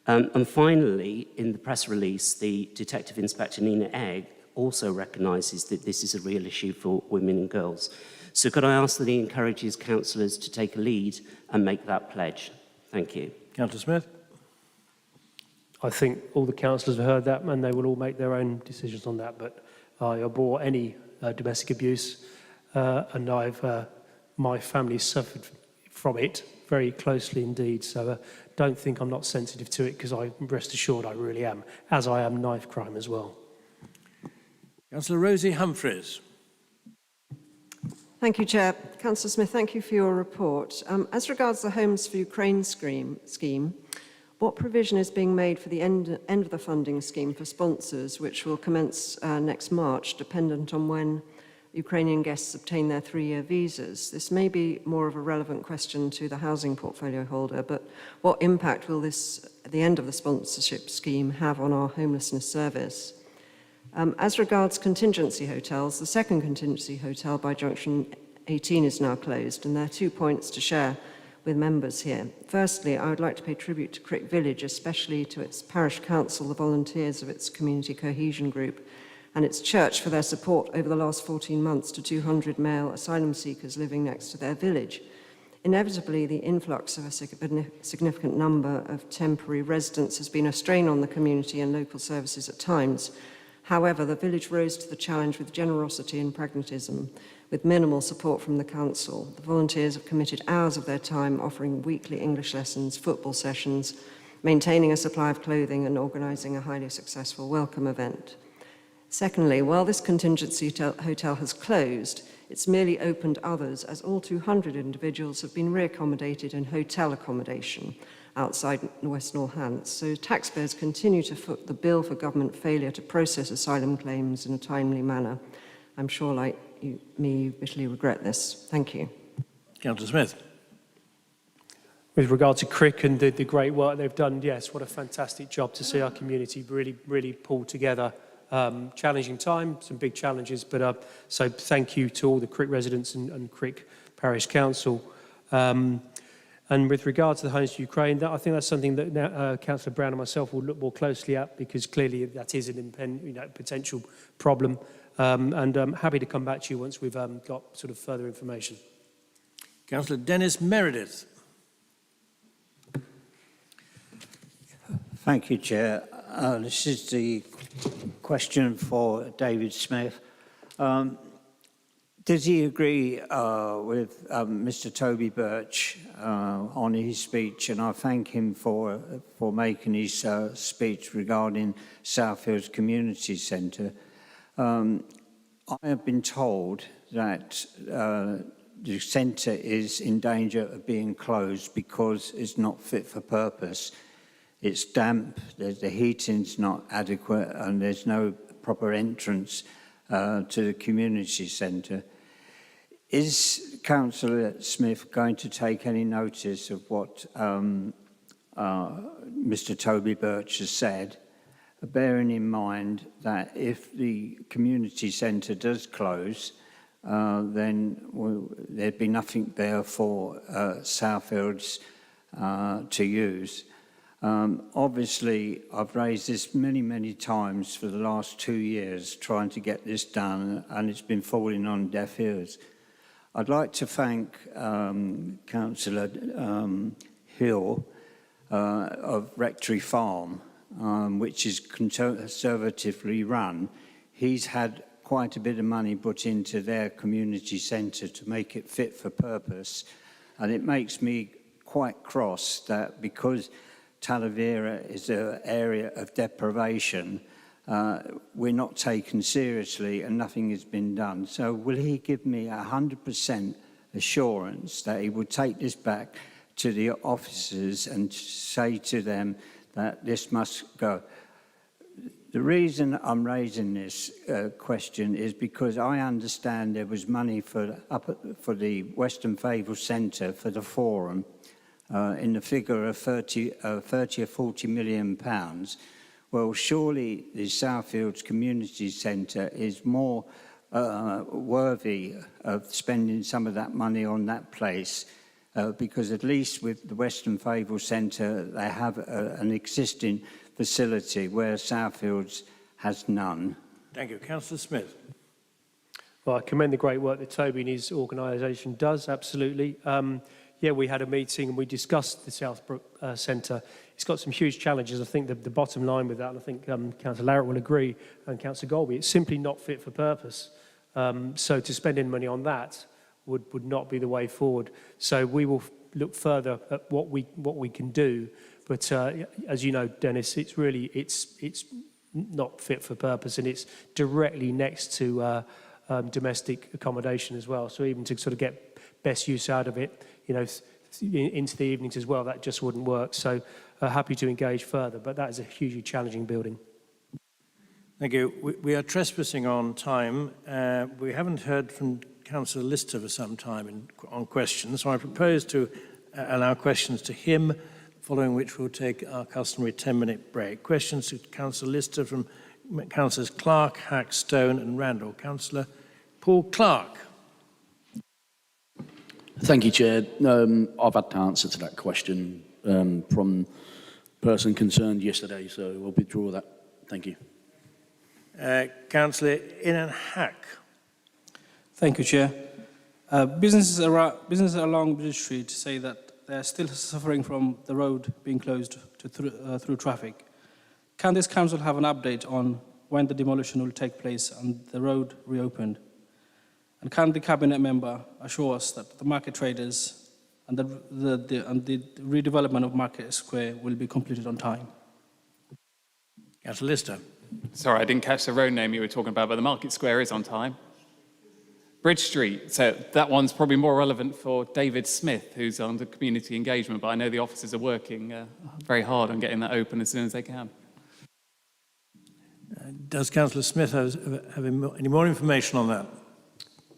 And finally, in the press release, the Detective Inspector Nina Egg also recognises that this is a real issue for women and girls. So could I ask that he encourages councillors to take a lead and make that pledge? Thank you. Councillor Smith. I think all the councillors have heard that and they will all make their own decisions on that. But I abhor any domestic abuse and my family suffered from it very closely indeed. So don't think I'm not sensitive to it, because I rest assured I really am, as I am knife crime as well. Councillor Rosie Humphreys. Thank you, Chair. Councillor Smith, thank you for your report. As regards the Homes for Ukraine scheme, what provision is being made for the end of the funding scheme for sponsors, which will commence next March, dependent on when Ukrainian guests obtain their 3-year visas? This may be more of a relevant question to the housing portfolio holder, but what impact will the end of the sponsorship scheme have on our homelessness service? As regards contingency hotels, the second contingency hotel by Junction 18 is now closed, and there are 2 points to share with members here. Firstly, I would like to pay tribute to Crick Village, especially to its parish council, the volunteers of its community cohesion group, and its church for their support over the last 14 months to 200 male asylum seekers living next to their village. Inevitably, the influx of a significant number of temporary residents has been a strain on the community and local services at times. However, the village rose to the challenge with generosity and pragmatism, with minimal support from the council. The volunteers have committed hours of their time offering weekly English lessons, football sessions, maintaining a supply of clothing and organising a highly successful welcome event. Secondly, while this contingency hotel has closed, it's merely opened others, as all 200 individuals have been reaccommodated in hotel accommodation outside West Northants. So taxpayers continue to foot the bill for government failure to process asylum claims in a timely manner. I'm sure, like me, you bitterly regret this. Thank you. Councillor Smith. With regard to Crick and the great work they've done, yes, what a fantastic job to see our community really pull together. Challenging time, some big challenges, but so thank you to all the Crick residents and Crick Parish Council. And with regard to the Homes for Ukraine, I think that's something that Councillor Brown and myself will look more closely at, because clearly that is an potential problem. And I'm happy to come back to you once we've got sort of further information. Councillor Dennis Meredith. Thank you, Chair. This is the question for David Smith. Does he agree with Mr. Toby Birch on his speech? And I thank him for making his speech regarding Southfields Community Centre. I have been told that the centre is in danger of being closed because it's not fit for purpose. It's damp, the heating's not adequate, and there's no proper entrance to the community centre. Is Councillor Smith going to take any notice of what Mr. Toby Birch has said, bearing in mind that if the community centre does close, then there'd be nothing there for Southfields to use? Obviously, I've raised this many times for the last 2 years, trying to get this done, and it's been falling on deaf ears. I'd like to thank Councillor Hill of Rectory Farm, which is conservatively run. He's had quite a bit of money put into their community centre to make it fit for purpose, and it makes me quite cross that because Talavera is an area of deprivation, we're not taken seriously and nothing has been done. So will he give me 100% assurance that he would take this back to the officers and say to them that this must go? The reason I'm raising this question is because I understand there was money for the Western Fable Centre for the Forum in the figure of 30 or 40 million pounds. Well, surely the Southfields Community Centre is more worthy of spending some of that money on that place, because at least with the Western Fable Centre, they have an existing facility where Southfields has none. Thank you. Councillor Smith. Well, I commend the great work that Toby and his organisation does, absolutely. Yeah, we had a meeting and we discussed the Southbrook Centre. It's got some huge challenges. I think the bottom line with that, and I think Councillor Larritt will agree, and Councillor Golby, it's simply not fit for purpose. So to spend any money on that would not be the way forward. So we will look further at what we can do. But as you know, Dennis, it's not fit for purpose, and it's directly next to domestic accommodation as well. So even to sort of get best use out of it, you know, into the evenings as well, that just wouldn't work. So happy to engage further, but that is a hugely challenging building. Thank you. We are trespassing on time. We haven't heard from Councillor Lister for some time on questions, so I propose to allow questions to him, following which we'll take our customary 10-minute break. Questions to Councillor Lister from Councillors Clark, Hack, Stone and Randall. Councillor Paul Clark. Thank you, Chair. I've had to answer to that question from person concerned yesterday, so I'll withdraw that. Thank you. Councillor Inan Hack. Thank you, Chair. Businesses along Bridge Street say that they are still suffering from the road being closed through traffic. Can this council have an update on when the demolition will take place and the road reopened? And can the cabinet member assure us that the market traders and the redevelopment of Market Square will be completed on time? Councillor Lister. Sorry, I didn't catch the road name you were talking about, but the Market Square is on time. Bridge Street, so that one's probably more relevant for David Smith, who's under community engagement, but I know the officers are working very hard on getting that open as soon as they can. Does Councillor Smith have any more information on that?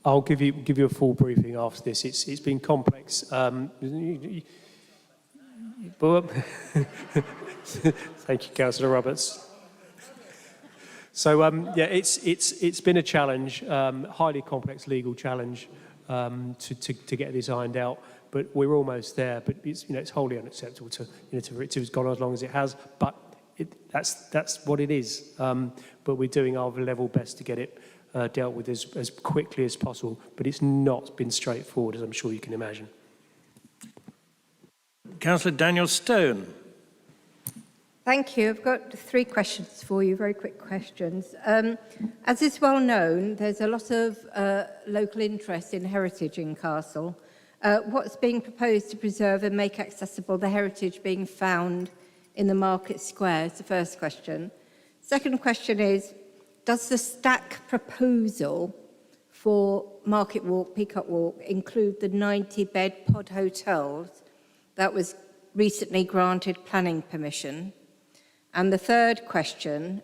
I'll give you a full briefing after this. It's been complex. Thank you, Councillor Roberts. So yeah, it's been a challenge, highly complex legal challenge to get this ironed out. But we're almost there. But it's wholly unacceptable to it has gone as long as it has. But that's what it is. But we're doing our level best to get it dealt with as quickly as possible, but it's not been straightforward, as I'm sure you can imagine. Councillor Daniel Stone. Thank you. I've got 3 questions for you, very quick questions. As is well known, there's a lot of local interest in heritage in Castle. What's being proposed to preserve and make accessible the heritage being found in the Market Square is the first question. Second question is, does the stack proposal for Market Walk, Peacock Walk include the 90-bed pod hotels that was recently granted planning permission? And the third question,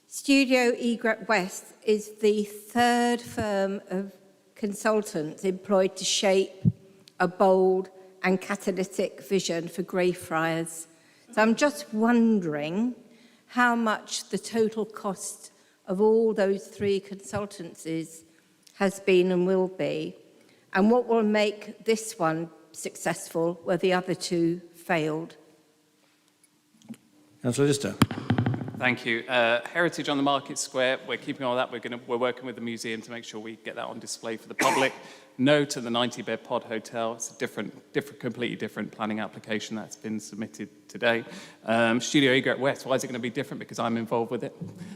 Studio Egret West is the 3rd firm of consultants employed to shape a bold and catalytic vision for Greyfriars. So I'm just wondering how much the total cost of all those 3 consultancies has been and will be, and what will make this one successful where the other 2 failed. Councillor Lister. Thank you. Heritage on the Market Square, we're keeping all that. We're working with the museum to make sure we get that on display for the public. No to the 90-bed pod hotel. It's a completely different planning application that's been submitted today. Studio Egret West, why is it going to be different? Because I'm involved with it.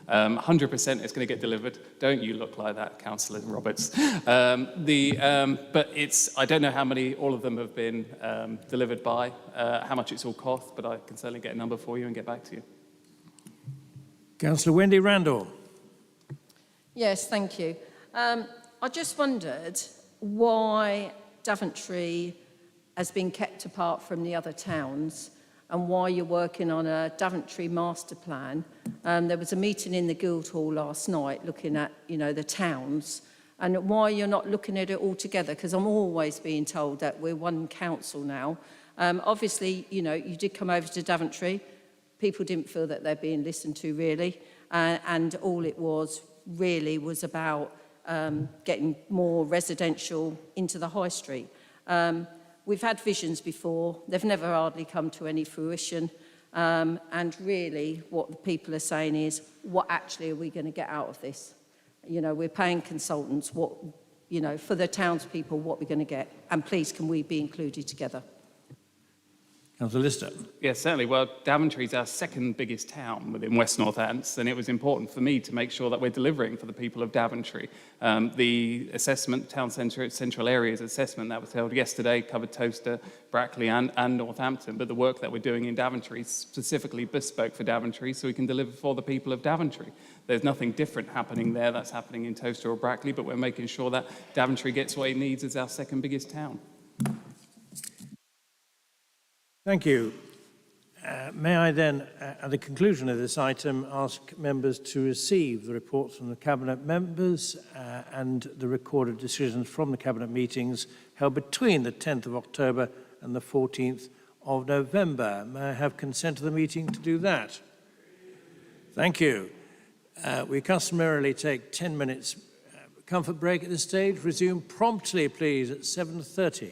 100% it's going to get delivered. Don't you look like that, Councillor Roberts. But I don't know how many all of them have been delivered by, how much it's all cost, but I can certainly get a number for you and get back to you. Councillor Wendy Randall. Yes, thank you. I just wondered why Daventry has been kept apart from the other towns and why you're working on a Daventry master plan. There was a meeting in the Guildhall last night looking at, the towns and why you're not looking at it all together, because I'm always being told that we're one council now. Obviously, you did come over to Daventry. People didn't feel that they're being listened to, really. And all it was really was about getting more residential into the high street. We've had visions before. They've never hardly come to any fruition. And really what the people are saying is, what actually are we going to get out of this? You know, we're paying consultants what, you know, for the townspeople, what we're going to get. And please, can we be included together? Councillor Lister. Yes, certainly. Well, Daventry is our second biggest town within West Northants, and it was important for me to make sure that we're delivering for the people of Daventry. The assessment, town centre, central areas assessment that was held yesterday covered Towcester, Brackley and Northampton, but the work that we're doing in Daventry is specifically bespoke for Daventry so we can deliver for the people of Daventry. There's nothing different happening there that's happening in Towcester or Brackley, but we're making sure that Daventry gets what it needs as our second biggest town. Thank you. May I then, at the conclusion of this item, ask members to receive the reports from the Cabinet members and the recorded decisions from the Cabinet meetings held between the 10th of October and the 14th of November. May I have consent of the meeting to do that? Thank you. We customarily take 10 minutes comfort break at this stage. Resume promptly, please, at 7:30.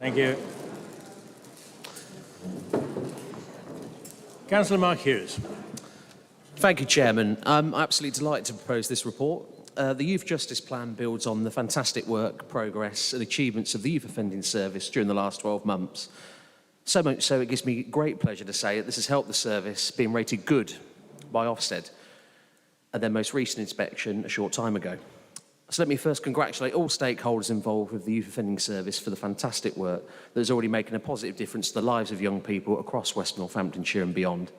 Thank you. Councillor Mark Hughes. Thank you, Chairman. I'm absolutely delighted to propose this report. The Youth Justice Plan builds on the fantastic work, progress and achievements of the Youth Offending Service during the last 12 months. So much so it gives me great pleasure to say that this has helped the service being rated good by Ofsted at their most recent inspection a short time ago. So let me first congratulate all stakeholders involved with the Youth Offending Service for the fantastic work that is already making a positive difference to the lives of young people across West Northamptonshire and beyond.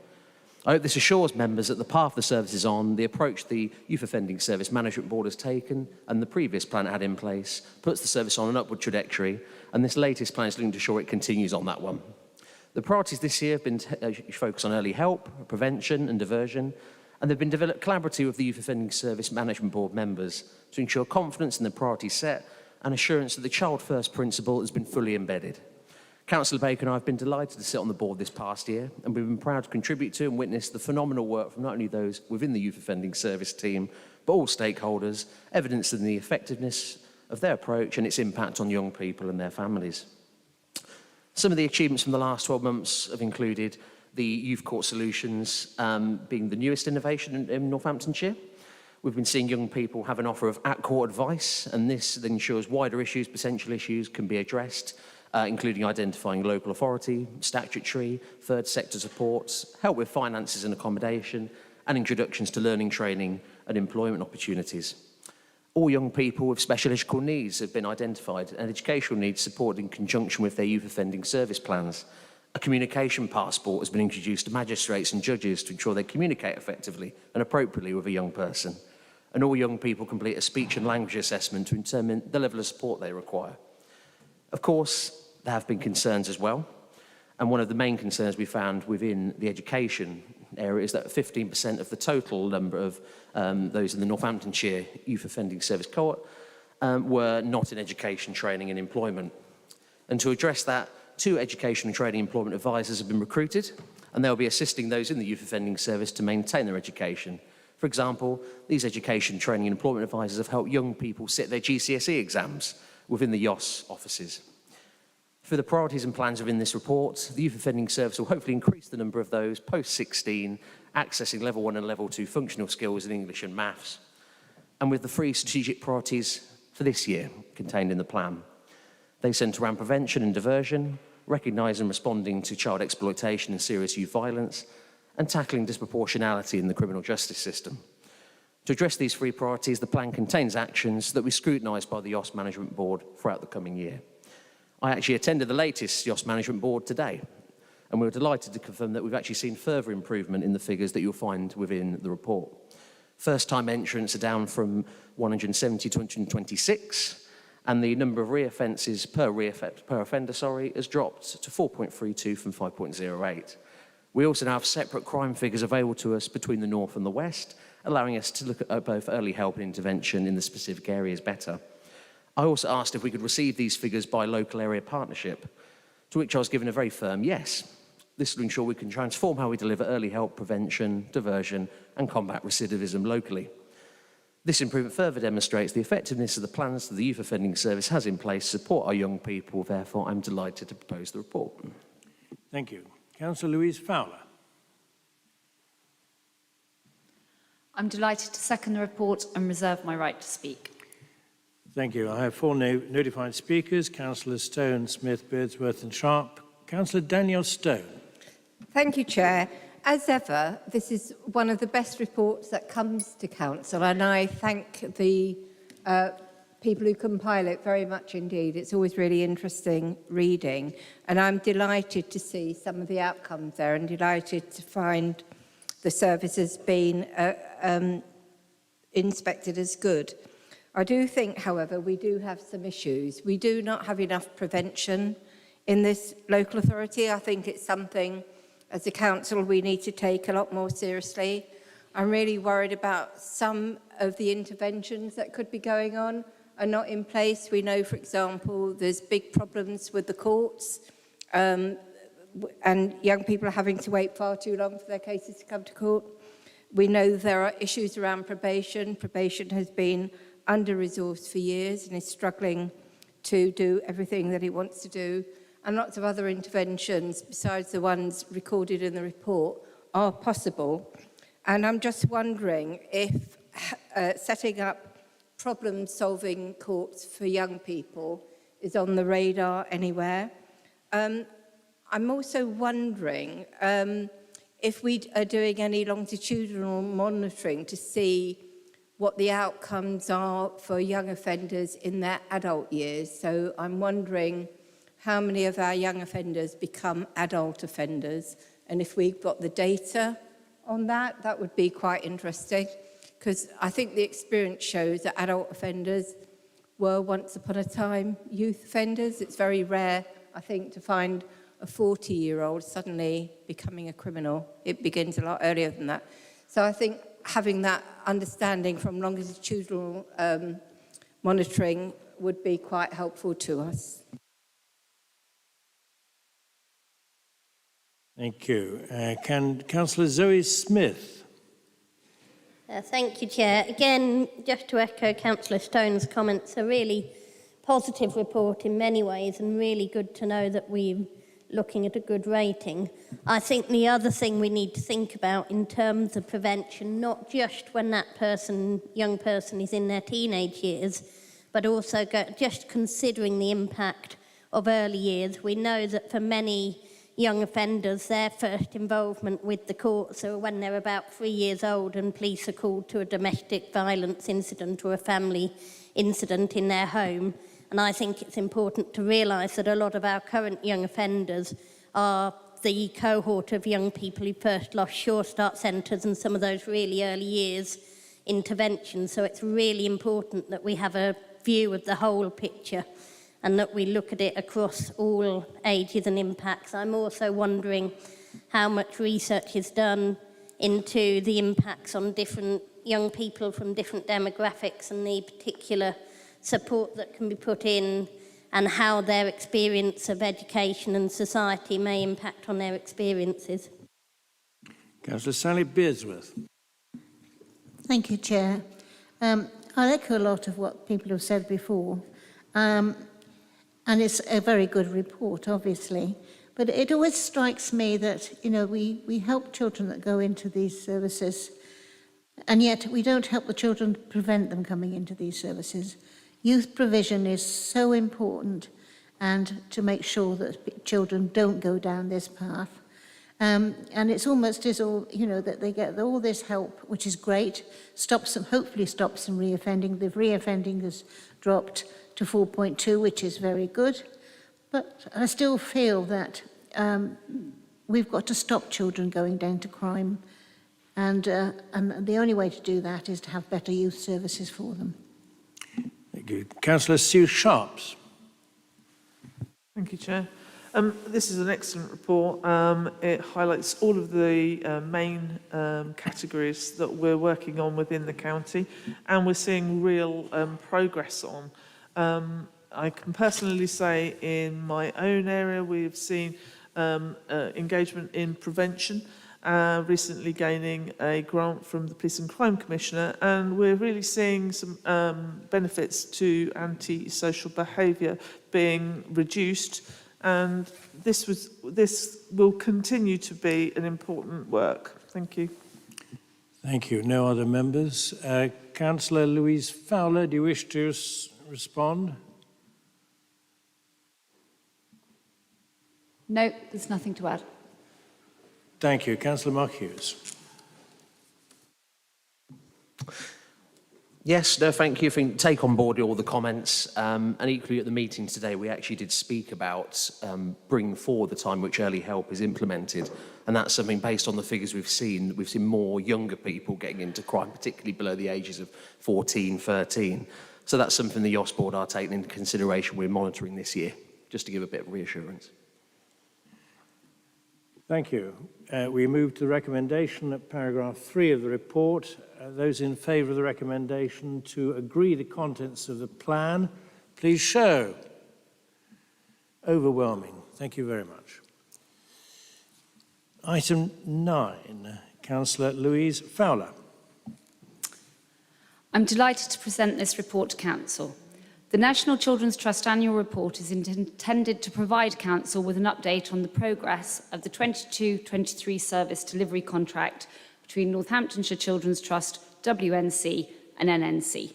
I hope this assures members that the path the service is on, the approach the Youth Offending Service Management Board has taken and the previous plan it had in place puts the service on an upward trajectory, and this latest plan is looking to ensure it continues on that one. The priorities this year have been focused on early help, prevention and diversion, and they've been developed collaboratively with the Youth Offending Service Management Board members to ensure confidence in the priorities set and assurance that the Child First principle has been fully embedded. Councillor Baker and I have been delighted to sit on the board this past year, and we've been proud to contribute to and witness the phenomenal work from not only those within the Youth Offending Service team, but all stakeholders, evidenced in the effectiveness of their approach and its impact on young people and their families. Some of the achievements from the last 12 months have included the Youth Court Solutions being the newest innovation in Northamptonshire. We've been seeing young people have an offer of at-court advice, and this then ensures wider issues, potential issues can be addressed, including identifying local authority, statutory, third sector supports, help with finances and accommodation, and introductions to learning, training and employment opportunities. All young people with special educational needs have been identified and educational needs supported in conjunction with their youth offending service plans. A communication passport has been introduced to magistrates and judges to ensure they communicate effectively and appropriately with a young person. And all young people complete a speech and language assessment to determine the level of support they require. Of course, there have been concerns as well. And one of the main concerns we found within the education area is that 15% of the total number of those in the Northamptonshire Youth Offending Service cohort were not in education, training and employment. And to address that, 2 education and training employment advisors have been recruited, and they'll be assisting those in the Youth Offending Service to maintain their education. For example, these education, training and employment advisors have helped young people sit their GCSE exams within the YOS offices. For the priorities and plans within this report, the Youth Offending Service will hopefully increase the number of those post-16 accessing level 1 and level 2 functional skills in English and maths. And with the 3 strategic priorities for this year contained in the plan, they centre around prevention and diversion, recognising and responding to child exploitation and serious youth violence, and tackling disproportionality in the criminal justice system. To address these 3 priorities, the plan contains actions that we scrutinised by the YOS Management Board throughout the coming year. I actually attended the latest YOS Management Board today, and we were delighted to confirm that we've actually seen further improvement in the figures that you'll find within the report. First-time entrants are down from 170 to 126, and the number of reoffences per offender has dropped to 4.32 from 5.08. We also now have separate crime figures available to us between the north and the west, allowing us to look at both early help and intervention in the specific areas better. I also asked if we could receive these figures by local area partnership, to which I was given a very firm yes. This will ensure we can transform how we deliver early help, prevention, diversion and combat recidivism locally. This improvement further demonstrates the effectiveness of the plans that the Youth Offending Service has in place to support our young people. Therefore, I'm delighted to propose the report. Thank you. Councillor Louise Fowler. I'm delighted to second the report and reserve my right to speak. Thank you. I have 4 notified speakers, Councillors Stone, Smith, Beardsworth and Sharp. Councillor Danielle Stone. Thank you, Chair. As ever, this is one of the best reports that comes to Council, and I thank the people who compile it very much indeed. It's always really interesting reading, and I'm delighted to see some of the outcomes there and delighted to find the services being inspected as good. I do think, however, we do have some issues. We do not have enough prevention in this local authority. I think it's something, as a council, we need to take a lot more seriously. I'm really worried about some of the interventions that could be going on are not in place. We know, for example, there's big problems with the courts, and young people are having to wait far too long for their cases to come to court. We know there are issues around probation. Probation has been under-resourced for years and is struggling to do everything that he wants to do, and lots of other interventions besides the ones recorded in the report are possible. And I'm just wondering if setting up problem-solving courts for young people is on the radar anywhere. I'm also wondering if we are doing any longitudinal monitoring to see what the outcomes are for young offenders in their adult years. So I'm wondering how many of our young offenders become adult offenders, and if we've got the data on that, that would be quite interesting, because I think the experience shows that adult offenders were once upon a time youth offenders. It's very rare, I think, to find a 40-year-old suddenly becoming a criminal. It begins a lot earlier than that. So I think having that understanding from longitudinal monitoring would be quite helpful to us. Thank you. Councillor Zoe Smith. Thank you, Chair. Again, just to echo Councillor Stone's comments, a really positive report in many ways, and really good to know that we're looking at a good rating. I think the other thing we need to think about in terms of prevention, not just when that young person is in their teenage years, but also just considering the impact of early years. We know that for many young offenders, their first involvement with the courts are when they're about 3 years old and police are called to a domestic violence incident or a family incident in their home. And I think it's important to realise that a lot of our current young offenders are the cohort of young people who first lost Sure Start centres and some of those really early years interventions. So it's really important that we have a view of the whole picture and that we look at it across all ages and impacts. I'm also wondering how much research is done into the impacts on different young people from different demographics and the particular support that can be put in, and how their experience of education and society may impact on their experiences. Councillor Sally Beardsworth. Thank you, Chair. I'll echo a lot of what people have said before. And it's a very good report, obviously. But it always strikes me that, we help children that go into these services, and yet we don't help the children prevent them coming into these services. Youth provision is so important, and to make sure that children don't go down this path. And it's almost as all, that they get all this help, which is great, hopefully stops them reoffending. The reoffending has dropped to 4.2, which is very good. But I still feel that we've got to stop children going down to crime. And the only way to do that is to have better youth services for them. Thank you. Councillor Sue Sharps. Thank you, Chair. This is an excellent report. It highlights all of the main categories that we're working on within the county, and we're seeing real progress on. I can personally say in my own area we've seen engagement in prevention, recently gaining a grant from the Police and Crime Commissioner, and we're really seeing some benefits to anti-social behaviour being reduced, and this will continue to be an important work. Thank you. Thank you. No other members. Councillor Louise Fowler, do you wish to respond? No, there's nothing to add. Thank you. Councillor Mark Hughes. Yes, no, thank you. I think take on board all the comments, and equally at the meeting today, we actually did speak about bringing forward the time which early help is implemented, and that's something based on the figures we've seen. We've seen more younger people getting into crime, particularly below the ages of 14, 13. So that's something the YOS board are taking into consideration. We're monitoring this year, just to give a bit of reassurance. Thank you. We move to the recommendation at paragraph 3 of the report. Those in favour of the recommendation to agree the contents of the plan, please show. Overwhelming. Thank you very much. Item 9, Councillor Louise Fowler. I'm delighted to present this report to Council. The National Children's Trust annual report is intended to provide Council with an update on the progress of the 22-23 service delivery contract between Northamptonshire Children's Trust, WNC and NNC.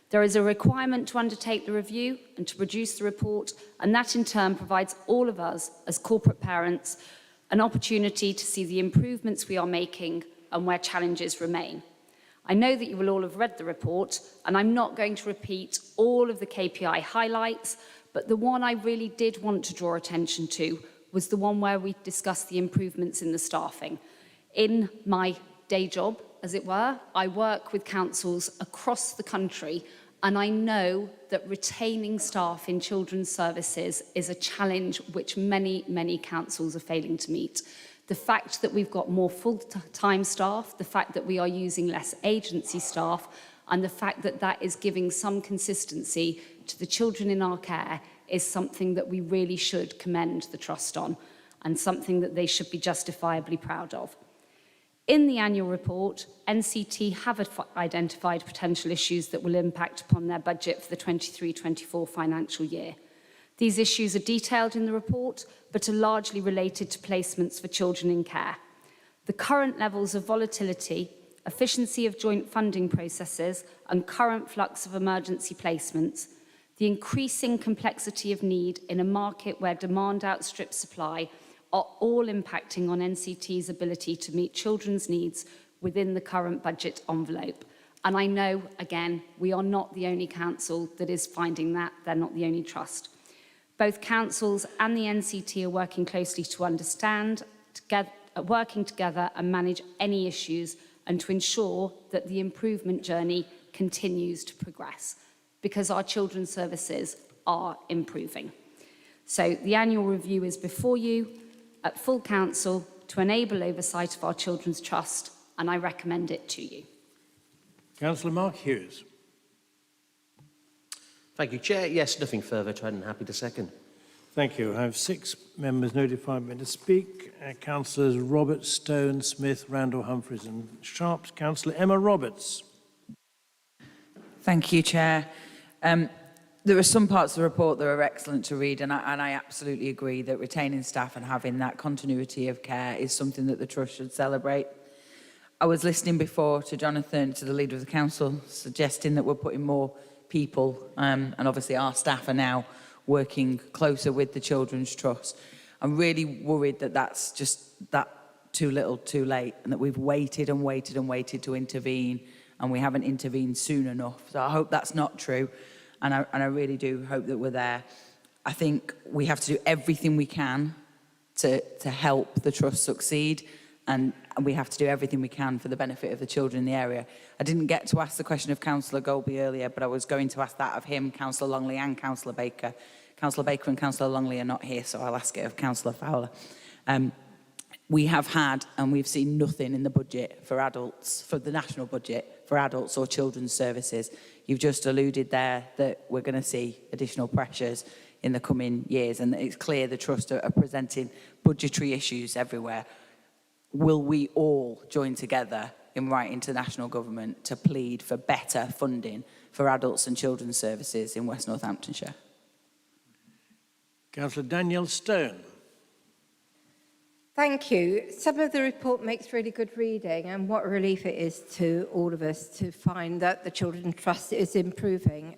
There is a requirement to undertake the review and to produce the report, and that in turn provides all of us as corporate parents an opportunity to see the improvements we are making and where challenges remain. I know that you will all have read the report, and I'm not going to repeat all of the KPI highlights, but the one I really did want to draw attention to was the one where we discussed the improvements in the staffing. In my day job, as it were, I work with councils across the country, and I know that retaining staff in children's services is a challenge which many councils are failing to meet. The fact that we've got more full-time staff, the fact that we are using less agency staff, and the fact that that is giving some consistency to the children in our care is something that we really should commend the Trust on, and something that they should be justifiably proud of. In the annual report, NCT have identified potential issues that will impact upon their budget for the 23-24 financial year. These issues are detailed in the report, but are largely related to placements for children in care. The current levels of volatility, efficiency of joint funding processes, and current flux of emergency placements, the increasing complexity of need in a market where demand outstrips supply, are all impacting on NCT's ability to meet children's needs within the current budget envelope. And I know, again, we are not the only council that is finding that. They're not the only trust. Both councils and the NCT are working closely to understand, working together and manage any issues, and to ensure that the improvement journey continues to progress, because our children's services are improving. So the annual review is before you at full council to enable oversight of our Children's Trust, and I recommend it to you. Councillor Mark Hughes. Thank you, Chair. Yes, nothing further to add and happy to second. Thank you. I have 6 members notified me to speak. Councillors Roberts, Stone, Smith, Randall, Humphreys and Sharps. Councillor Emma Roberts. Thank you, Chair. There are some parts of the report that are excellent to read, and I absolutely agree that retaining staff and having that continuity of care is something that the Trust should celebrate. I was listening before to Jonathan, to the Leader of the Council, suggesting that we're putting more people, and obviously our staff are now working closer with the Children's Trust. I'm really worried that that's just that too little too late, and that we've waited and waited and waited to intervene, and we haven't intervened soon enough. So I hope that's not true, and I really do hope that we're there. I think we have to do everything we can to help the Trust succeed, and we have to do everything we can for the benefit of the children in the area. I didn't get to ask the question of Councillor Golby earlier, but I was going to ask that of him, Councillor Longley and Councillor Baker. Councillor Baker and Councillor Longley are not here, so I'll ask it of Councillor Fowler. We have had, and we've seen nothing in the budget for adults, for the national budget, for adults or children's services. You've just alluded there that we're going to see additional pressures in the coming years, and it's clear the Trust are presenting budgetary issues everywhere. Will we all join together in writing to national government to plead for better funding for adults and children's services in West Northamptonshire? Councillor Danielle Stone. Thank you. Some of the report makes really good reading, and what a relief it is to all of us to find that the Children's Trust is improving.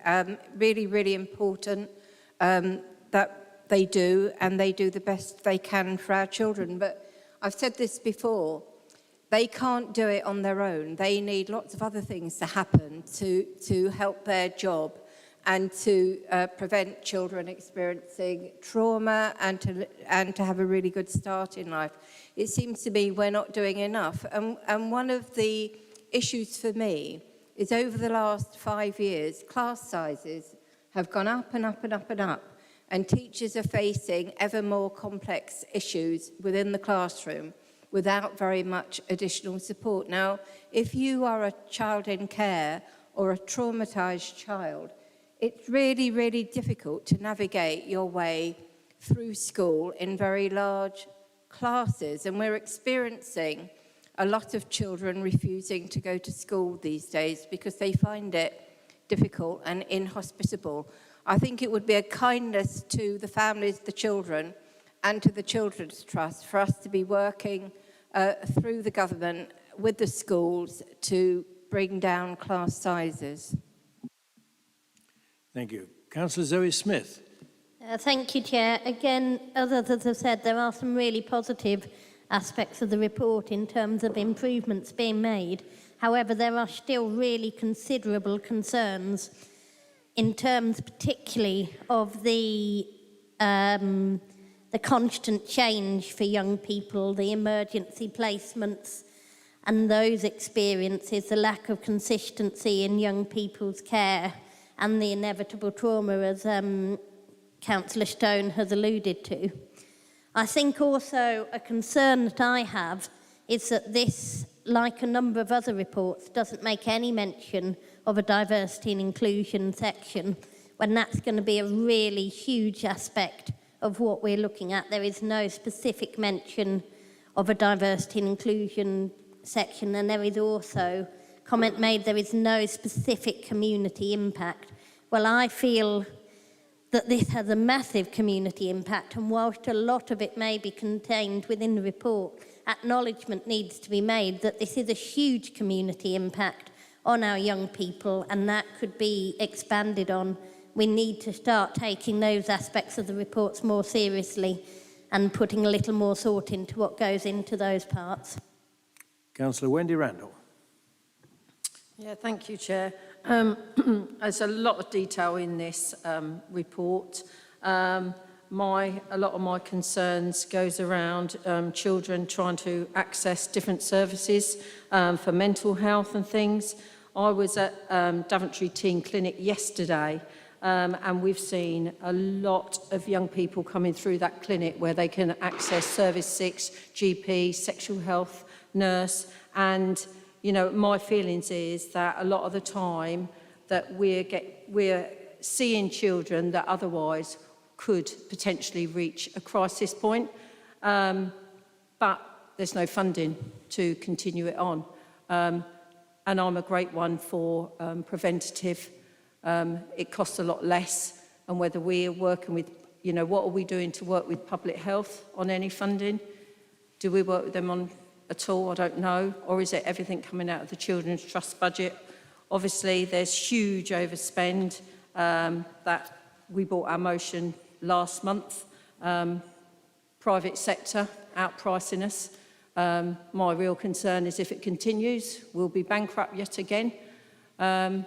Really important that they do, and they do the best they can for our children. But I've said this before, they can't do it on their own. They need lots of other things to happen to help their job and to prevent children experiencing trauma and to have a really good start in life. It seems to me we're not doing enough. And one of the issues for me is over the last 5 years, class sizes have gone up and up and up and up, and teachers are facing ever more complex issues within the classroom without very much additional support. Now, if you are a child in care or a traumatised child, it's really difficult to navigate your way through school in very large classes. And we're experiencing a lot of children refusing to go to school these days because they find it difficult and inhospitable. I think it would be a kindness to the families, the children, and to the Children's Trust for us to be working through the government with the schools to bring down class sizes. Thank you. Councillor Zoe Smith. Thank you, Chair. Again, as others have said, there are some really positive aspects of the report in terms of improvements being made. However, there are still really considerable concerns in terms particularly of the constant change for young people, the emergency placements and those experiences, the lack of consistency in young people's care and the inevitable trauma, as Councillor Stone has alluded to. I think also a concern that I have is that this, like a number of other reports, doesn't make any mention of a diversity and inclusion section, when that's going to be a really huge aspect of what we're looking at. There is no specific mention of a diversity and inclusion section, and there is also comment made there is no specific community impact. Well, I feel that this has a massive community impact, and whilst a lot of it may be contained within the report, acknowledgement needs to be made that this is a huge community impact on our young people, and that could be expanded on. We need to start taking those aspects of the reports more seriously and putting a little more thought into what goes into those parts. Councillor Wendy Randall. Yeah, thank you, Chair. There's a lot of detail in this report. A lot of my concerns goes around children trying to access different services for mental health and things. I was at Daventry Teen Clinic yesterday, and we've seen a lot of young people coming through that clinic where they can access Service 6, GP, sexual health, nurse, and you know, my feelings is that a lot of the time that we're seeing children that otherwise could potentially reach a crisis point, but there's no funding to continue it on. And I'm a great one for preventative. It costs a lot less, and whether we're working with, you know, what are we doing to work with public health on any funding? Do we work with them on at all? I don't know. Or is it everything coming out of the Children's Trust budget? Obviously, there's huge overspend that we brought our motion last month. Private sector outpricing us. My real concern is if it continues, we'll be bankrupt yet again. I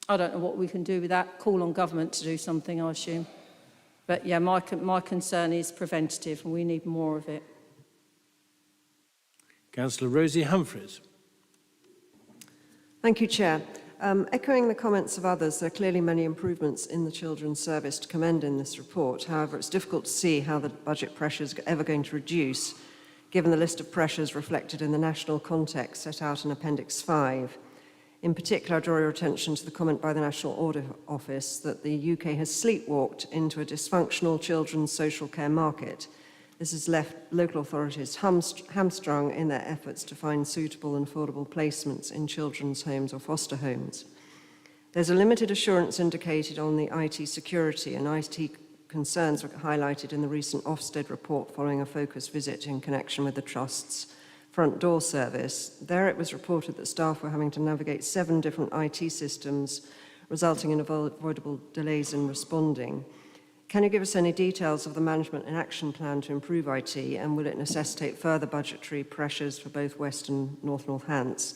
don't know what we can do with that. Call on government to do something, I assume. But yeah, my concern is preventative, and we need more of it. Councillor Rosie Humphreys. Thank you, Chair. Echoing the comments of others, there are clearly many improvements in the Children's Service to commend in this report. However, it's difficult to see how the budget pressures are ever going to reduce, given the list of pressures reflected in the national context set out in Appendix 5. In particular, I draw your attention to the comment by the National Audit Office that the UK has sleepwalked into a dysfunctional children's social care market. This has left local authorities hamstrung in their efforts to find suitable and affordable placements in children's homes or foster homes. There's a limited assurance indicated on the IT security, and IT concerns were highlighted in the recent Ofsted report following a focus visit in connection with the Trust's front door service. There it was reported that staff were having to navigate 7 different IT systems, resulting in avoidable delays in responding. Can you give us any details of the management and action plan to improve IT, and will it necessitate further budgetary pressures for both West and North Hants?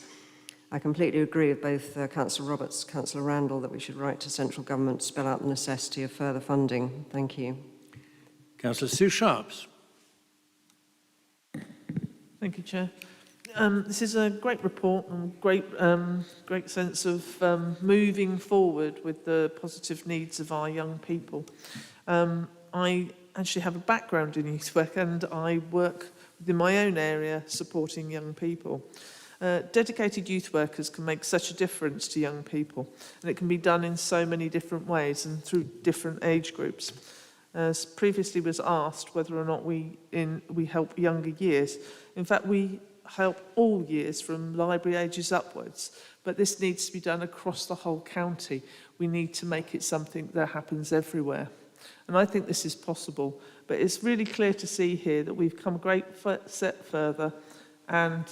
I completely agree with both Councillor Roberts and Councillor Randall that we should write to central government to spell out the necessity of further funding. Thank you. Councillor Sue Sharps. Thank you, Chair. This is a great report and great sense of moving forward with the positive needs of our young people. I actually have a background in youth work, and I work within my own area supporting young people. Dedicated youth workers can make such a difference to young people, and it can be done in so many different ways and through different age groups. As previously was asked whether or not we help younger years. In fact, we help all years from library ages upwards, but this needs to be done across the whole county. We need to make it something that happens everywhere. And I think this is possible, but it's really clear to see here that we've come a great step further, and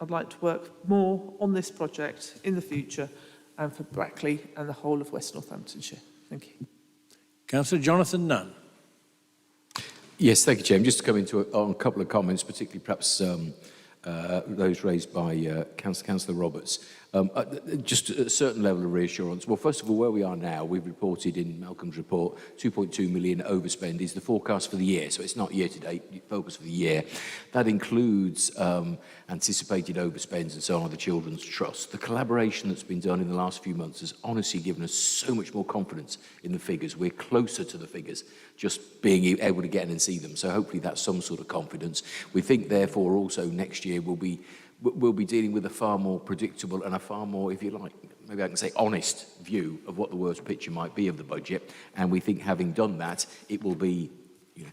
I'd like to work more on this project in the future and for Brackley and the whole of West Northamptonshire. Thank you. Councillor Jonathan Nunn. Yes, thank you, Chair. Just to come into on a couple of comments, particularly perhaps those raised by Councillor Roberts. Just a certain level of reassurance. Well, first of all, where we are now, we've reported in Malcolm's report 2.2 million overspend is the forecast for the year. So it's not year-to-date, focus for the year. That includes anticipated overspends and so on of the Children's Trust. The collaboration that's been done in the last few months has honestly given us so much more confidence in the figures. We're closer to the figures, just being able to get in and see them. So hopefully that's some sort of confidence. We think, therefore, also next year we'll be dealing with a far more predictable and a far more, if you like, maybe I can say honest view of what the worst picture might be of the budget. And we think having done that, it will be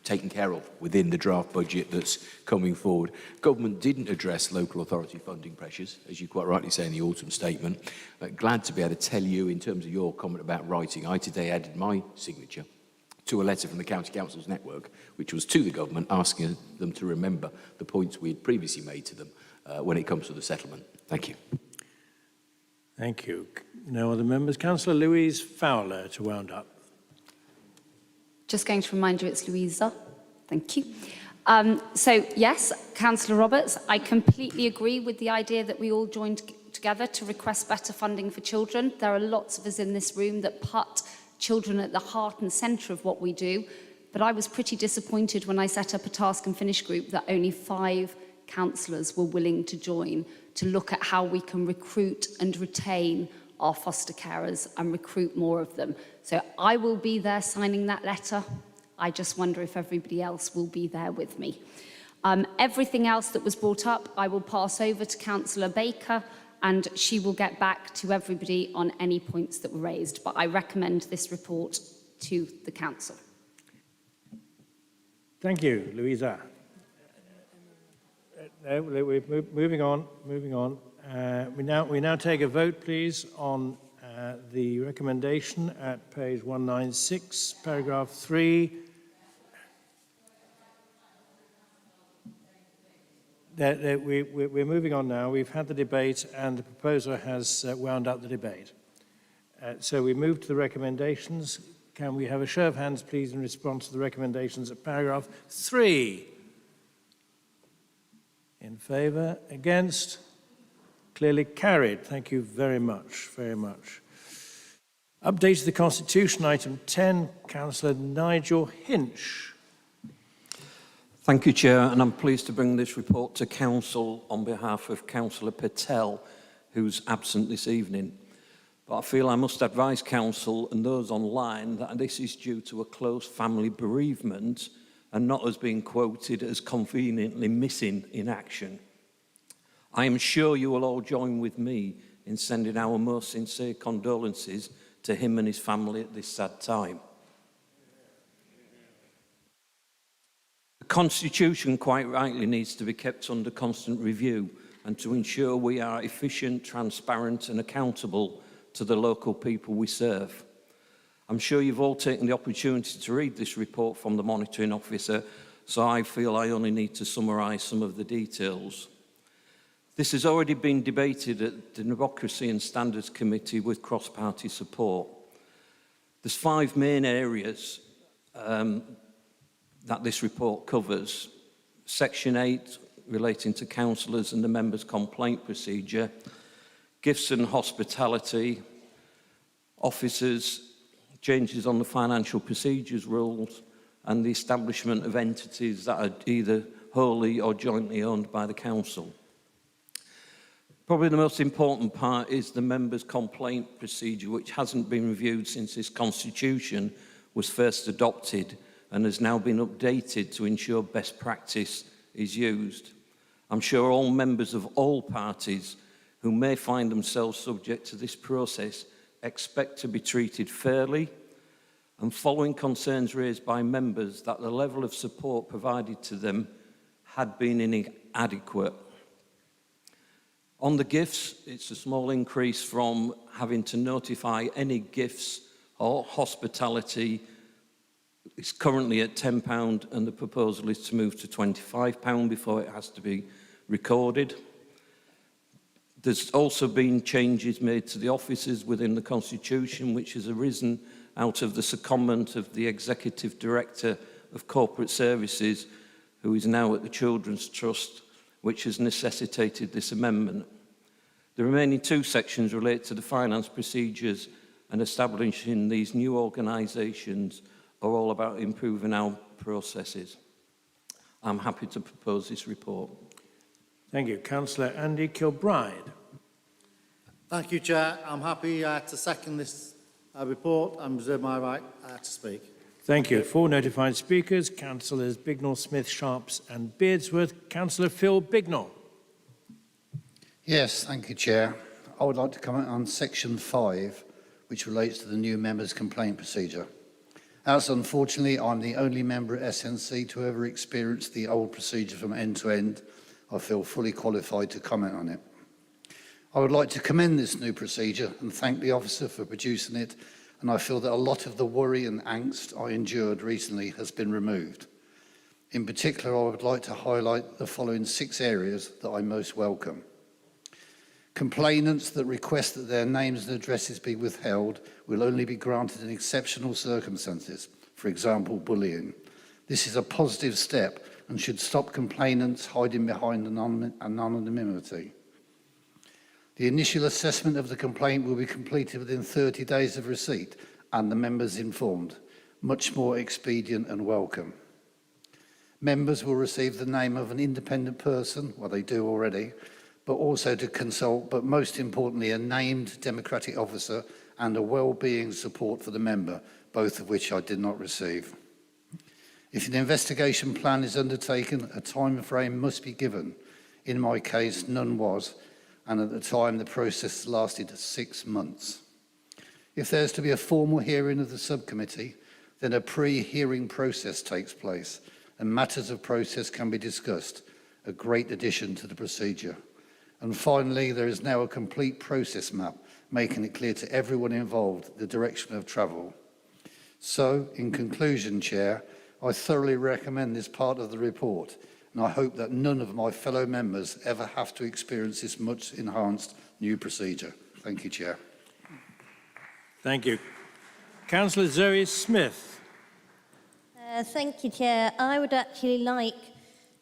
taken care of within the draft budget that's coming forward. Government didn't address local authority funding pressures, as you quite rightly say in the autumn statement. Glad to be able to tell you, in terms of your comment about writing, I today added my signature to a letter from the County Councils Network, which was to the government, asking them to remember the points we had previously made to them when it comes to the settlement. Thank you. Thank you. No other members. Councillor Louise Fowler to round up. Just going to remind you it's Louisa. Thank you. So yes, Councillor Roberts, I completely agree with the idea that we all joined together to request better funding for children. There are lots of us in this room that put children at the heart and centre of what we do. But I was pretty disappointed when I set up a task and finish group that only 5 councillors were willing to join to look at how we can recruit and retain our foster carers and recruit more of them. So I will be there signing that letter. I just wonder if everybody else will be there with me. Everything else that was brought up, I will pass over to Councillor Baker, and she will get back to everybody on any points that were raised. But I recommend this report to the Council. Thank you, Louisa. We're moving on. We now take a vote, please, on the recommendation at page 196, paragraph 3. We're moving on now. We've had the debate, and the proposer has wound up the debate. So we move to the recommendations. Can we have a show of hands, please, in response to the recommendations at paragraph 3? In favour? Against? Clearly carried. Thank you very much, very much. Update to the Constitution, item 10, Councillor Nigel Hinch. Thank you, Chair, and I'm pleased to bring this report to Council on behalf of Councillor Patel, who's absent this evening. But I feel I must advise Council and those online that this is due to a close family bereavement and not as being quoted as conveniently missing in action. I am sure you will all join with me in sending our most sincere condolences to him and his family at this sad time. The Constitution quite rightly needs to be kept under constant review and to ensure we are efficient, transparent and accountable to the local people we serve. I'm sure you've all taken the opportunity to read this report from the Monitoring Officer, so I feel I only need to summarise some of the details. This has already been debated at the Democracy and Standards Committee with cross-party support. There's 5 main areas that this report covers. Section 8, relating to councillors and the members' complaint procedure, gifts and hospitality, officers, changes on the financial procedures rules, and the establishment of entities that are either wholly or jointly owned by the council. Probably the most important part is the members' complaint procedure, which hasn't been reviewed since this constitution was first adopted and has now been updated to ensure best practice is used. I'm sure all members of all parties who may find themselves subject to this process expect to be treated fairly, and following concerns raised by members that the level of support provided to them had been inadequate. On the gifts, it's a small increase from having to notify any gifts or hospitality. It's currently at £10 and the proposal is to move to £25 before it has to be recorded. There's also been changes made to the officers within the Constitution, which has arisen out of the secondment of the Executive Director of Corporate Services, who is now at the Children's Trust, which has necessitated this amendment. The remaining two sections relate to the finance procedures, and establishing these new organisations are all about improving our processes. I'm happy to propose this report. Thank you. Councillor Andy Kilbride. Thank you, Chair. I'm happy to second this report and reserve my right to speak. Thank you. 4 notified speakers, Councillors Bignell, Smith, Sharps and Beardsworth. Councillor Phil Bignell. Yes, thank you, Chair. I would like to comment on Section 5, which relates to the new members' complaint procedure. As unfortunately I'm the only member at SNC to ever experience the old procedure from end to end, I feel fully qualified to comment on it. I would like to commend this new procedure and thank the officer for producing it, and I feel that a lot of the worry and angst I endured recently has been removed. In particular, I would like to highlight the following 6 areas that I most welcome. Complainants that request that their names and addresses be withheld will only be granted in exceptional circumstances, for example, bullying. This is a positive step and should stop complainants hiding behind anonymity. The initial assessment of the complaint will be completed within 30 days of receipt and the members informed. Much more expedient and welcome. Members will receive the name of an independent person, well they do already, but also to consult, but most importantly, a named democratic officer and a well-being support for the member, both of which I did not receive. If an investigation plan is undertaken, a time frame must be given. In my case, none was, and at the time the process lasted 6 months. If there's to be a formal hearing of the subcommittee, then a pre-hearing process takes place, and matters of process can be discussed, a great addition to the procedure. And finally, there is now a complete process map, making it clear to everyone involved the direction of travel. So, in conclusion, Chair, I thoroughly recommend this part of the report, and I hope that none of my fellow members ever have to experience this much enhanced new procedure. Thank you, Chair. Thank you. Councillor Zoe Smith. Thank you, Chair. I would actually like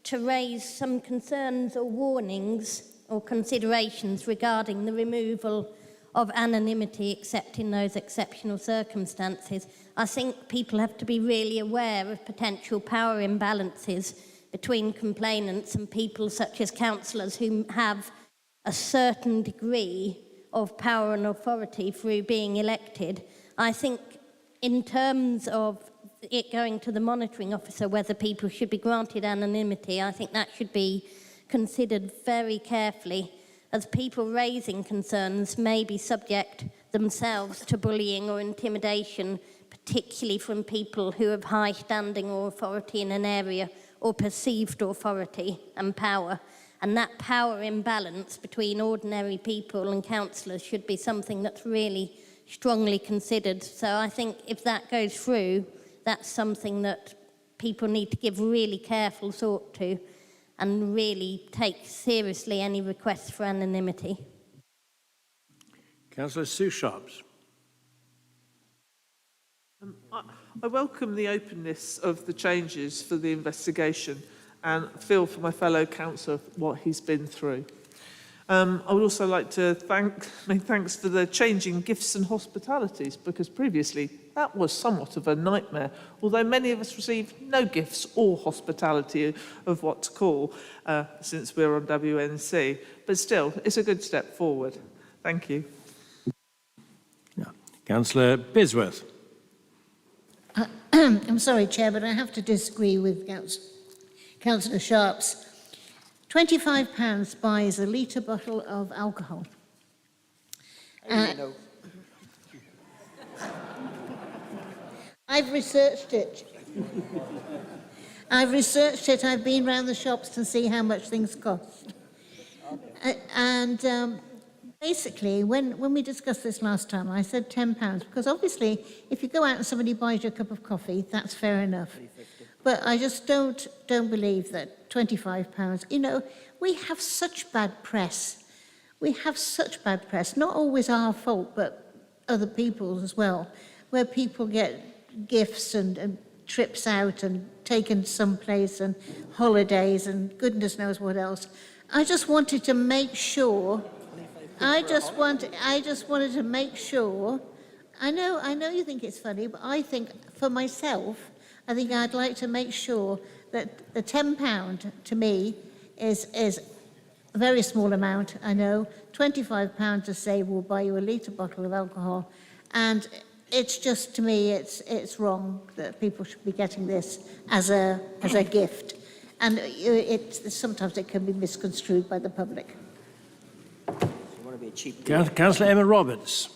to raise some concerns or warnings or considerations regarding the removal of anonymity except in those exceptional circumstances. I think people have to be really aware of potential power imbalances between complainants and people such as councillors who have a certain degree of power and authority through being elected. I think in terms of it going to the monitoring officer, whether people should be granted anonymity, I think that should be considered very carefully, as people raising concerns may be subject themselves to bullying or intimidation, particularly from people who have high standing or authority in an area or perceived authority and power. And that power imbalance between ordinary people and councillors should be something that's really strongly considered. So I think if that goes through, that's something that people need to give really careful thought to and really take seriously any requests for anonymity. Councillor Sue Sharps. I welcome the openness of the changes for the investigation and feel for my fellow councillor what he's been through. I would also like to make thanks for the changing gifts and hospitalities, because previously that was somewhat of a nightmare, although many of us received no gifts or hospitality of what to call since we're on WNC. But still, it's a good step forward. Thank you. Yeah. Councillor Beardsworth. I'm sorry, Chair, but I have to disagree with Councillor Sharps. £25 buys a litre bottle of alcohol. I've researched it. I've been round the shops to see how much things cost. Basically, when we discussed this last time, I said £10 because obviously, if you go out and somebody buys you a cup of coffee, that's fair enough. But I just don't believe that £25. You know, we have such bad press. We have such bad press. Not always our fault, but other people's as well, where people get gifts and trips out and taken someplace and holidays and goodness knows what else. I just wanted to make sure. I just wanted to make sure. I know you think it's funny, but I think for myself, I think I'd like to make sure that the £10 to me is a very small amount. I know £25 to say will buy you a litre bottle of alcohol, and it's just, to me, it's wrong that people should be getting this as a gift, and sometimes it can be misconstrued by the public. Councillor Emma Roberts.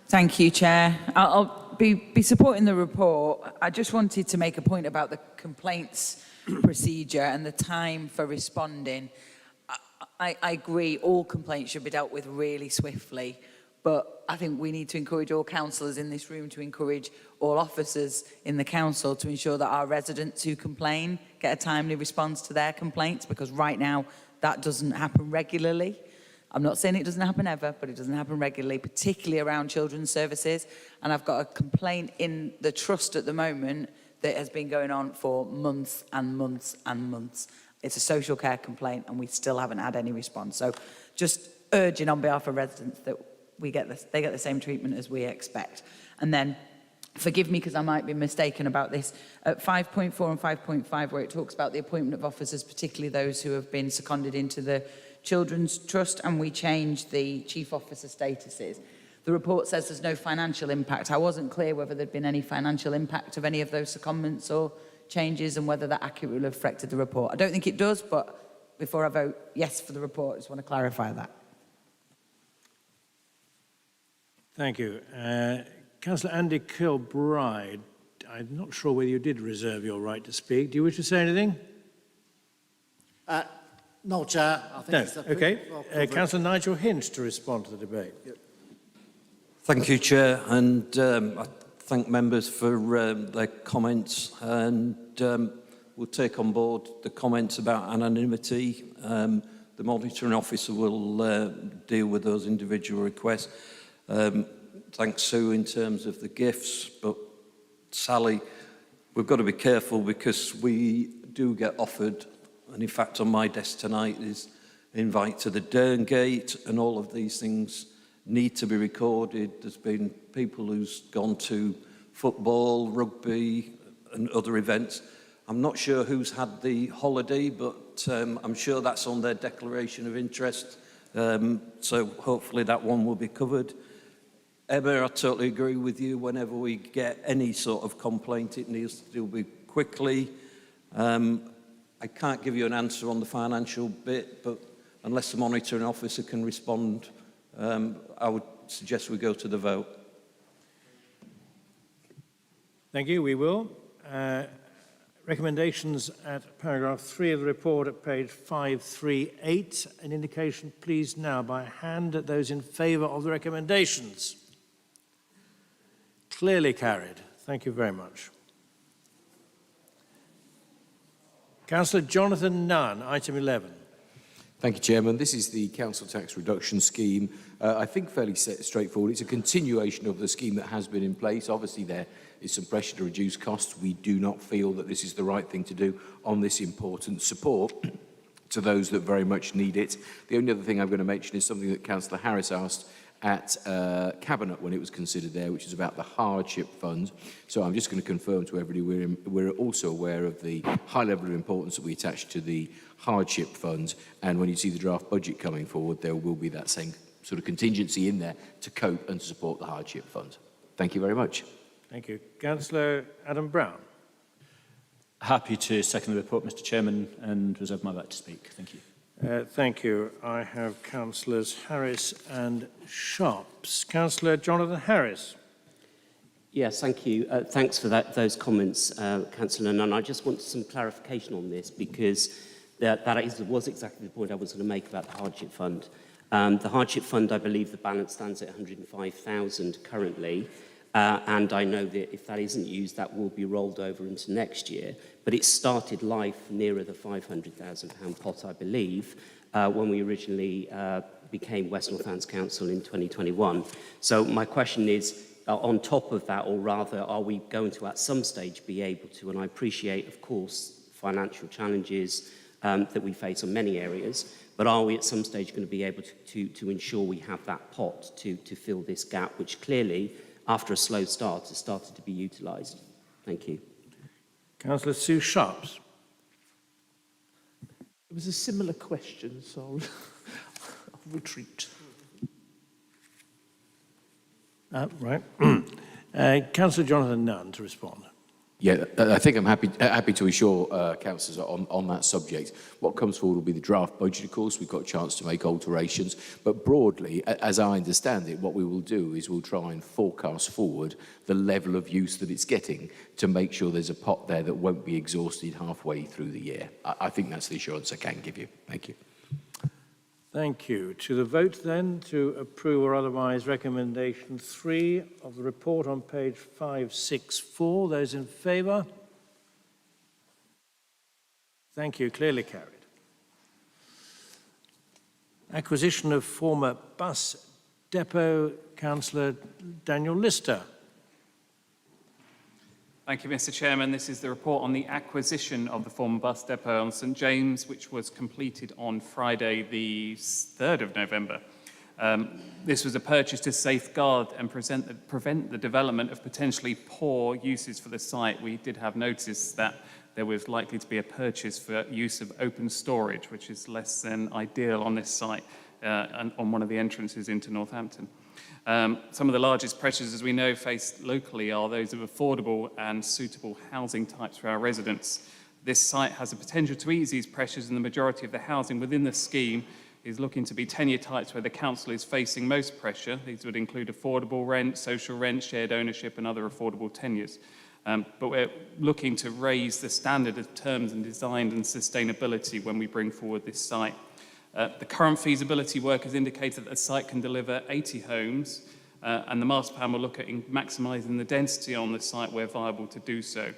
Thank you, Chair. I'll be supporting the report. I just wanted to make a point about the complaints procedure and the time for responding. I agree all complaints should be dealt with really swiftly, but I think we need to encourage all councillors in this room to encourage all officers in the council to ensure that our residents who complain get a timely response to their complaints, because right now that doesn't happen regularly. I'm not saying it doesn't happen ever, but it doesn't happen regularly, particularly around children's services. And I've got a complaint in the trust at the moment that has been going on for months and months and months. It's a social care complaint and we still haven't had any response. So just urging on behalf of residents that they get the same treatment as we expect. And then, forgive me because I might be mistaken about this, at 5.4 and 5.5, where it talks about the appointment of officers, particularly those who have been seconded into the Children's Trust, and we changed the chief officer statuses. The report says there's no financial impact. I wasn't clear whether there'd been any financial impact of any of those secondments or changes and whether that accurately reflected the report. I don't think it does, but before I vote yes for the report, I just want to clarify that. Thank you. Councillor Andy Kilbride, I'm not sure whether you did reserve your right to speak. Do you wish to say anything? No, Chair. I think No. it's Okay. Councillor Nigel Hinch to respond to the debate. Thank you, Chair, and I thank members for their comments, and we'll take on board the comments about anonymity. The monitoring officer will deal with those individual requests. Thanks, Sue, in terms of the gifts, but Sally, we've got to be careful because we do get offered, and in fact on my desk tonight is invite to the Derngate, and all of these things need to be recorded. There's been people who's gone to football, rugby and other events. I'm not sure who's had the holiday, but I'm sure that's on their declaration of interest. So hopefully that one will be covered. Emma, I totally agree with you. Whenever we get any sort of complaint, it needs to deal with quickly. I can't give you an answer on the financial bit, but unless the monitoring officer can respond, I would suggest we go to the vote. Thank you. We will. Recommendations at paragraph 3 of the report at page 538. An indication, please, now by hand at those in favour of the recommendations. Clearly carried. Thank you very much. Councillor Jonathan Nunn, item 11. Thank you, Chairman. This is the council tax reduction scheme. I think fairly straightforward. It's a continuation of the scheme that has been in place. Obviously, there is some pressure to reduce costs. We do not feel that this is the right thing to do on this important support to those that very much need it. The only other thing I'm going to mention is something that Councillor Harris asked at Cabinet when it was considered there, which is about the hardship fund. So I'm just going to confirm to everybody we're also aware of the high level of importance that we attach to the hardship fund, and when you see the draft budget coming forward, there will be that same sort of contingency in there to cope and to support the hardship fund. Thank you very much. Thank you. Councillor Adam Brown. Happy to second the report, Mr. Chairman, and reserve my right to speak. Thank you. Thank you. I have Councillors Harris and Sharps. Councillor Jonathan Harris. Yes, thank you. Thanks for those comments, Councillor Nunn. I just want some clarification on this because was exactly the point I was going to make about the hardship fund. The hardship fund, I believe the balance stands at 105,000 currently, and I know that if that isn't used, that will be rolled over into next year. But it started life nearer the £500,000 pot, I believe, when we originally became West Northants Council in 2021. So my question is, on top of that, or rather, are we going to at some stage be able to, and I appreciate, of course, financial challenges that we face in many areas, but are we at some stage going to be able to ensure we have that pot to fill this gap, which clearly, after a slow start, has started to be utilised? Thank you. Councillor Sue Sharps. It was a similar question, so I'll retreat. Right. Councillor Jonathan Nunn to respond. Yeah, I think I'm happy to assure councillors on that subject. What comes forward will be the draft budget, of course. We've got a chance to make alterations. But broadly, as I understand it, what we will do is we'll try and forecast forward the level of use that it's getting to make sure there's a pot there that won't be exhausted halfway through the year. I think that's the assurance I can give you. Thank you. Thank you. To the vote then, to approve or otherwise recommendation 3 of the report on page 564. Those in favour? Thank you. Clearly carried. Acquisition of former bus depot. Councillor Daniel Lister. Thank you, Mr. Chairman. This is the report on the acquisition of the former bus depot on St James, which was completed on Friday, the 3rd of November. This was a purchase to safeguard and prevent the development of potentially poor uses for the site. We did have notice that there was likely to be a purchase for use of open storage, which is less than ideal on this site and on one of the entrances into Northampton. Some of the largest pressures, as we know, faced locally are those of affordable and suitable housing types for our residents. This site has the potential to ease these pressures, and the majority of the housing within the scheme is looking to be tenure types where the council is facing most pressure. These would include affordable rent, social rent, shared ownership and other affordable tenures. But we're looking to raise the standard of terms and design and sustainability when we bring forward this site. The current feasibility work has indicated that the site can deliver 80 homes, and the master plan will look at maximising the density on the site where viable to do so.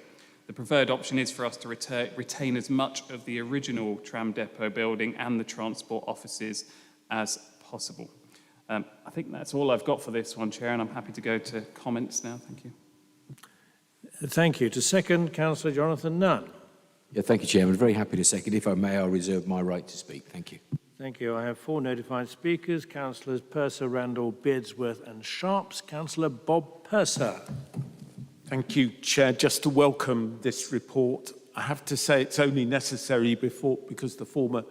The preferred option is for us to retain as much of the original tram depot building and the transport offices as possible. I think that's all I've got for this one, Chair, and I'm happy to go to comments now. Thank you. Thank you. To second, Councillor Jonathan Nunn. Yeah, thank you, Chairman. Very happy to second. If I may, I'll reserve my right to speak. Thank you. Thank you. I have 4 notified speakers, Councillors Purser, Randall, Beardsworth and Sharps. Councillor Bob Purser. Thank you, Chair. Just to welcome this report. I have to say it's only necessary because the former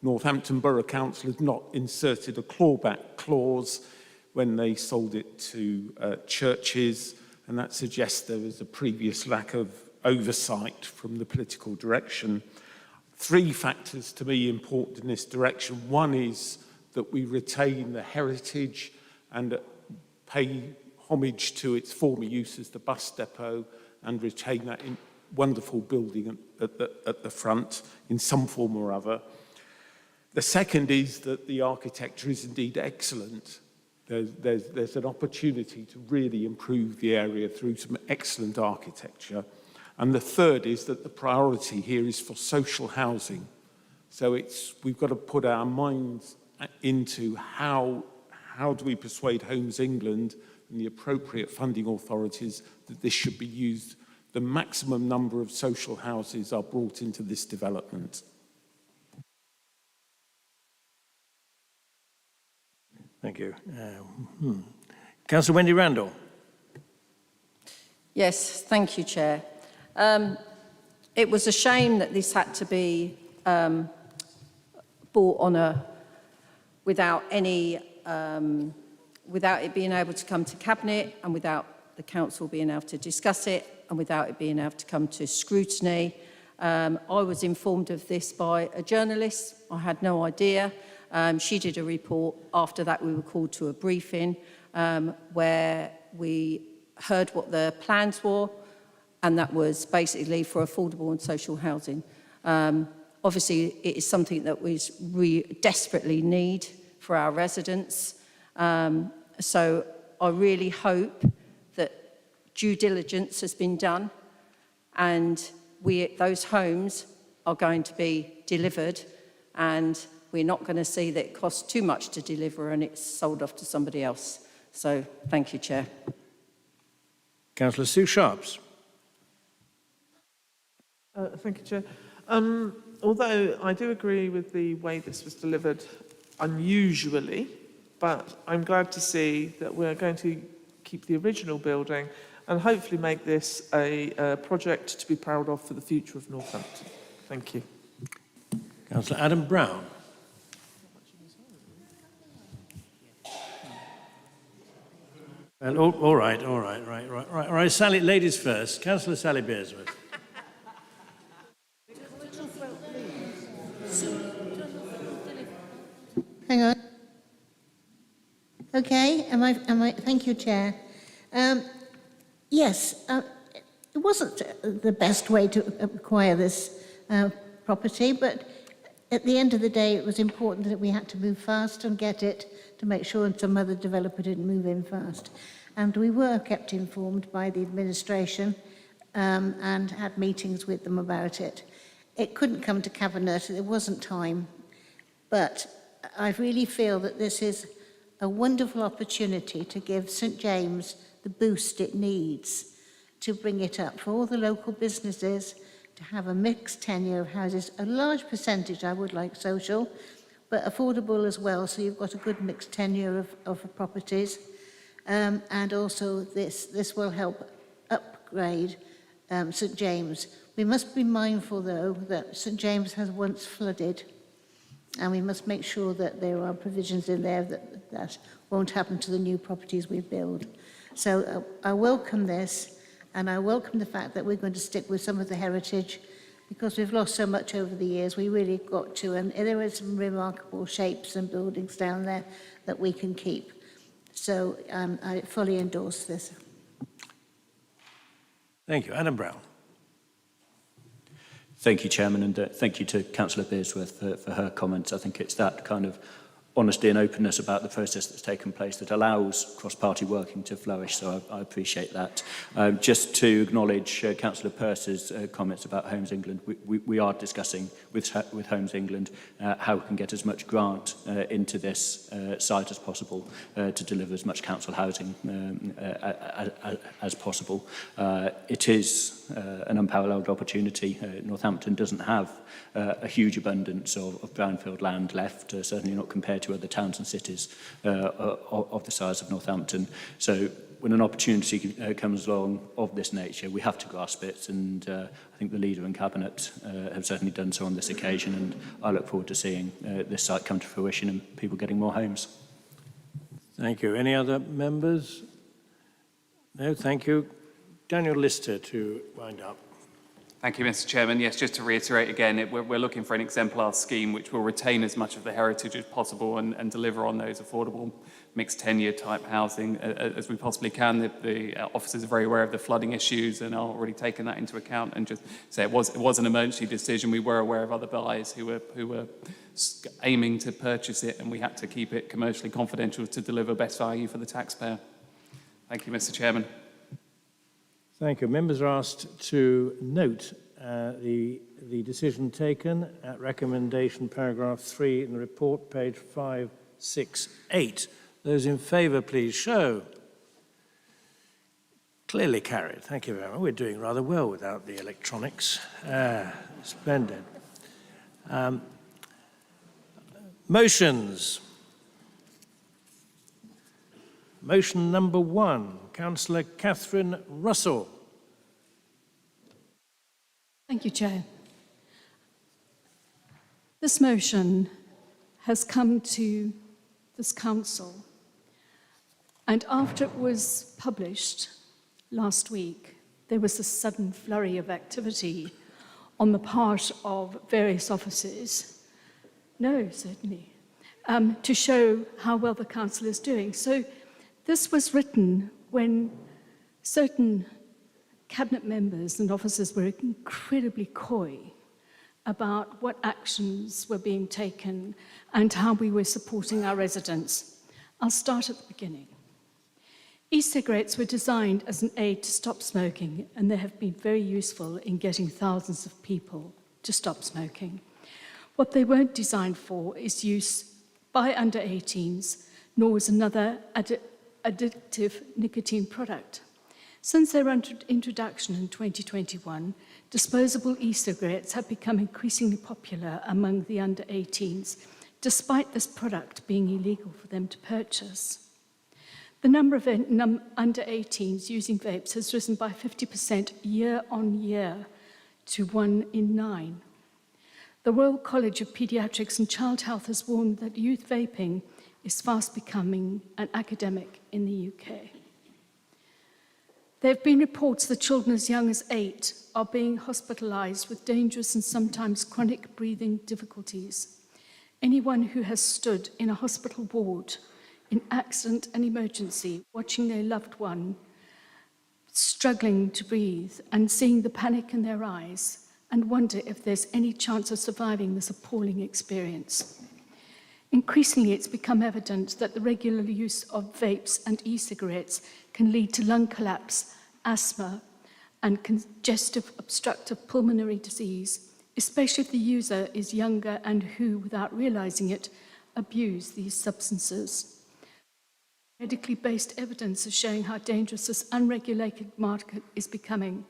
Northampton Borough Council had not inserted a clawback clause when they sold it to churches, and that suggests there was a previous lack of oversight from the political direction. 3 factors to me important in this direction. One is that we retain the heritage and pay homage to its former use as the bus depot and retain that wonderful building at the front in some form or other. The second is that the architecture is indeed excellent. There's an opportunity to really improve the area through some excellent architecture. And the third is that the priority here is for social housing. So we've got to put our minds into how do we persuade Homes England and the appropriate funding authorities that this should be used. The maximum number of social houses are brought into this development. Thank you. Councillor Wendy Randall. Yes, thank you, Chair. It was a shame that this had to be brought on without it being able to come to Cabinet and without the Council being able to discuss it and without it being able to come to scrutiny. I was informed of this by a journalist. I had no idea. She did a report. After that, we were called to a briefing where we heard what the plans were, and that was basically for affordable and social housing. Obviously, it is something that we desperately need for our residents. So I really hope that due diligence has been done and those homes are going to be delivered, and we're not going to see that it costs too much to deliver and it's sold off to somebody else. So thank you, Chair. Councillor Sue Sharps. Thank you, Chair. Although I do agree with the way this was delivered unusually, but I'm glad to see that we're going to keep the original building and hopefully make this a project to be proud of for the future of Northampton. Thank you. Councillor Adam Brown. Well, all right. Sally, ladies first. Councillor Sally Bearsworth. Hang on. Okay, thank you, Chair. Yes, it wasn't the best way to acquire this property, but at the end of the day, it was important that we had to move fast and get it to make sure some other developer didn't move in fast. And we were kept informed by the administration and had meetings with them about it. It couldn't come to Cabinet, there wasn't time, but I really feel that this is a wonderful opportunity to give St James the boost it needs to bring it up for all the local businesses, to have a mixed tenure of houses, a large percentage I would like social, but affordable as well, so you've got a good mixed tenure of properties. And also this will help upgrade St James. We must be mindful, though, that St James has once flooded, and we must make sure that there are provisions in there that won't happen to the new properties we build. So I welcome this, and I welcome the fact that we're going to stick with some of the heritage, because we've lost so much over the years. We really got to, and there are some remarkable shapes and buildings down there that we can keep. So I fully endorse this. Thank you. Adam Brown. Thank you, Chairman, and thank you to Councillor Bearsworth for her comments. I think it's that kind of honesty and openness about the process that's taken place that allows cross-party working to flourish, so I appreciate that. Just to acknowledge Councillor Peirce's comments about Homes England, we are discussing with Homes England how we can get as much grant into this site as possible to deliver as much council housing as possible. It is an unparalleled opportunity. Northampton doesn't have a huge abundance of brownfield land left, certainly not compared to other towns and cities of the size of Northampton. So when an opportunity comes along of this nature, we have to grasp it, and I think the Leader and Cabinet have certainly done so on this occasion, and I look forward to seeing this site come to fruition and people getting more homes. Thank you. Any other members? No, thank you. Daniel Lister to wind up. Thank you, Mr. Chairman. Yes, just to reiterate again, we're looking for an exemplar scheme which will retain as much of the heritage as possible and deliver on those affordable mixed tenure type housing as we possibly can. The officers are very aware of the flooding issues and are already taking that into account. And just say it was an emergency decision. We were aware of other buyers who were aiming to purchase it, and we had to keep it commercially confidential to deliver best value for the taxpayer. Thank you, Mr. Chairman. Thank you. Members are asked to note the decision taken at recommendation paragraph 3 in the report, page 568. Those in favour, please show. Clearly carried. Thank you very much. We're doing rather well without the electronics. Splendid. Motions. Motion number 1, Councillor Catherine Russell. Thank you, Chair. This motion has come to this council, and after it was published last week, there was a sudden flurry of activity on the part of various officers. No, certainly. To show how well the council is doing. So this was written when certain cabinet members and officers were incredibly coy about what actions were being taken and how we were supporting our residents. I'll start at the beginning. E-cigarettes were designed as an aid to stop smoking, and they have been very useful in getting thousands of people to stop smoking. What they weren't designed for is use by under 18s, nor was another addictive nicotine product. Since their introduction in 2021, disposable e-cigarettes have become increasingly popular among the under 18s, despite this product being illegal for them to purchase. The number of under 18s using vapes has risen by 50% year on year to 1 in 9. The Royal College of Paediatrics and Child Health has warned that youth vaping is fast becoming an epidemic in the UK. There have been reports that children as young as 8 are being hospitalised with dangerous and sometimes chronic breathing difficulties. Anyone who has stood in a hospital ward in accident and emergency, watching their loved one struggling to breathe and seeing the panic in their eyes and wonder if there's any chance of surviving this appalling experience. Increasingly, it's become evident that the regular use of vapes and e-cigarettes can lead to lung collapse, asthma, and congestive obstructive pulmonary disease, especially if the user is younger and who, without realizing it, abuse these substances. Medically based evidence is showing how dangerous this unregulated market is becoming.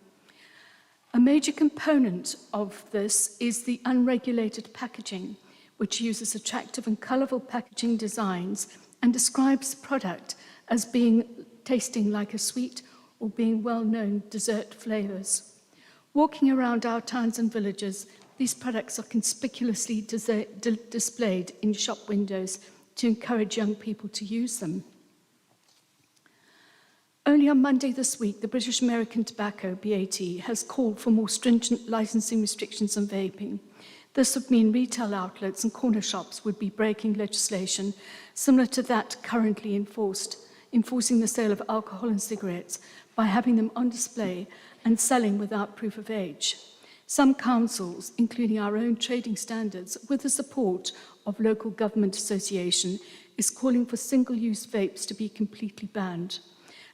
A major component of this is the unregulated packaging, which uses attractive and colourful packaging designs and describes the product as tasting like a sweet or being well-known dessert flavours. Walking around our towns and villages, these products are conspicuously displayed in shop windows to encourage young people to use them. Only on Monday this week, the British American Tobacco, BAT, has called for more stringent licensing restrictions on vaping. This would mean retail outlets and corner shops would be breaking legislation similar to that currently enforcing the sale of alcohol and cigarettes by having them on display and selling without proof of age. Some councils, including our own Trading Standards, with the support of local government association, is calling for single-use vapes to be completely banned.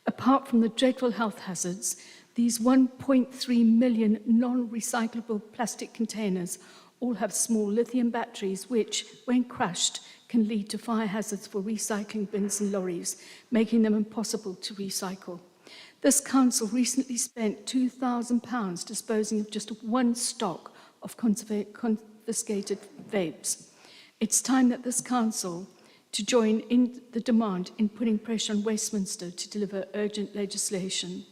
Apart from the dreadful health hazards, these 1.3 million non-recyclable plastic containers all have small lithium batteries which, when crushed, can lead to fire hazards for recycling bins and lorries, making them impossible to recycle. This council recently spent £2,000 disposing of just one stock of confiscated vapes. It's time that this council to join in the demand in putting pressure on Westminster to deliver urgent legislation.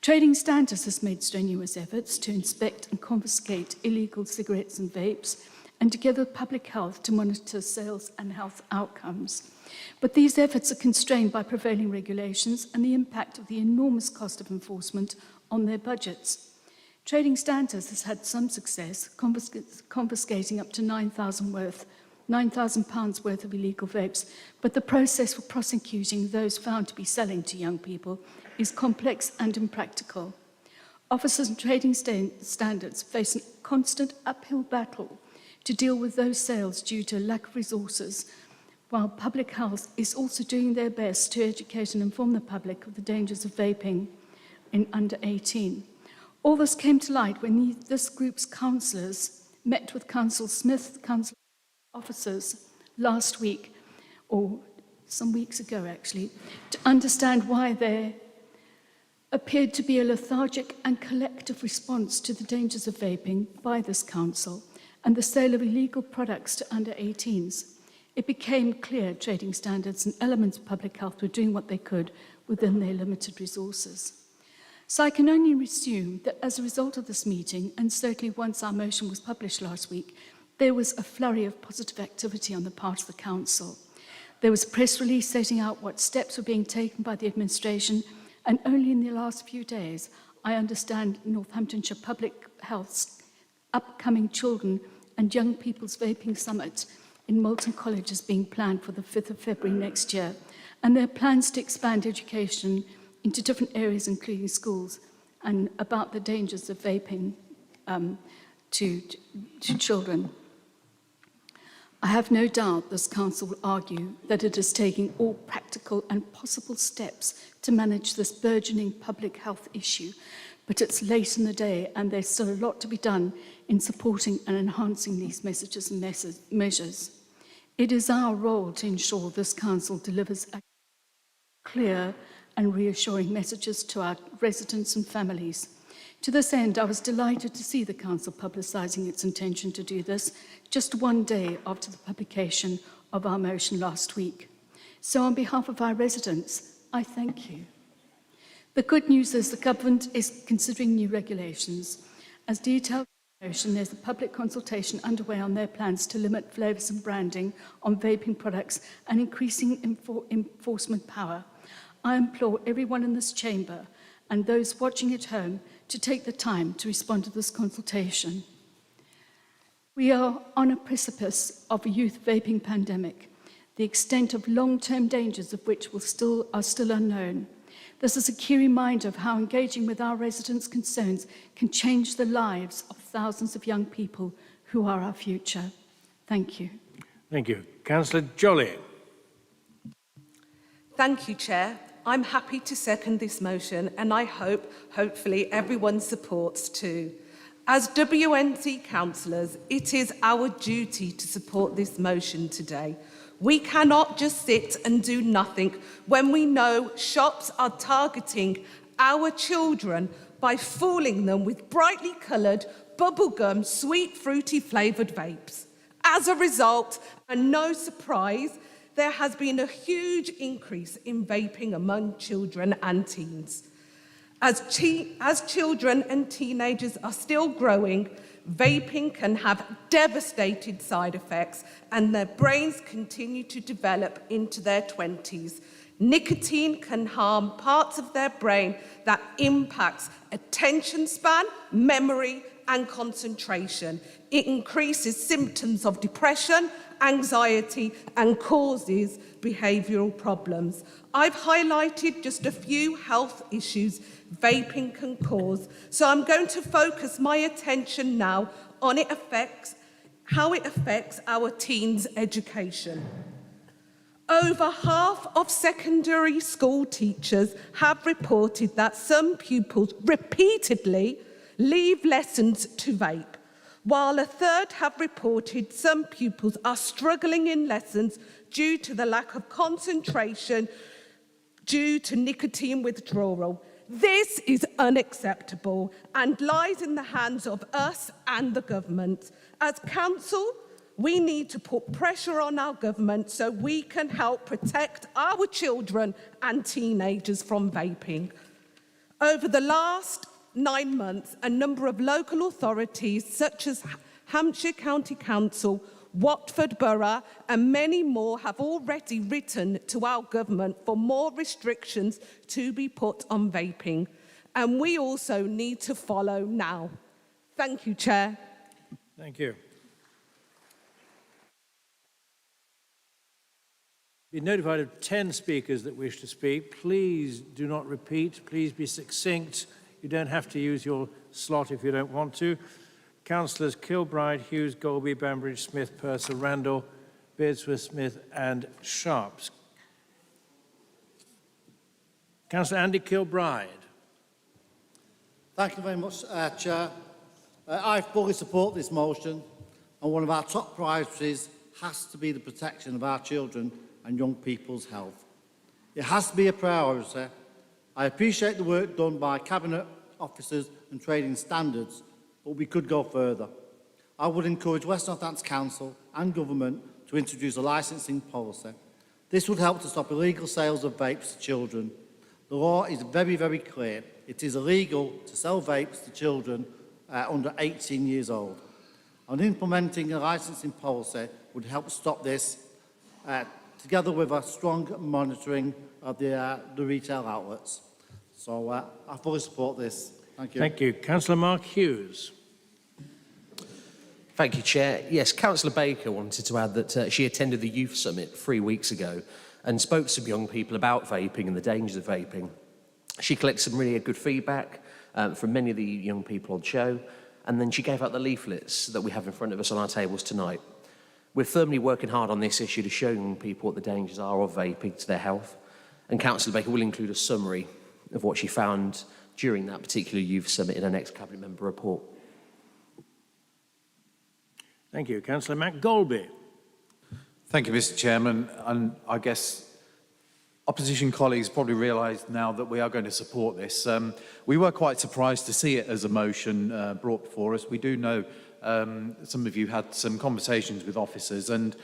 Trading Standards has made strenuous efforts to inspect and confiscate illegal cigarettes and vapes, and together with Public Health to monitor sales and health outcomes. But these efforts are constrained by prevailing regulations and the impact of the enormous cost of enforcement on their budgets. Trading Standards has had some success, confiscating up to £9,000 worth of illegal vapes, but the process for prosecuting those found to be selling to young people is complex and impractical. Officers and Trading Standards face a constant uphill battle to deal with those sales due to lack of resources, while Public Health is also doing their best to educate and inform the public of the dangers of vaping in under 18. All this came to light when this group's councillors met with Councillor Smith, council officers last week, or some weeks ago actually, to understand why there appeared to be a lethargic and collective response to the dangers of vaping by this council and the sale of illegal products to under 18s. It became clear Trading Standards and elements of Public Health were doing what they could within their limited resources. So I can only assume that as a result of this meeting, and certainly once our motion was published last week, there was a flurry of positive activity on the part of the Council. There was a press release setting out what steps were being taken by the administration, and only in the last few days, I understand Northamptonshire Public Health's upcoming Children and Young People's Vaping Summit in Moulton College is being planned for the 5th of February next year, and there are plans to expand education into different areas, including schools, and about the dangers of vaping to children. I have no doubt this council will argue that it is taking all practical and possible steps to manage this burgeoning public health issue, but it's late in the day and there's still a lot to be done in supporting and enhancing these messages and measures. It is our role to ensure this council delivers clear and reassuring messages to our residents and families. To this end, I was delighted to see the council publicising its intention to do this just one day after the publication of our motion last week. So on behalf of our residents, I thank you. The good news is the government is considering new regulations. As detailed in the motion, there's a public consultation underway on their plans to limit flavours and branding on vaping products and increasing enforcement power. I implore everyone in this chamber and those watching at home to take the time to respond to this consultation. We are on a precipice of a youth vaping pandemic, the extent of long-term dangers of which are still unknown. This is a key reminder of how engaging with our residents' concerns can change the lives of thousands of young people who are our future. Thank you. Thank you. Councillor Jolly. Thank you, Chair. I'm happy to second this motion and I hope, hopefully, everyone supports too. As WNC councillors, it is our duty to support this motion today. We cannot just sit and do nothing when we know shops are targeting our children by fooling them with brightly coloured, bubblegum, sweet, fruity flavoured vapes. As a result, and no surprise, there has been a huge increase in vaping among children and teens. As children and teenagers are still growing, vaping can have devastating side effects and their brains continue to develop into their 20s. Nicotine can harm parts of their brain that impacts attention span, memory, and concentration. It increases symptoms of depression, anxiety, and causes behavioural problems. I've highlighted just a few health issues vaping can cause, so I'm going to focus my attention now on how it affects our teens' education. Over half of secondary school teachers have reported that some pupils repeatedly leave lessons to vape, while a third have reported some pupils are struggling in lessons due to the lack of concentration due to nicotine withdrawal. This is unacceptable and lies in the hands of us and the government. As council, we need to put pressure on our government so we can help protect our children and teenagers from vaping. Over the last 9 months, a number of local authorities such as Hampshire County Council, Watford Borough and many more have already written to our government for more restrictions to be put on vaping. And we also need to follow now. Thank you, Chair. Thank you. Been notified of 10 speakers that wish to speak. Please do not repeat. Please be succinct. You don't have to use your slot if you don't want to. Councillors Kilbride, Hughes, Golby, Bambridge, Smith, Purser, Randall, Beardsworth, Smith and Sharps. Councillor Andy Kilbride. Thank you very much, Chair. I fully support this motion, and one of our top priorities has to be the protection of our children and young people's health. It has to be a priority. I appreciate the work done by Cabinet officers and trading standards, but we could go further. I would encourage West Northampton Council and Government to introduce a licensing policy. This would help to stop illegal sales of vapes to children. The law is very, very clear. It is illegal to sell vapes to children under 18 years old. And implementing a licensing policy would help stop this, together with a strong monitoring of the retail outlets. So I fully support this. Thank you. Thank you. Councillor Mark Hughes. Thank you, Chair. Yes, Councillor Baker wanted to add that she attended the Youth Summit 3 weeks ago and spoke to some young people about vaping and the dangers of vaping. She collected some really good feedback from many of the young people on show, and then she gave out the leaflets that we have in front of us on our tables tonight. We're firmly working hard on this issue to show young people what the dangers are of vaping to their health, and Councillor Baker will include a summary of what she found during that particular youth summit in her next Cabinet Member report. Thank you. Councillor Matt Golby. Thank you, Mr. Chairman. And I guess opposition colleagues probably realise now that we are going to support this. We were quite surprised to see it as a motion brought before us. We do know some of you had some conversations with officers, and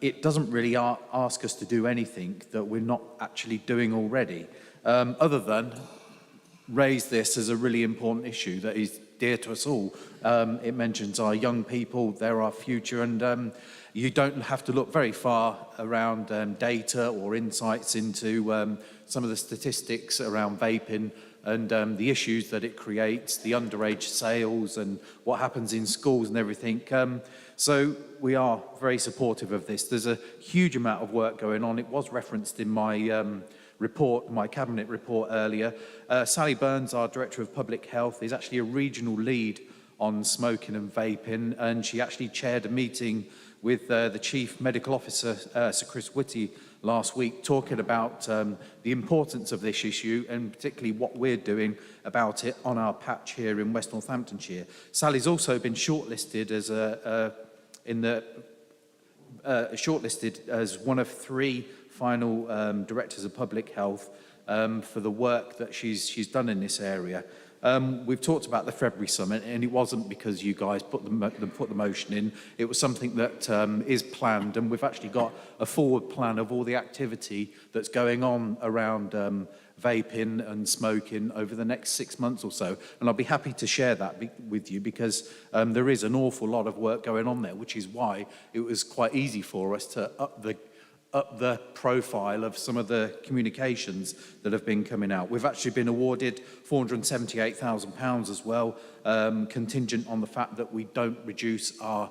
it doesn't really ask us to do anything that we're not actually doing already, other than raise this as a really important issue that is dear to us all. It mentions our young people, they're our future, and you don't have to look very far around data or insights into some of the statistics around vaping and the issues that it creates, the underage sales and what happens in schools and everything. So we are very supportive of this. There's a huge amount of work going on. It was referenced in my report, my Cabinet report earlier. Sally Burns, our Director of Public Health, is actually a regional lead on smoking and vaping, and she actually chaired a meeting with the Chief Medical Officer, Sir Chris Whitty, last week, talking about the importance of this issue and particularly what we're doing about it on our patch here in West Northamptonshire. Sally's also been shortlisted as shortlisted as one of 3 final Directors of Public Health for the work that she's done in this area. We've talked about the February summit, and it wasn't because you guys put the motion in. It was something that is planned, and we've actually got a forward plan of all the activity that's going on around vaping and smoking over the next 6 months or so. And I'll be happy to share that with you, because there is an awful lot of work going on there, which is why it was quite easy for us to up the profile of some of the communications that have been coming out. We've actually been awarded £478,000 as well, contingent on the fact that we don't reduce our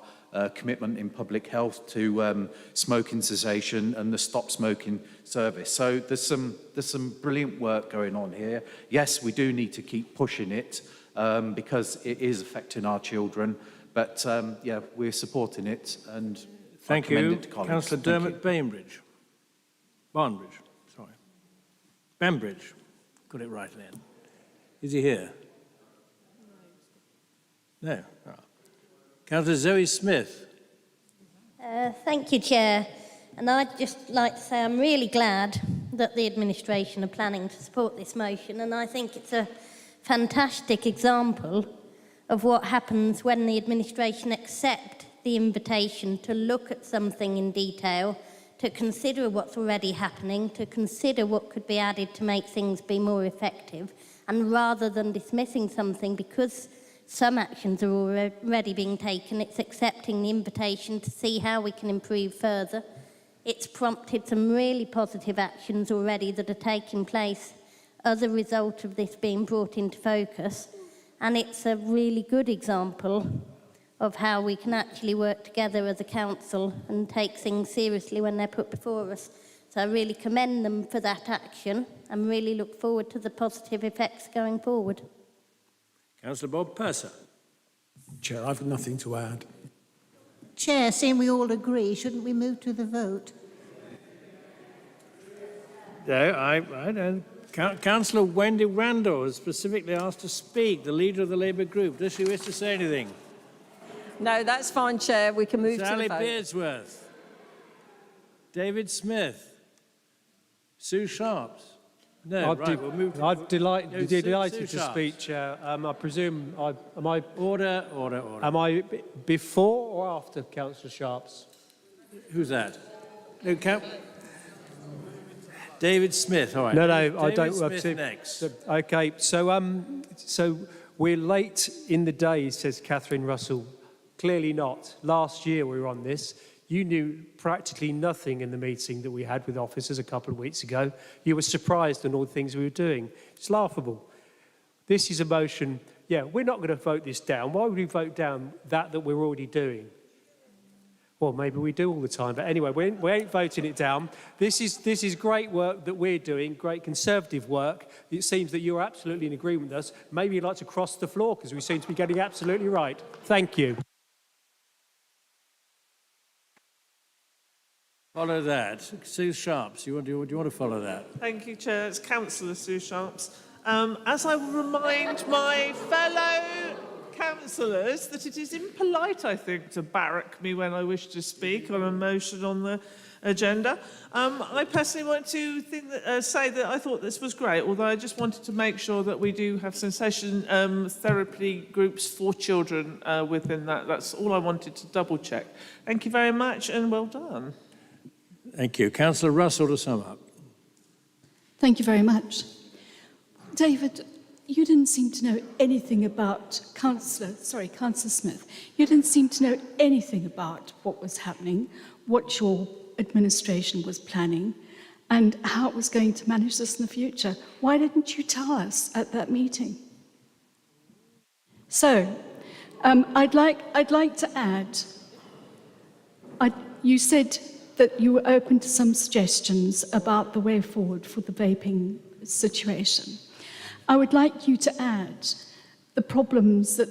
commitment in public health to smoking cessation and the Stop Smoking service. So there's some brilliant work going on here. Yes, we do need to keep pushing it because it is affecting our children, but yeah, we're supporting it, and thank you. Councillor Dermot Bainbridge. Barnbridge, sorry. Banbridge. Got it right then. Is he here? No. Oh. Councillor Zoe Smith. Thank you, Chair. And I'd just like to say I'm really glad that the administration are planning to support this motion, and I think it's a fantastic example of what happens when the administration accept the invitation to look at something in detail, to consider what's already happening, to consider what could be added to make things be more effective, and rather than dismissing something because some actions are already being taken, it's accepting the invitation to see how we can improve further. It's prompted some really positive actions already that are taking place as a result of this being brought into focus, and it's a really good example of how we can actually work together as a council and take things seriously when they're put before us. So I really commend them for that action and really look forward to the positive effects going forward. Councillor Bob Purser. Chair, I've got nothing to add. Chair, seeing we all agree, shouldn't we move to the vote? No, I don't. Councillor Wendy Randall has specifically asked to speak, the leader of the Labour group. Does she wish to say anything? No, that's fine, Chair. We can move Sally to the vote. Beardsworth. David Smith. Sue Sharps. No, right, we'll move to... I'd delighted Sue to Sharps. speak, Chair. I presume, am I... Order. Am I before or after Councillor Sharps? Who's that? No, David Smith, all right. No, David I don't. Smith next. Okay, so we're late in the day, says Catherine Russell. Clearly not. Last year we were on this. You knew practically nothing in the meeting that we had with officers a couple of weeks ago. You were surprised at all the things we were doing. It's laughable. This is a motion. Yeah, we're not going to vote this down. Why would we vote down that we're already doing? Well, maybe we do all the time, but anyway, we ain't voting it down. This is great work that we're doing, great Conservative work. It seems that you're absolutely in agreement with us. Maybe you'd like to cross the floor, because we seem to be getting absolutely right. Thank you. Follow that. Sue Sharps, do you want to follow that? Thank you, Chair. It's Councillor Sue Sharps. As I will remind my fellow councillors that it is impolite, I think, to barrack me when I wish to speak on a motion on the agenda. I personally want to say that I thought this was great, although I just wanted to make sure that we do have sensation therapy groups for children within that. That's all I wanted to double check. Thank you very much and well done. Thank you. Councillor Russell to sum up. Thank you very much. David, you didn't seem to know anything about Councillor Smith. You didn't seem to know anything about what was happening, what your administration was planning, and how it was going to manage this in the future. Why didn't you tell us at that meeting? So, I'd like to add. You said that you were open to some suggestions about the way forward for the vaping situation. I would like you to add the problems that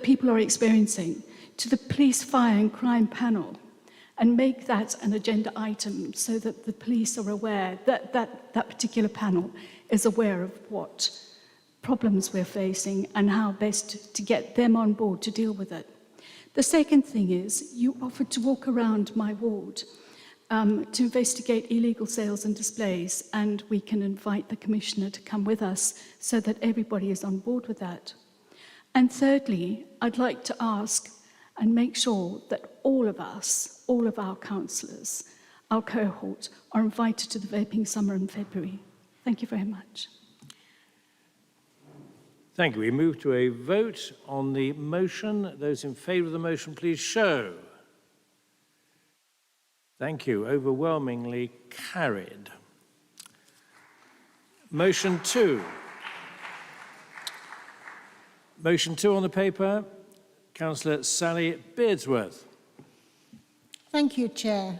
people are experiencing to the police, fire and crime panel and make that an agenda item so that the police are aware, that particular panel is aware of what problems we're facing and how best to get them on board to deal with it. The second thing is you offered to walk around my ward to investigate illegal sales and displays, and we can invite the Commissioner to come with us so that everybody is on board with that. And thirdly, I'd like to ask and make sure that all of us, all of our councillors, our cohort, are invited to the Vaping Summer in February. Thank you very much. Thank you. We move to a vote on the motion. Those in favour of the motion, please show. Thank you. Overwhelmingly carried. Motion 2. Motion 2 on the paper. Councillor Sally Beardsworth. Thank you, Chair.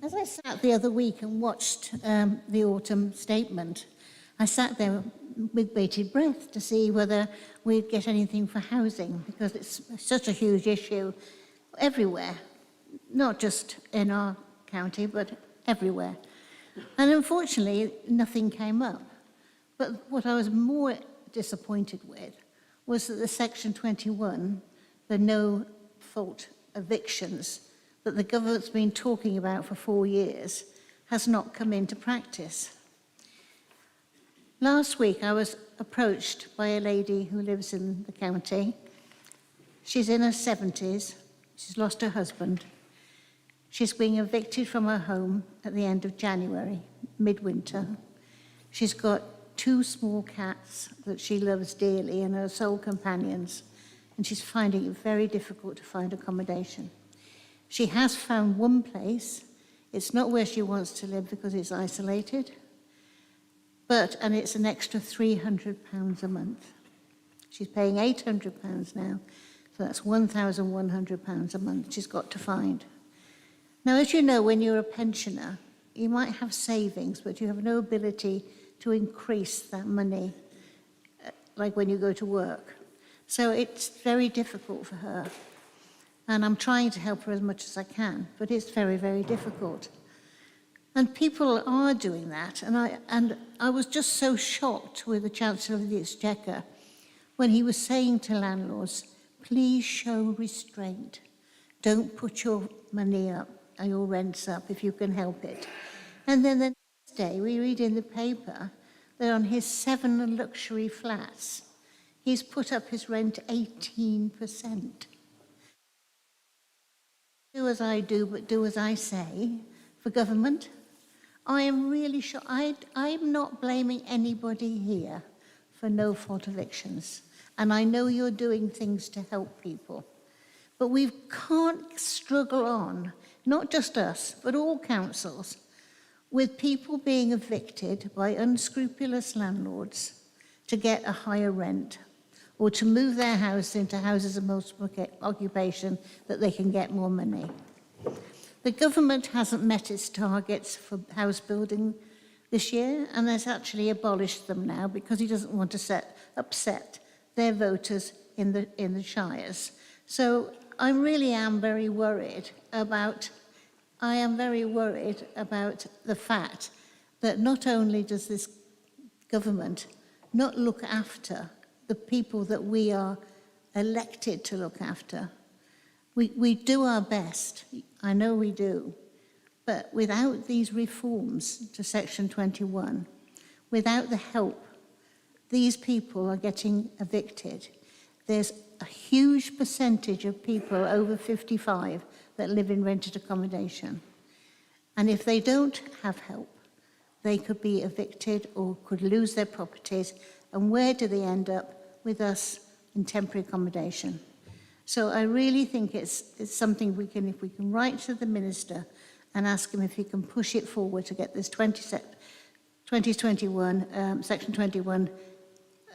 As I sat the other week and watched the autumn statement, I sat there with bated breath to see whether we'd get anything for housing, because it's such a huge issue everywhere, not just in our county, but everywhere. And unfortunately, nothing came up. But what I was more disappointed with was that the Section 21, the no-fault evictions that the government's been talking about for 4 years, has not come into practice. Last week, I was approached by a lady who lives in the county. She's in her 70s. She's lost her husband. She's being evicted from her home at the end of January, midwinter. She's got 2 small cats that she loves dearly and her sole companions, and she's finding it very difficult to find accommodation. She has found one place. It's not where she wants to live because it's isolated, and it's an extra £300 a month. She's paying £800 now, so that's £1,100 a month she's got to find. Now, as you know, when you're a pensioner, you might have savings, but you have no ability to increase that money, like when you go to work. So it's very difficult for her. And I'm trying to help her as much as I can, but it's very, very difficult. And people are doing that. And I was just so shocked with the Chancellor of the Exchequer when he was saying to landlords, please show restraint. Don't put your money up, or your rents up, if you can help it. And then the next day, we read in the paper that on his 7 luxury flats, he's put up his rent 18%. Do as I do, but do as I say for government. I am really sure, I'm not blaming anybody here for no-fault evictions. And I know you're doing things to help people. But we can't struggle on, not just us, but all councils, with people being evicted by unscrupulous landlords to get a higher rent, or to move their house into houses of multiple occupation that they can get more money. The government hasn't met its targets for house building this year and has actually abolished them now because he doesn't want to upset their voters in the shires. So I really am very worried about the fact that not only does this government not look after the people that we are elected to look after. We do our best, I know we do, but without these reforms to Section 21, without the help, these people are getting evicted. There's a huge percentage of people over 55 that live in rented accommodation. And if they don't have help, they could be evicted or could lose their properties. And where do they end up? With us in temporary accommodation. So I really think it's something if we can write to the Minister and ask him if he can push it forward to get this 2021, Section 21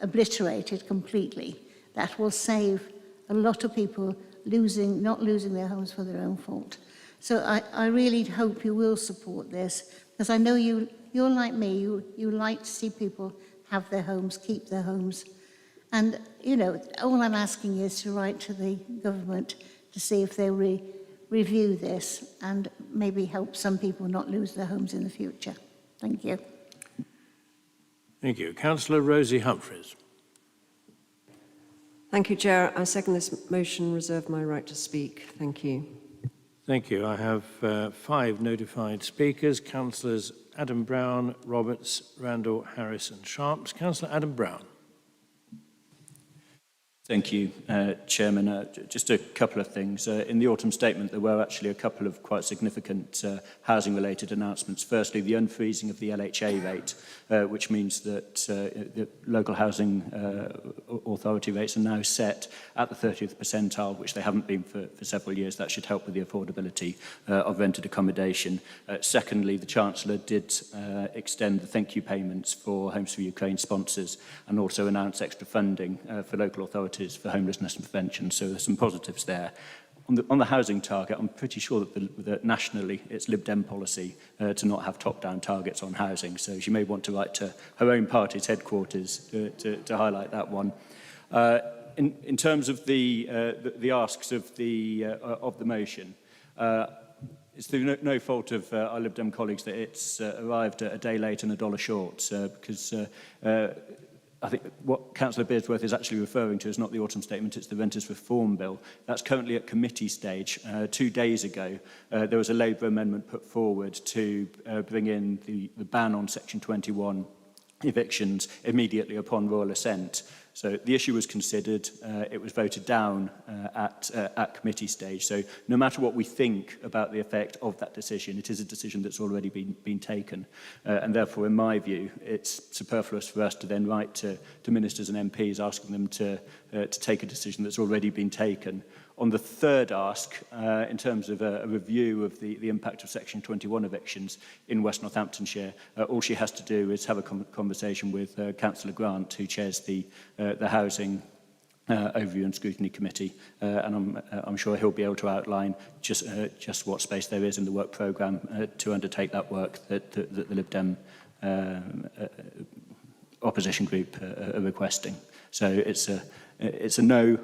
obliterated completely. That will save a lot of people not losing their homes for their own fault. So I really hope you will support this, because I know you're like me, you like to see people have their homes, keep their homes. And, you know, all I'm asking is to write to the government to see if they'll review this and maybe help some people not lose their homes in the future. Thank you. Thank you. Councillor Rosie Humphreys. Thank you, Chair. I second this motion, reserve my right to speak. Thank you. Thank you. I have 5 notified speakers, Councillors Adam Brown, Roberts, Randall, Harris and Sharps. Councillor Adam Brown. Thank you, Chairman. Just a couple of things. In the autumn statement, there were actually a couple of quite significant housing-related announcements. Firstly, the unfreezing of the LHA rate, which means that the local housing authority rates are now set at the 30th percentile, which they haven't been for several years. That should help with the affordability of rented accommodation. Secondly, the Chancellor did extend the thank you payments for Homes for Ukraine sponsors and also announce extra funding for local authorities for homelessness and prevention, so there's some positives there. On the housing target, I'm pretty sure that nationally it's Lib Dem policy to not have top-down targets on housing, so she may want to write to her own party's headquarters to highlight that one. In terms of the asks of the motion, it's through no fault of our Lib Dem colleagues that it's arrived a day late and $1 short, because I think what Councillor Bearsworth is actually referring to is not the autumn statement, it's the Renters Reform Bill. That's currently at committee stage. 2 days ago, there was a Labour amendment put forward to bring in the ban on Section 21 evictions immediately upon royal assent. So the issue was considered, it was voted down at committee stage. So no matter what we think about the effect of that decision, it is a decision that's already been taken. And therefore, in my view, it's superfluous for us to then write to ministers and MPs asking them to take a decision that's already been taken. On the third ask, in terms of a review of the impact of Section 21 evictions in West Northamptonshire, all she has to do is have a conversation with Councillor Grant, who chairs the Housing Overview and Scrutiny Committee, and I'm sure he'll be able to outline just what space there is in the work programme to undertake that work that the Lib Dem opposition group are requesting. So it's a no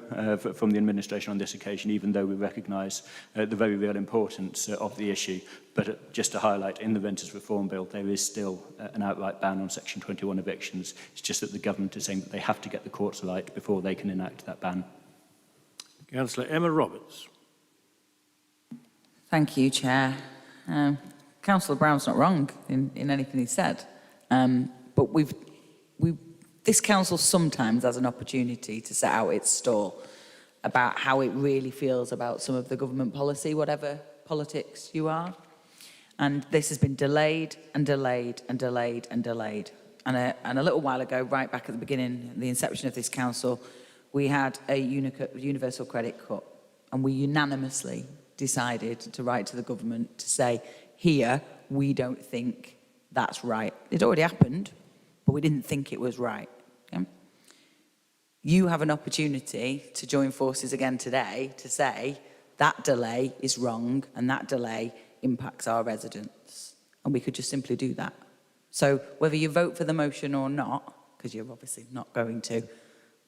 from the administration on this occasion, even though we recognise the very real importance of the issue. But just to highlight, in the Renters Reform Bill, there is still an outright ban on Section 21 evictions. It's just that the government is saying that they have to get the courts right before they can enact that ban. Councillor Emma Roberts. Thank you, Chair. Councillor Brown's not wrong in anything he said, but this council sometimes has an opportunity to set out its stall about how it really feels about some of the government policy, whatever politics you are. And this has been delayed and delayed and delayed and delayed. And a little while ago, right back at the beginning, the inception of this council, we had a universal credit cut, and we unanimously decided to write to the government to say, here, we don't think that's right. It already happened, but we didn't think it was right. Okay? You have an opportunity to join forces again today to say that delay is wrong and that delay impacts our residents. And we could just simply do that. So whether you vote for the motion or not, because you're obviously not going to,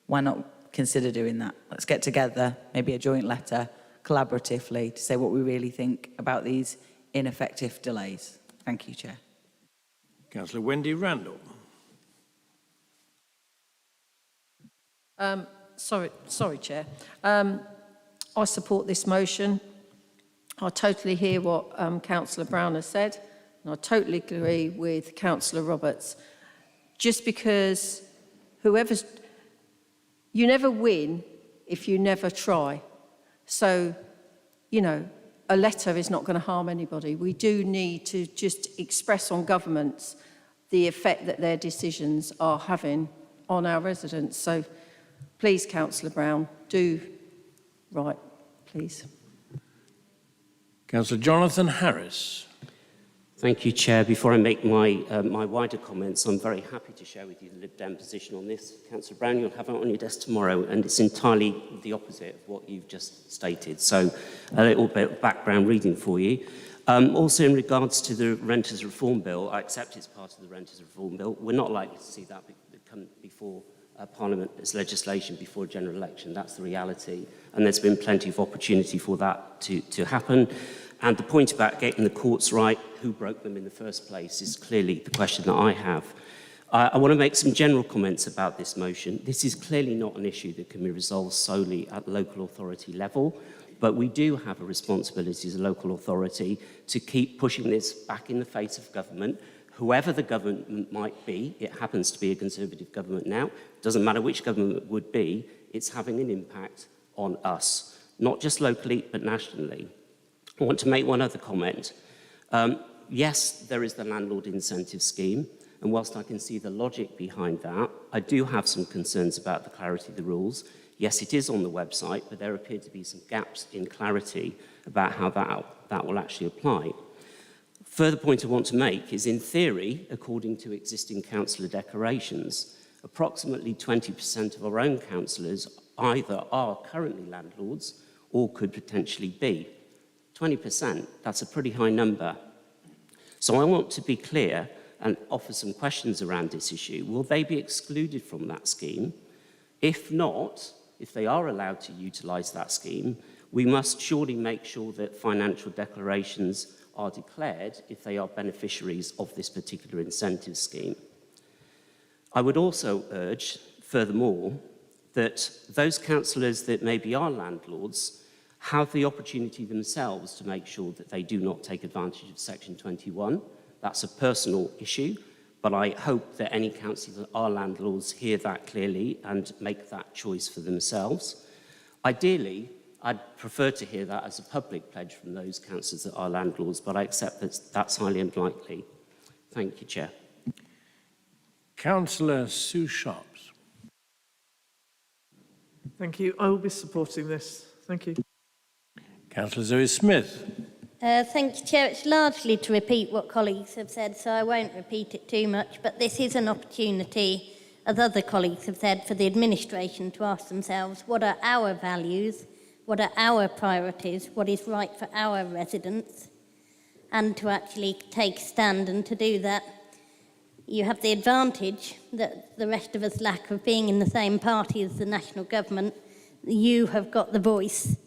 why not consider doing that? Let's get together, maybe a joint letter, collaboratively, to say what we really think about these ineffective delays. Thank you, Chair. Councillor Wendy Randall. Sorry, Chair. I support this motion. I totally hear what Councillor Brown has said, and I totally agree with Councillor Roberts. Just because you never win if you never try. So, you know, a letter is not going to harm anybody. We do need to just express on governments the effect that their decisions are having on our residents. So please, Councillor Brown, do right, please. Councillor Jonathan Harris. Thank you, Chair. Before I make my wider comments, I'm very happy to share with you the Lib Dem position on this. Councillor Brown, you'll have it on your desk tomorrow, and it's entirely the opposite of what you've just stated. So a little bit of background reading for you. Also, in regards to the Renters Reform Bill, I accept it's part of the Renters Reform Bill. We're not likely to see that come before Parliament as legislation before a general election. That's the reality. And there's been plenty of opportunity for that to happen. And the point about getting the courts right, who broke them in the first place, is clearly the question that I have. I want to make some general comments about this motion. This is clearly not an issue that can be resolved solely at local authority level, but we do have a responsibility as a local authority to keep pushing this back in the face of government, whoever the government might be. It happens to be a Conservative government now. Doesn't matter which government it would be, it's having an impact on us, not just locally, but nationally. I want to make one other comment. Yes, there is the landlord incentive scheme, and whilst I can see the logic behind that, I do have some concerns about the clarity of the rules. Yes, it is on the website, but there appear to be some gaps in clarity about how that will actually apply. Further point I want to make is, in theory, according to existing councillor declarations, approximately 20% of our own councillors either are currently landlords or could potentially be. 20%, that's a pretty high number. So I want to be clear and offer some questions around this issue. Will they be excluded from that scheme? If not, if they are allowed to utilise that scheme, we must surely make sure that financial declarations are declared if they are beneficiaries of this particular incentive scheme. I would also urge, furthermore, that those councillors that maybe are landlords have the opportunity themselves to make sure that they do not take advantage of Section 21. That's a personal issue, but I hope that any councillors that are landlords hear that clearly and make that choice for themselves. Ideally, I'd prefer to hear that as a public pledge from those councillors that are landlords, but I accept that that's highly unlikely. Thank you, Chair. Councillor Sue Sharps. Thank you. I will be supporting this. Thank you. Councillor Zoe Smith. Thank you, Chair. It's largely to repeat what colleagues have said, so I won't repeat it too much, but this is an opportunity, as other colleagues have said, for the administration to ask themselves, what are our values, what are our priorities, what is right for our residents, and to actually take a stand. And to do that, you have the advantage that the rest of us lack of being in the same party as the national government. You have got the voice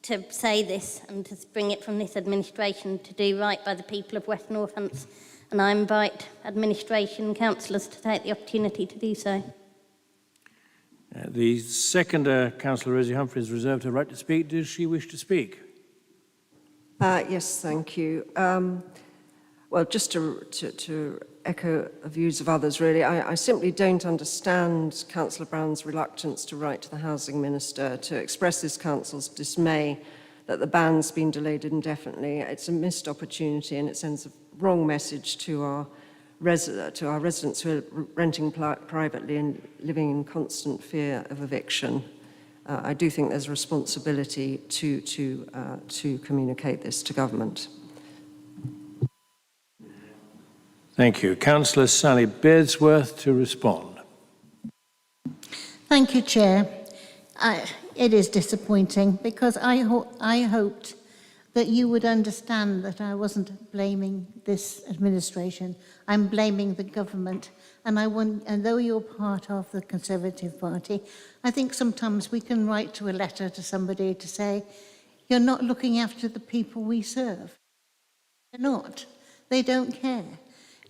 to say this and to bring it from this administration to do right by the people of West Northants. And I invite administration and councillors to take the opportunity to do so. The seconder, Councillor Rosie Humphreys, reserved her right to speak. Does she wish to speak? Yes, thank you. Well, just to echo the views of others, really, I simply don't understand Councillor Brown's reluctance to write to the Housing Minister to express this council's dismay that the ban's been delayed indefinitely. It's a missed opportunity and it sends a wrong message to our residents who are renting privately and living in constant fear of eviction. I do think there's a responsibility to communicate this to government. Thank you. Councillor Sally Beardsworth to respond. Thank you, Chair. It is disappointing because I hoped that you would understand that I wasn't blaming this administration. I'm blaming the government. And though you're part of the Conservative Party, I think sometimes we can write to a letter to somebody to say, you're not looking after the people we serve. They're not. They don't care.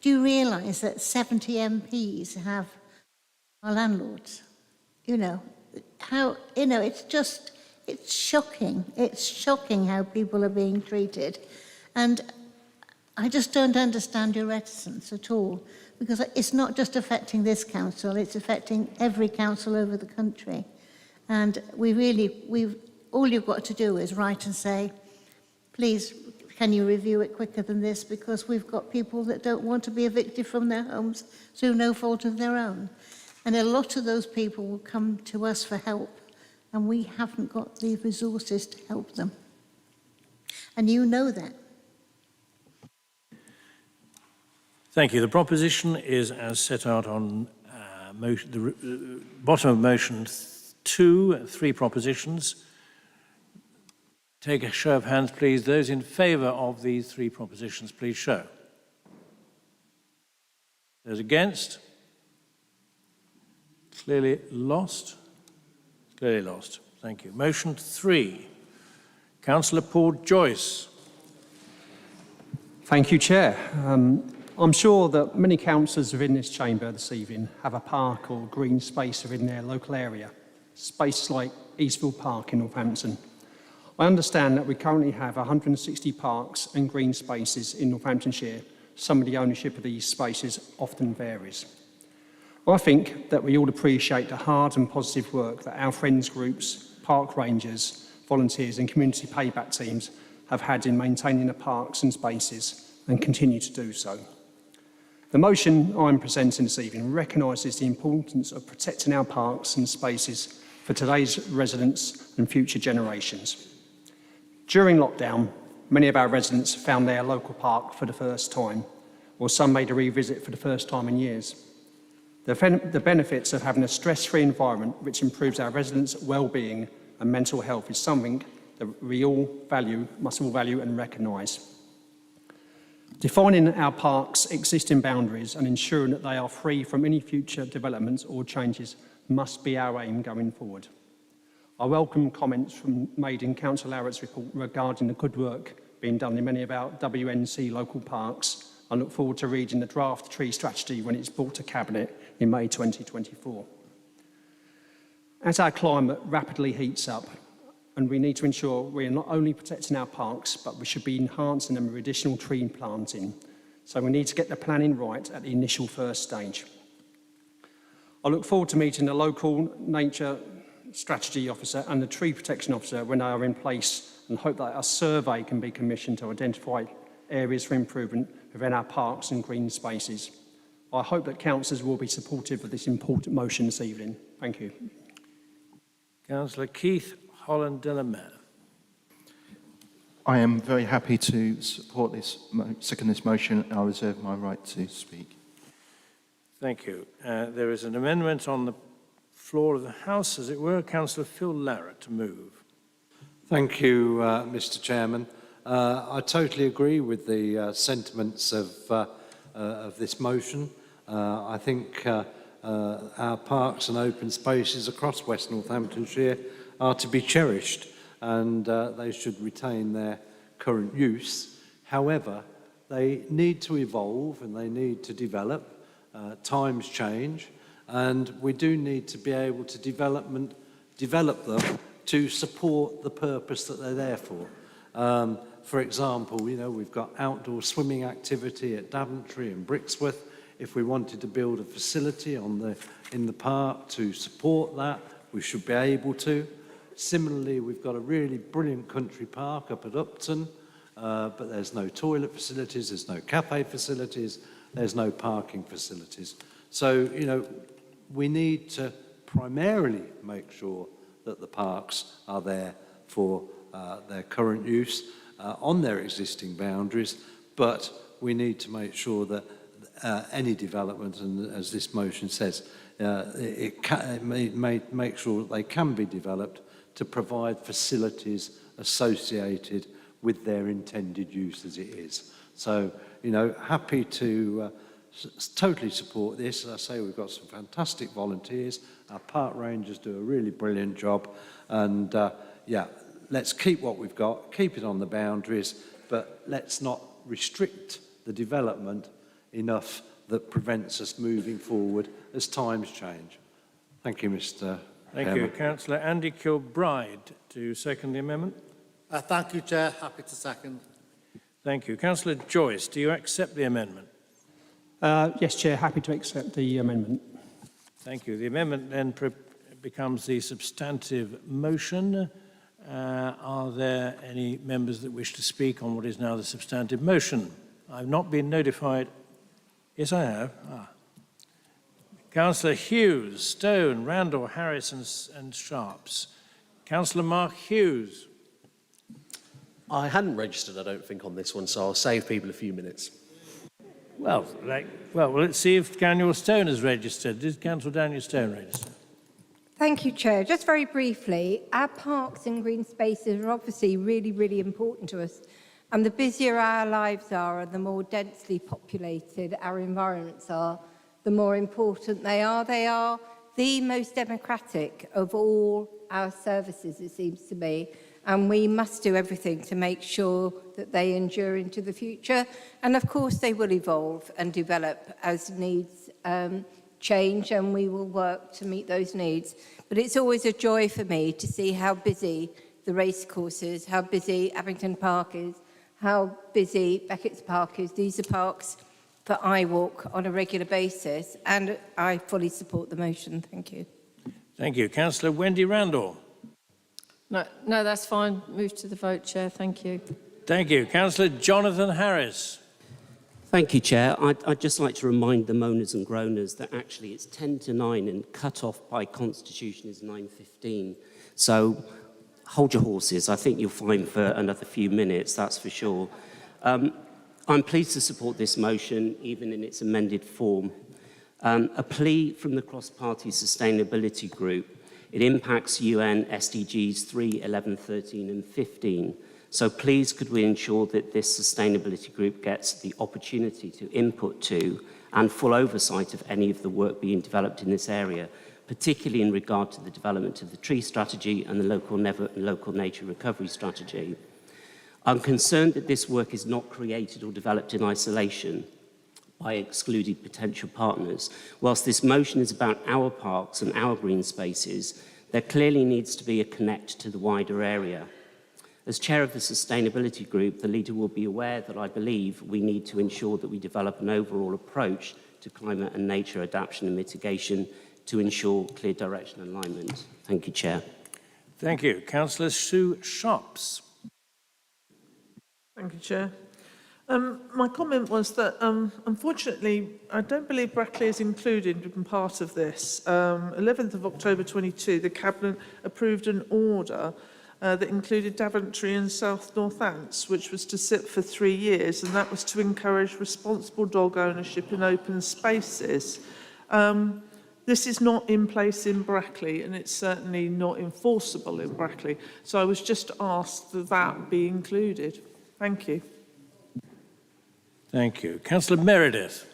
Do you realise that 70 MPs are landlords? It's shocking. It's shocking how people are being treated. And I just don't understand your reticence at all, because it's not just affecting this council, it's affecting every council over the country. And all you've got to do is write and say, please, can you review it quicker than this? Because we've got people that don't want to be evicted from their homes through no fault of their own. And a lot of those people will come to us for help, and we haven't got the resources to help them. And you know that. Thank you. The proposition is as set out on the bottom of motion 2, 3 propositions. Take a show of hands, please. Those in favour of these 3 propositions, please show. Those against? Clearly lost. Clearly lost. Thank you. Motion 3. Councillor Paul Joyce. Thank you, Chair. I'm sure that many councillors within this chamber this evening have a park or green space within their local area, spaces like Eastville Park in Northampton. I understand that we currently have 160 parks and green spaces in Northamptonshire. Some of the ownership of these spaces often varies. I think that we all appreciate the hard and positive work that our friends groups, park rangers, volunteers and community payback teams have had in maintaining the parks and spaces and continue to do so. The motion I'm presenting this evening recognises the importance of protecting our parks and spaces for today's residents and future generations. During lockdown, many of our residents found their local park for the first time, or some made a revisit for the first time in years. The benefits of having a stress-free environment which improves our residents' well-being and mental health is something that we must all value and recognise. Defining our parks' existing boundaries and ensuring that they are free from any future developments or changes must be our aim going forward. I welcome comments made in Councillor Larratt's report regarding the good work being done in many of our WNC local parks. I look forward to reading the draft tree strategy when it's brought to Cabinet in May 2024. As our climate rapidly heats up, and we need to ensure we are not only protecting our parks, but we should be enhancing them with additional tree planting. So we need to get the planning right at the initial first stage. I look forward to meeting the local nature strategy officer and the tree protection officer when they are in place, and hope that a survey can be commissioned to identify areas for improvement within our parks and green spaces. I hope that councillors will be supportive of this important motion this evening. Thank you. Councillor Keith Holland Delamere. I am very happy to support second this motion. I reserve my right to speak. Thank you. There is an amendment on the floor of the House, as it were. Councillor Phil Larratt to move. Thank you, Mr. Chairman. I totally agree with the sentiments of this motion. I think our parks and open spaces across West Northamptonshire are to be cherished, and they should retain their current use. However, they need to evolve and they need to develop. Times change, and we do need to be able to develop them to support the purpose that they're there for. For example, we've got outdoor swimming activity at Daventry and Brixworth. If we wanted to build a facility in the park to support that, we should be able to. Similarly, we've got a really brilliant country park up at Upton, but there's no toilet facilities, there's no cafe facilities, there's no parking facilities. So, we need to primarily make sure that the parks are there for their current use on their existing boundaries, but we need to make sure that any development, and as this motion says, it may make sure that they can be developed to provide facilities associated with their intended use as it is. So, you know, happy to totally support this. As I say, we've got some fantastic volunteers. Our park rangers do a really brilliant job. And yeah, let's keep what we've got, keep it on the boundaries, but let's not restrict the development enough that prevents us moving forward as times change. Thank you, Mr. Thank Chairman. you. Councillor Andy Kilbride to second the amendment. Thank you, Chair. Happy to second. Thank you. Councillor Joyce, do you accept the amendment? Yes, Chair, happy to accept the amendment. Thank you. The amendment then becomes the substantive motion. Are there any members that wish to speak on what is now the substantive motion? I've not been notified. Yes, I have. Councillor Hughes, Stone, Randall, Harris and Sharps. Councillor Mark Hughes. I hadn't registered, I don't think, on this one, so I'll save people a few minutes. Well, let's see if Daniel Stone has registered. Did Councillor Daniel Stone register? Thank you, Chair. Just very briefly, our parks and green spaces are obviously really, really important to us. And the busier our lives are and the more densely populated our environments are, the more important they are. They are the most democratic of all our services, it seems to me. And we must do everything to make sure that they endure into the future. And of course, they will evolve and develop as needs change, and we will work to meet those needs. But it's always a joy for me to see how busy the racecourse is, how busy Abington Park is, how busy Beckett's Park is. These are parks that I walk on a regular basis, and I fully support the motion. Thank you. Thank you. Councillor Wendy Randall. No, that's fine. Move to the vote, Chair. Thank you. Thank you. Councillor Jonathan Harris. Thank you, Chair. I'd just like to remind the moaners and groaners that actually it's 10 to 9 and cut off by Constitution is 9:15. So hold your horses. I think you'll find for another few minutes, that's for sure. I'm pleased to support this motion, even in its amended form. A plea from the Cross-Party Sustainability Group. It impacts UN SDGs 3, 11, 13 and 15. So please could we ensure that this sustainability group gets the opportunity to input to and full oversight of any of the work being developed in this area, particularly in regard to the development of the tree strategy and the local nature recovery strategy. I'm concerned that this work is not created or developed in isolation by excluded potential partners. Whilst this motion is about our parks and our green spaces, there clearly needs to be a connect to the wider area. As chair of the sustainability group, the leader will be aware that I believe we need to ensure that we develop an overall approach to climate and nature adaptation and mitigation to ensure clear direction and alignment. Thank you, Chair. Thank you. Councillor Sue Sharps. Thank you, Chair. My comment was that, unfortunately, I don't believe Brackley is included in part of this. 11th of October 22, the Cabinet approved an order that included Daventry and South Northants, which was to sit for 3 years, and that was to encourage responsible dog ownership in open spaces. This is not in place in Brackley, and it's certainly not enforceable in Brackley. So I was just asked that that be included. Thank you. Thank you. Councillor Meredith.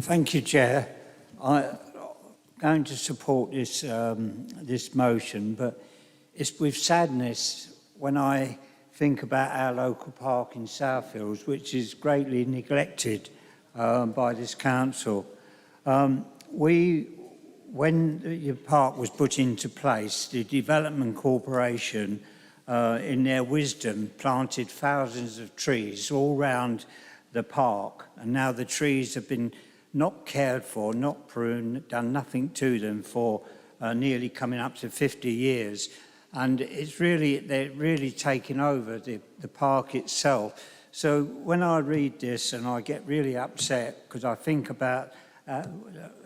Thank you, Chair. I'm going to support this, this motion, but it's with sadness when I think about our local park in Southfields, which is greatly neglected by this council. When the park was put into place, the Development Corporation, in their wisdom, planted thousands of trees all round the park, and now the trees have been not cared for, not pruned, done nothing to them for nearly coming up to 50 years. And it's really, they're really taking over the park itself. So when I read this, and I get really upset because I think about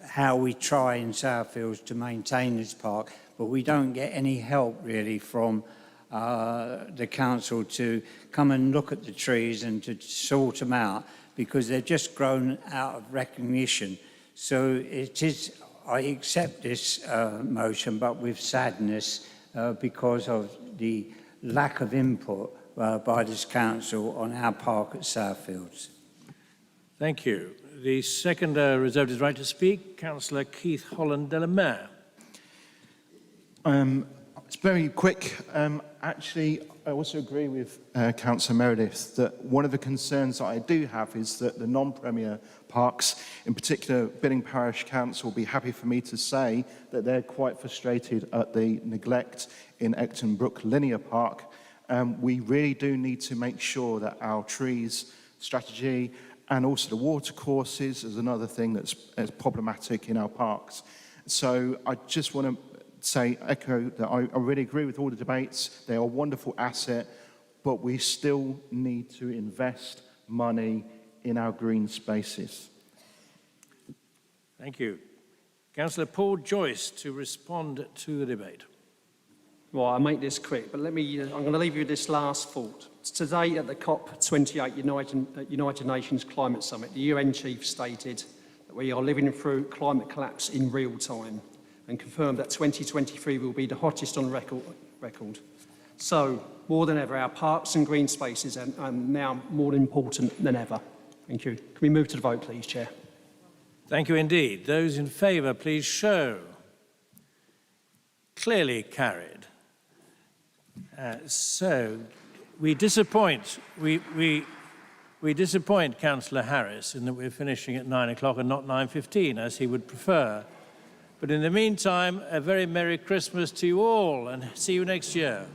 how we try in Southfields to maintain this park, but we don't get any help really from the council to come and look at the trees and to sort them out, because they've just grown out of recognition. So it is, I accept this motion, but with sadness because of the lack of input by this council on our park at Southfields. Thank you. The second reserved his right to speak, Councillor Keith Holland de la Mare. It's very quick. Actually, I also agree with Councillor Meredith that one of the concerns that I do have is that the non-Premier parks, in particular Billing Parish Council, will be happy for me to say that they're quite frustrated at the neglect in Ecton Brook Linear Park. We really do need to make sure that our trees strategy and also the water courses is another thing that's problematic in our parks. So I just want to echo that I really agree with all the debates. They are a wonderful asset, but we still need to invest money in our green spaces. Thank you. Councillor Paul Joyce to respond to the debate. Well, I'll make this quick, but I'm going to leave you with this last thought. Today at the COP28 United Nations Climate Summit, the UN chief stated that we are living through climate collapse in real time and confirmed that 2023 will be the hottest on record. So, more than ever, our parks and green spaces are now more important than ever. Thank you. Can we move to the vote, please, Chair? Thank you indeed. Those in favour, please show. Clearly carried. So, we disappoint Councillor Harris in that we're finishing at 9 o'clock and not 9:15, as he would prefer. But in the meantime, a very Merry Christmas to you all, and see you next year.